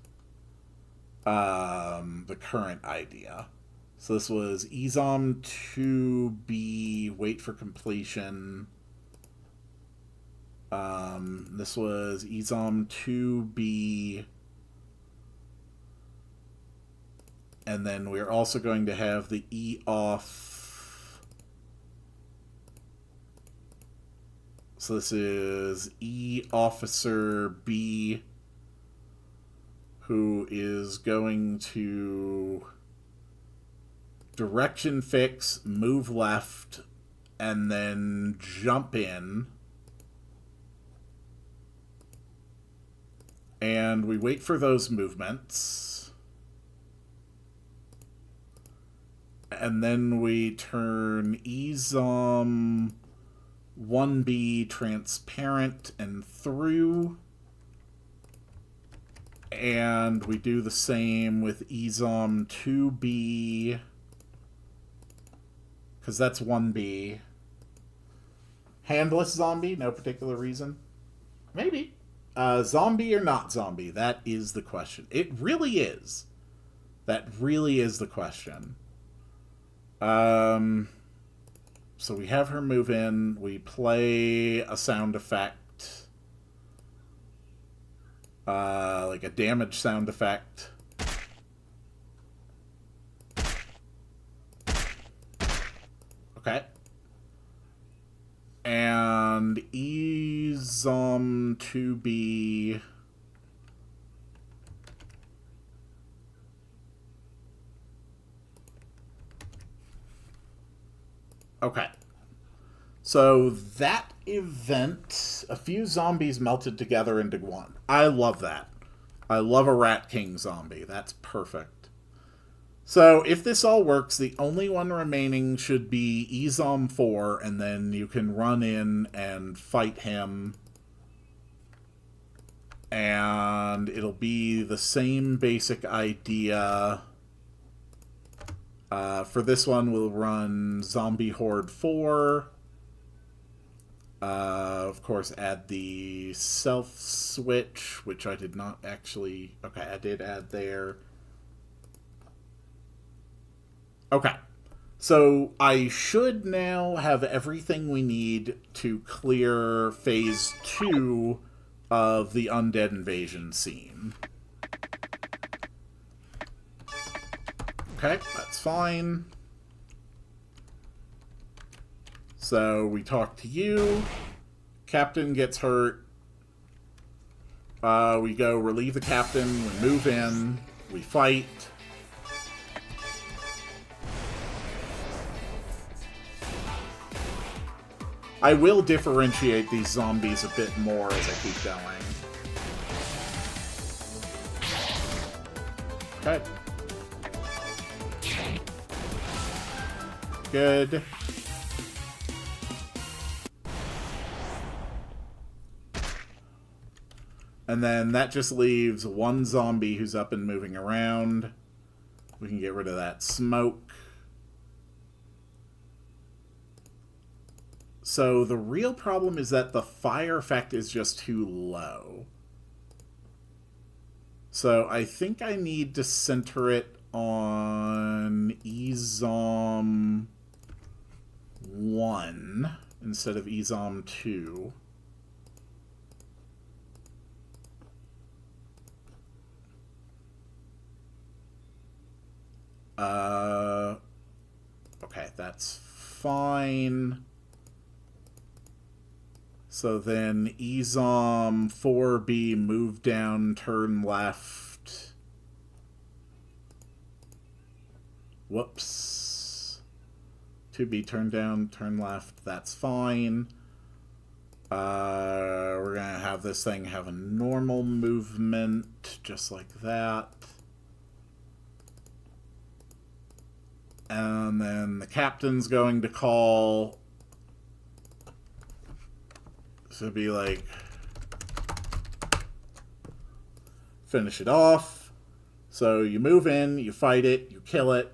idea. So this was EZOM 2B, wait for completion. This was EZOM 2B. And then we're also going to have the E-off. So this is E-officer B, who is going to direction fix, move left, and then jump in. And we wait for those movements. And then we turn EZOM 1B transparent and through. And we do the same with EZOM 2B, because that's 1B. Handless zombie, no particular reason. Maybe. Zombie or not zombie? That is the question. It really is. That really is the question. So we have her move in. We play a sound effect. Like a damage sound effect. Okay. And EZOM 2B. Okay. So that event, a few zombies melted together into one. I love that. I love a Rat King zombie. That's perfect. So if this all works, the only one remaining should be EZOM 4, and then you can run in and fight him. And it'll be the same basic idea. For this one, we'll run Zombie Horde 4. Of course, add the self switch, which I did not actually... Okay, I did add there. Okay. So I should now have everything we need to clear Phase 2 of the Undead Invasion scene. Okay, that's fine. So we talk to you. Captain gets hurt. We go relieve the captain. We move in. We fight. I will differentiate these zombies a bit more as I keep going. Okay. Good. And then that just leaves one zombie who's up and moving around. We can get rid of that smoke. So the real problem is that the fire effect is just too low. So I think I need to center it on EZOM 1 instead of EZOM 2. Okay, that's fine. So then EZOM 4B, move down, turn left. Whoops. 2B, turn down, turn left. That's fine. We're going to have this thing have a normal movement, just like that. And then the captain's going to call. So be like, finish it off. So you move in, you fight it, you kill it.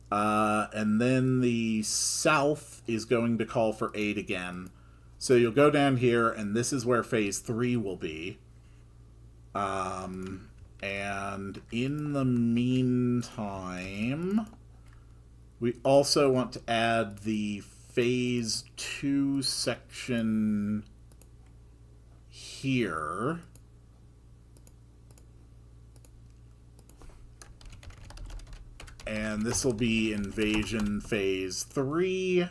And then the south is going to call for aid again. So you'll go down here, and this is where phase 3 will be. And in the meantime, we also want to add the phase 2 section here. And this will be invasion phase 3.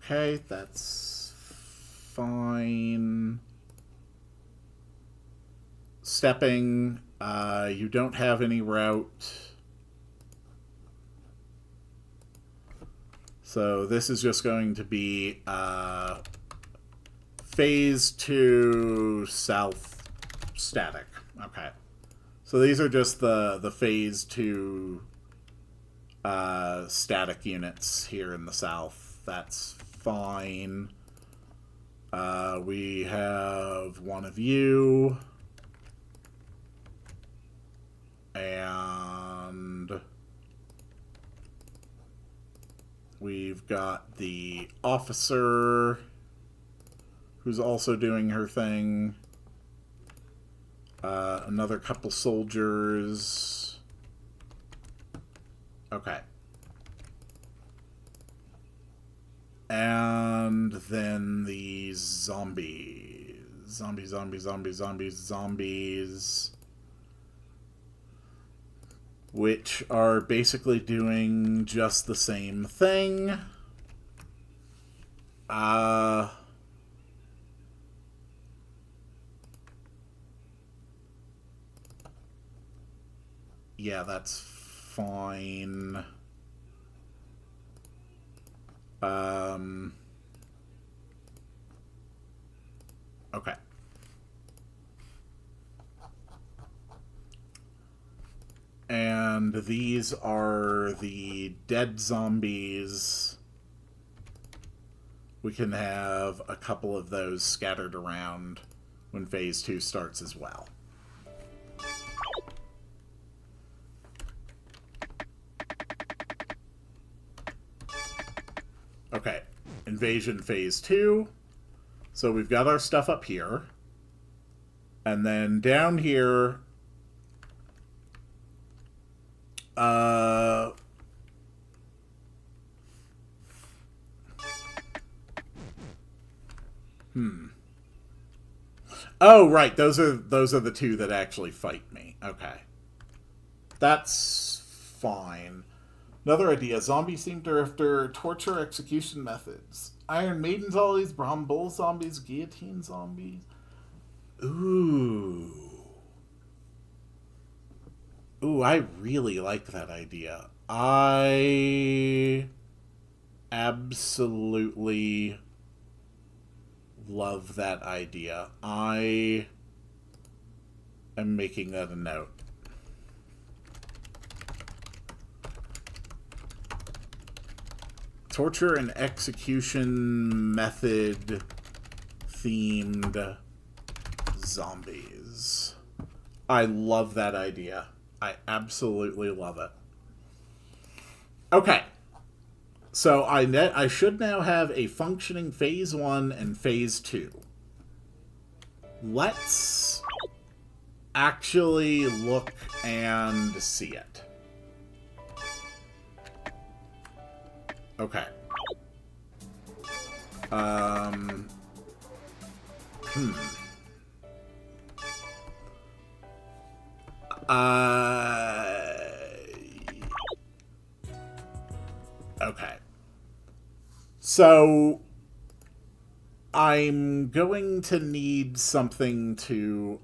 Okay, that's fine. Stepping, you don't have any route. So this is just going to be phase 2 south static. Okay. So these are just the phase 2 static units here in the south. That's fine. We have one of you. And we've got the officer who's also doing her thing. Another couple soldiers. Okay. And then the zombies. Zombies. Which are basically doing just the same thing. Yeah, that's fine. Okay. And these are the dead zombies. We can have a couple of those scattered around when phase 2 starts as well. Okay, invasion phase 2. So we've got our stuff up here. And then down here, Oh, right. Those are the two that actually fight me. Okay. That's fine. Another idea. Zombie themed drifter, torture execution methods. Iron Maiden zombies, Brahm Bull zombies, guillotine zombies. Ooh. Ooh, I really like that idea. I absolutely love that idea. I am making that a note. Torture and execution method themed zombies. I love that idea. I absolutely love it. Okay. So I should now have a functioning phase 1 and phase 2. Let's actually look and see it. Okay. So I'm going to need something to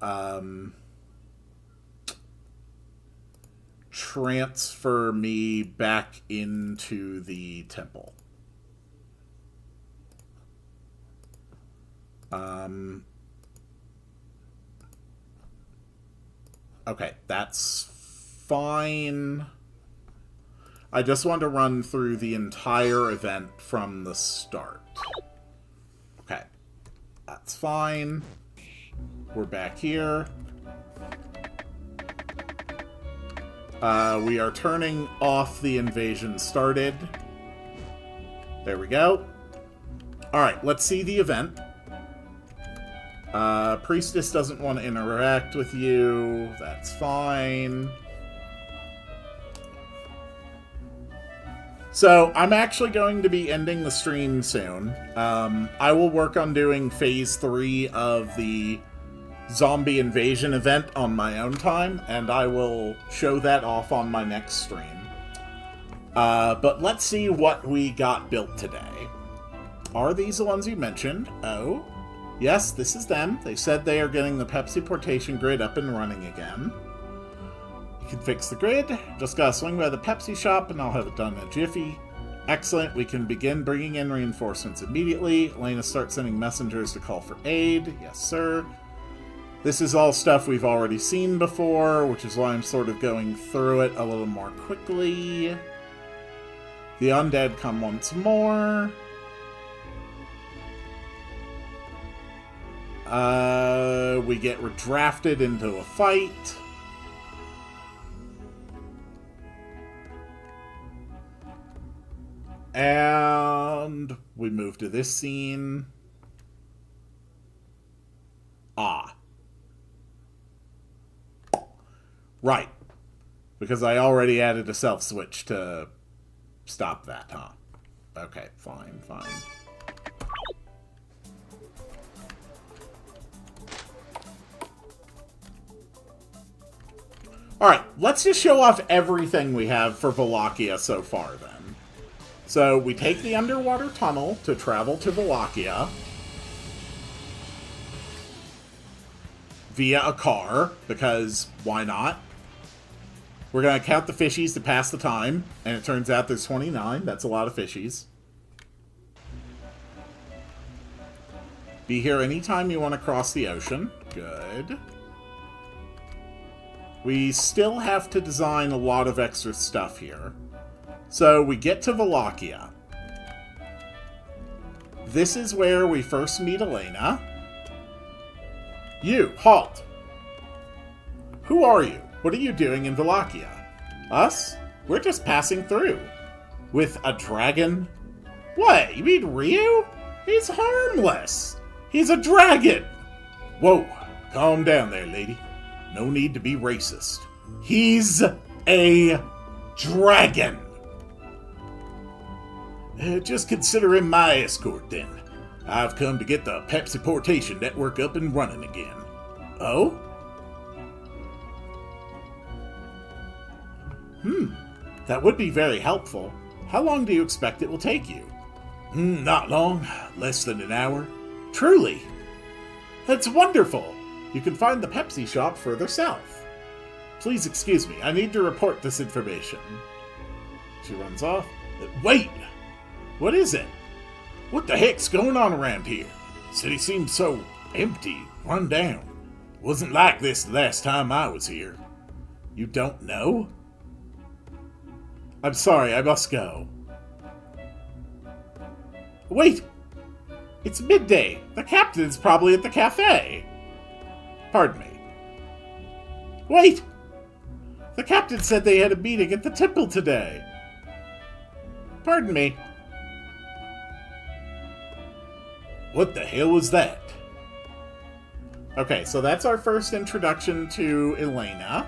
transfer me back into the temple. Okay, that's fine. I just want to run through the entire event from the start. Okay, that's fine. We're back here. We are turning off the invasion started. There we go. Alright, let's see the event. Priestess doesn't want to interact with you. That's fine. So, I'm actually going to be ending the stream soon. I will work on doing Phase 3 of the zombie invasion event on my own time, and I will show that off on my next stream. But let's see what we got built today. Are these the ones you mentioned? Oh. Yes, this is them. They said they are getting the Pepsi portation grid up and running again. You can fix the grid. Just gotta swing by the Pepsi shop and I'll have it done in a jiffy. Excellent. We can begin bringing in reinforcements immediately. Elena starts sending messengers to call for aid. Yes, sir. This is all stuff we've already seen before, which is why I'm sort of going through it a little more quickly. The undead come once more. We get redrafted into a fight. And we move to this scene. Ah. Right. Because I already added a self switch to stop that, huh? Okay, fine, fine. Alright, let's just show off everything we have for Wallachia so far, then. So, we take the underwater tunnel to travel to Wallachia via a car, because why not? We're going to count the fishies to pass the time, and it turns out there's 29. That's a lot of fishies. Be here anytime you want to cross the ocean. Good. We still have to design a lot of extra stuff here. So we get to Wallachia. This is where we first meet Elena. You, halt! Who are you? What are you doing in Wallachia? Us? We're just passing through. With a dragon? What, you mean Ryu? He's harmless! He's a dragon! Whoa, calm down there, lady. No need to be racist. He's a dragon! Just consider him my escort, then. I've come to get the Pepsi portation network up and running again. Oh? That would be very helpful. How long do you expect it will take you? Not long. Less than an hour. Truly? That's wonderful! You can find the Pepsi shop further south. Please excuse me, I need to report this information. She runs off. Wait! What is it? What the heck's going on around here? City seems so empty, run down. Wasn't like this the last time I was here. You don't know? I'm sorry, I must go. Wait! It's midday. The captain's probably at the cafe. Pardon me. Wait! The captain said they had a meeting at the temple today. Pardon me. What the hell was that? Okay, so that's our first introduction to Elena.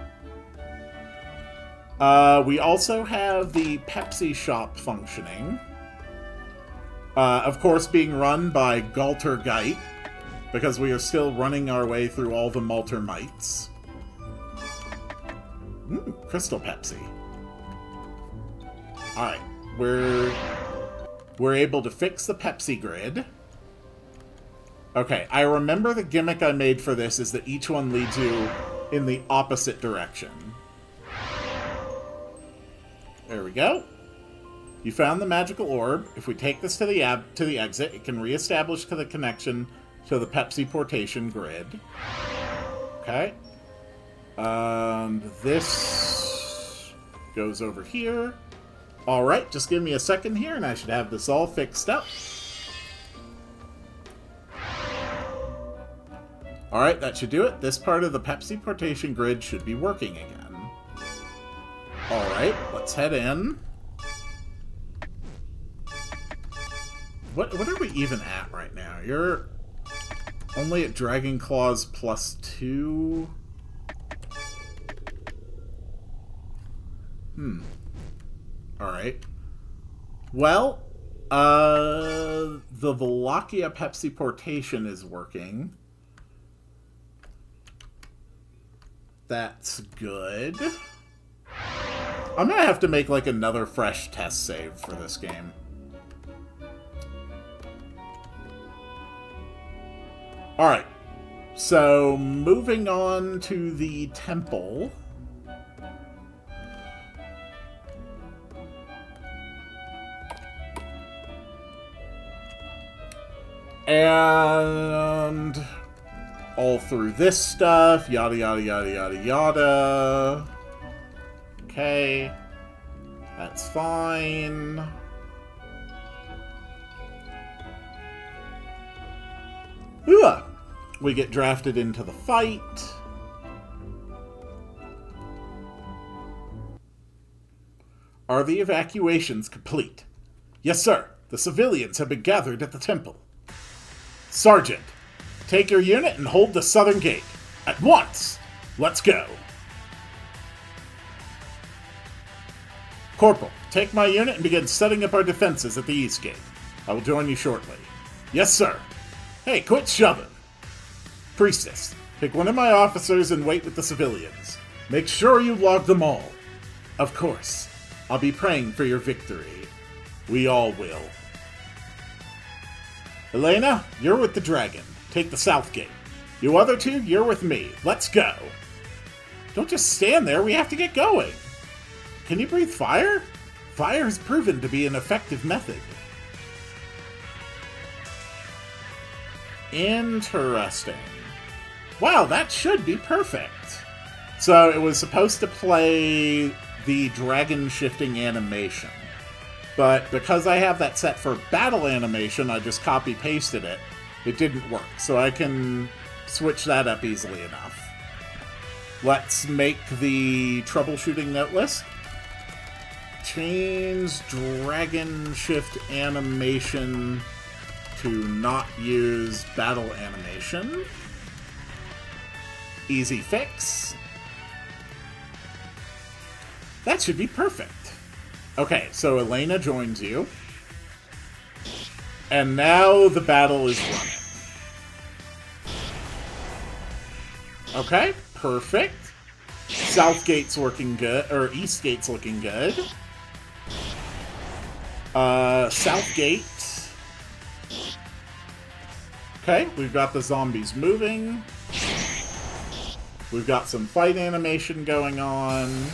We also have the Pepsi shop functioning. Of course, being run by Galter Geit, because we are still running our way through all the Maltermites. Crystal Pepsi. Alright, we're we're able to fix the Pepsi grid. Okay, I remember the gimmick I made for this is that each one leads you in the opposite direction. There we go. You found the magical orb. If we take this to the exit, it can reestablish the connection to the Pepsi portation grid. Okay. And this goes over here. Alright, just give me a second here and I should have this all fixed up. Alright, that should do it. This part of the Pepsi portation grid should be working again. Alright, let's head in. What are we even at right now? You're only at Dragon Claws +2? Alright. Well, the Wallachia Pepsi portation is working. That's good. I'm gonna have to make, like, another fresh test save for this game. Alright. So, moving on to the temple. And all through this stuff, yada yada yada yada yada. Okay, that's fine. Ugh. We get drafted into the fight. Are the evacuations complete? Yes, sir. The civilians have been gathered at the temple. Sergeant, take your unit and hold the southern gate. At once! Let's go. Corporal, take my unit and begin setting up our defenses at the east gate. I will join you shortly. Yes, sir. Hey, quit shoving. Priestess, pick one of my officers and wait with the civilians. Make sure you log them all. Of course. I'll be praying for your victory. We all will. Elena, you're with the dragon. Take the south gate. You other two, you're with me. Let's go. Don't just stand there. We have to get going. Can you breathe fire? Fire has proven to be an effective method. Interesting. Wow, that should be perfect. So it was supposed to play the dragon shifting animation. But because I have that set for battle animation, I just copy-pasted it. It didn't work, so I can switch that up easily enough. Let's make the troubleshooting note list. Change dragon shift animation to not use battle animation. Easy fix. That should be perfect. Okay, so Elena joins you. And now the battle is running. Okay, perfect. South gate's working good, or east gate's looking good. South gate. Okay, we've got the zombies moving. We've got some fight animation going on.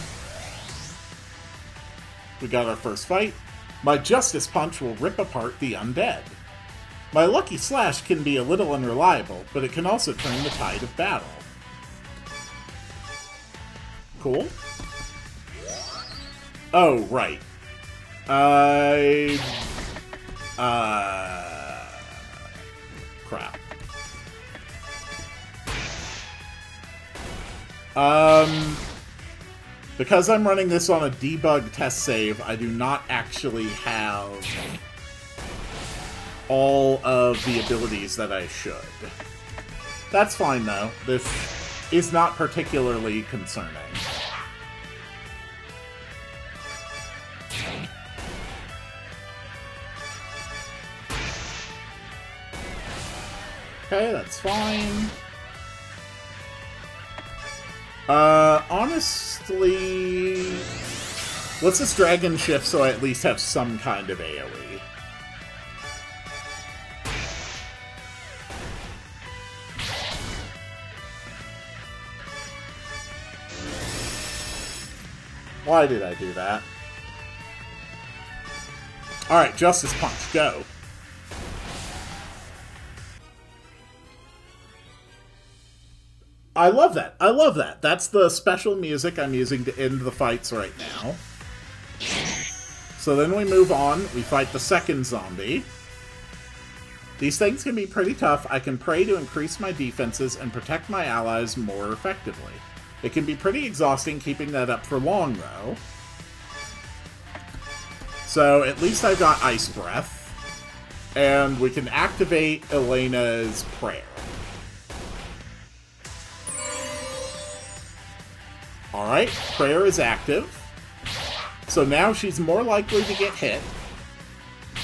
We got our first fight. My Justice Punch will rip apart the undead. My Lucky Slash can be a little unreliable, but it can also turn the tide of battle. Cool. Oh, right. Crap. Because I'm running this on a debug test save, I do not actually have all of the abilities that I should. That's fine, though. This is not particularly concerning. Okay, that's fine. Honestly, let's just dragon shift so I at least have some kind of AoE. Why did I do that? Alright, Justice Punch, go. I love that. I love that. That's the special music I'm using to end the fights right now. So then we move on. We fight the second zombie. These things can be pretty tough. I can pray to increase my defenses and protect my allies more effectively. It can be pretty exhausting keeping that up for long, though. So at least I've got Ice Breath. And we can activate Elena's prayer. Alright, prayer is active. So now she's more likely to get hit.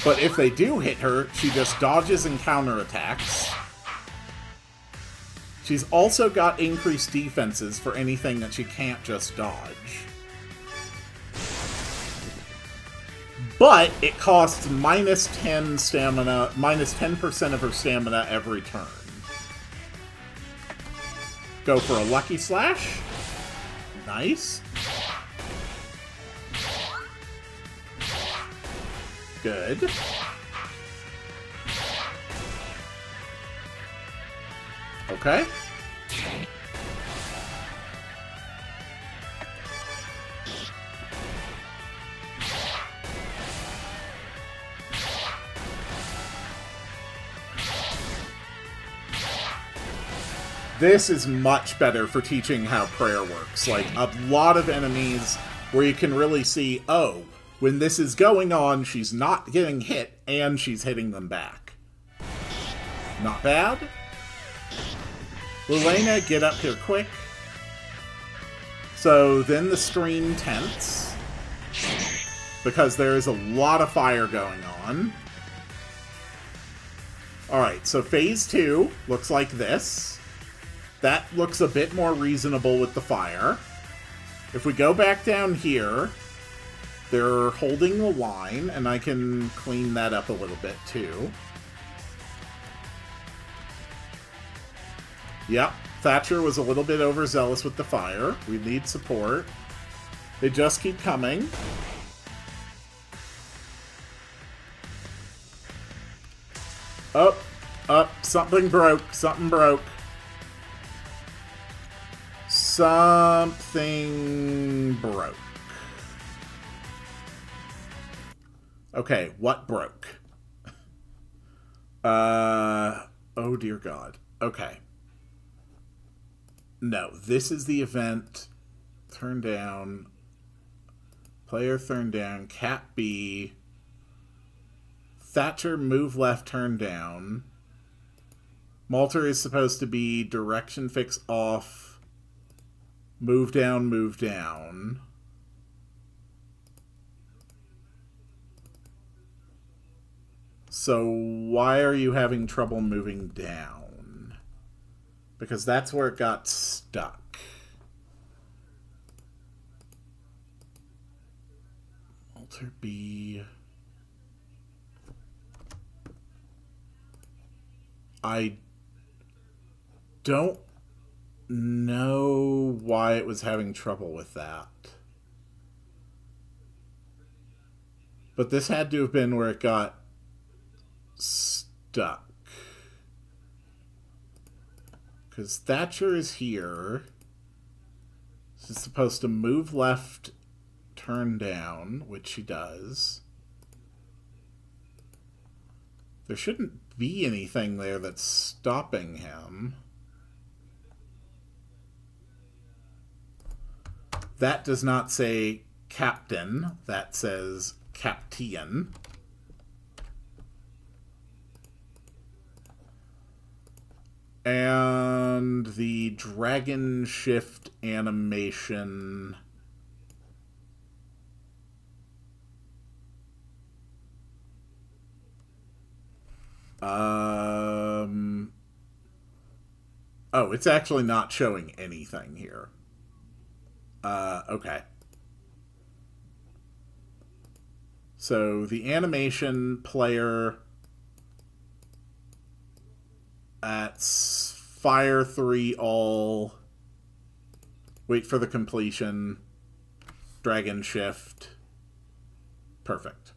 But if they do hit her, she just dodges and counterattacks. She's also got increased defenses for anything that she can't just dodge. But it costs minus 10 stamina, minus 10% of her stamina every turn. Go for a Lucky Slash. Nice. Good. Okay. This is much better for teaching how prayer works. Like, a lot of enemies where you can really see, oh, when this is going on, she's not getting hit, and she's hitting them back. Not bad. Lelena, get up here quick. So then the screen tense, because there is a lot of fire going on. Alright, so phase 2 looks like this. That looks a bit more reasonable with the fire. If we go back down here, they're holding the line, and I can clean that up a little bit too. Yep, Thatcher was a little bit overzealous with the fire. We need support. They just keep coming. Up, up, something broke, something broke. Something broke. Okay, what broke? Oh dear God. Okay. No, this is the event. Turn down. Player turn down. Cat B. Thatcher move left, turn down. Malter is supposed to be direction fix off. Move down, move down. So why are you having trouble moving down? Because that's where it got stuck. Alter B. I don't know why it was having trouble with that. But this had to have been where it got stuck. Because Thatcher is here. She's supposed to move left, turn down, which she does. There shouldn't be anything there that's stopping him. That does not say captain. That says captain. And the dragon shift animation. Oh, it's actually not showing anything here. Okay. So the animation player at fire 3 all, wait for the completion, Dragon Shift. Perfect.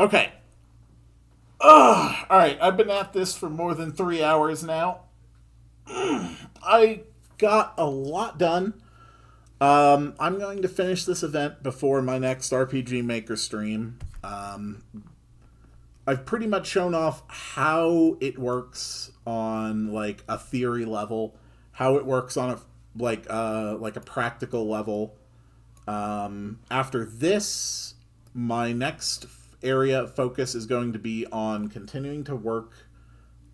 Okay. Alright, I've been at this for more than 3 hours now. I got a lot done. I'm going to finish this event before my next RPG Maker stream. I've pretty much shown off how it works on like a theory level, how it works on a like a practical level. After this, my next area of focus is going to be on continuing to work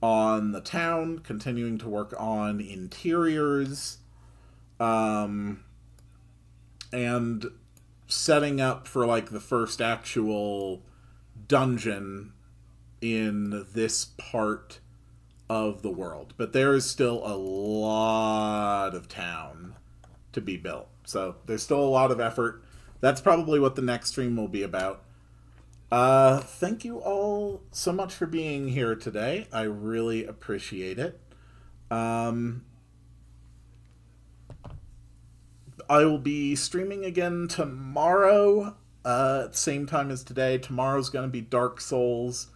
on the town, continuing to work on interiors, and setting up for like the first actual dungeon in this part of the world. But there is still a lot of town to be built. So there's still a lot of effort. That's probably what the next stream will be about. Thank you all so much for being here today. I really appreciate it. I will be streaming again tomorrow, same time as today. Tomorrow's going to be Dark Souls.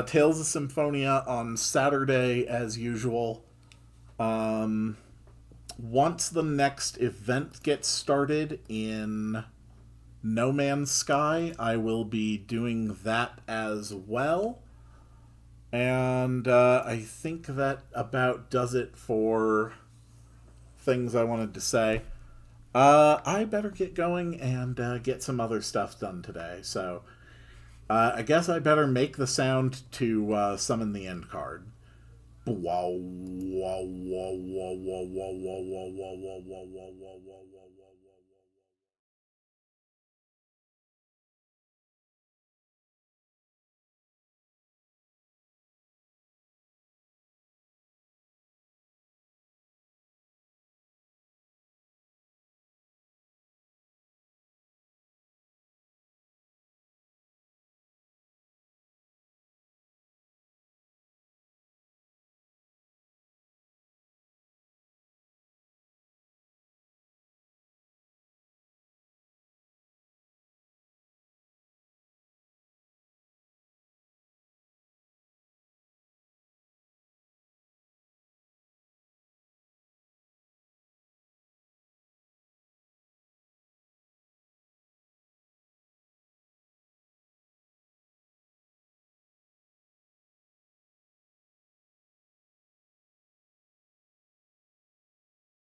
Tales of Symphonia on Saturday, as usual. Once the next event gets started in No Man's Sky, I will be doing that as well. And I think that about does it for things I wanted to say. I better get going and get some other stuff done today. So I guess I better make the sound to summon the end card. Wow, wow, wow, wow, wow, wow, wow, wow, wow, wow, wow, wow, wow, wow.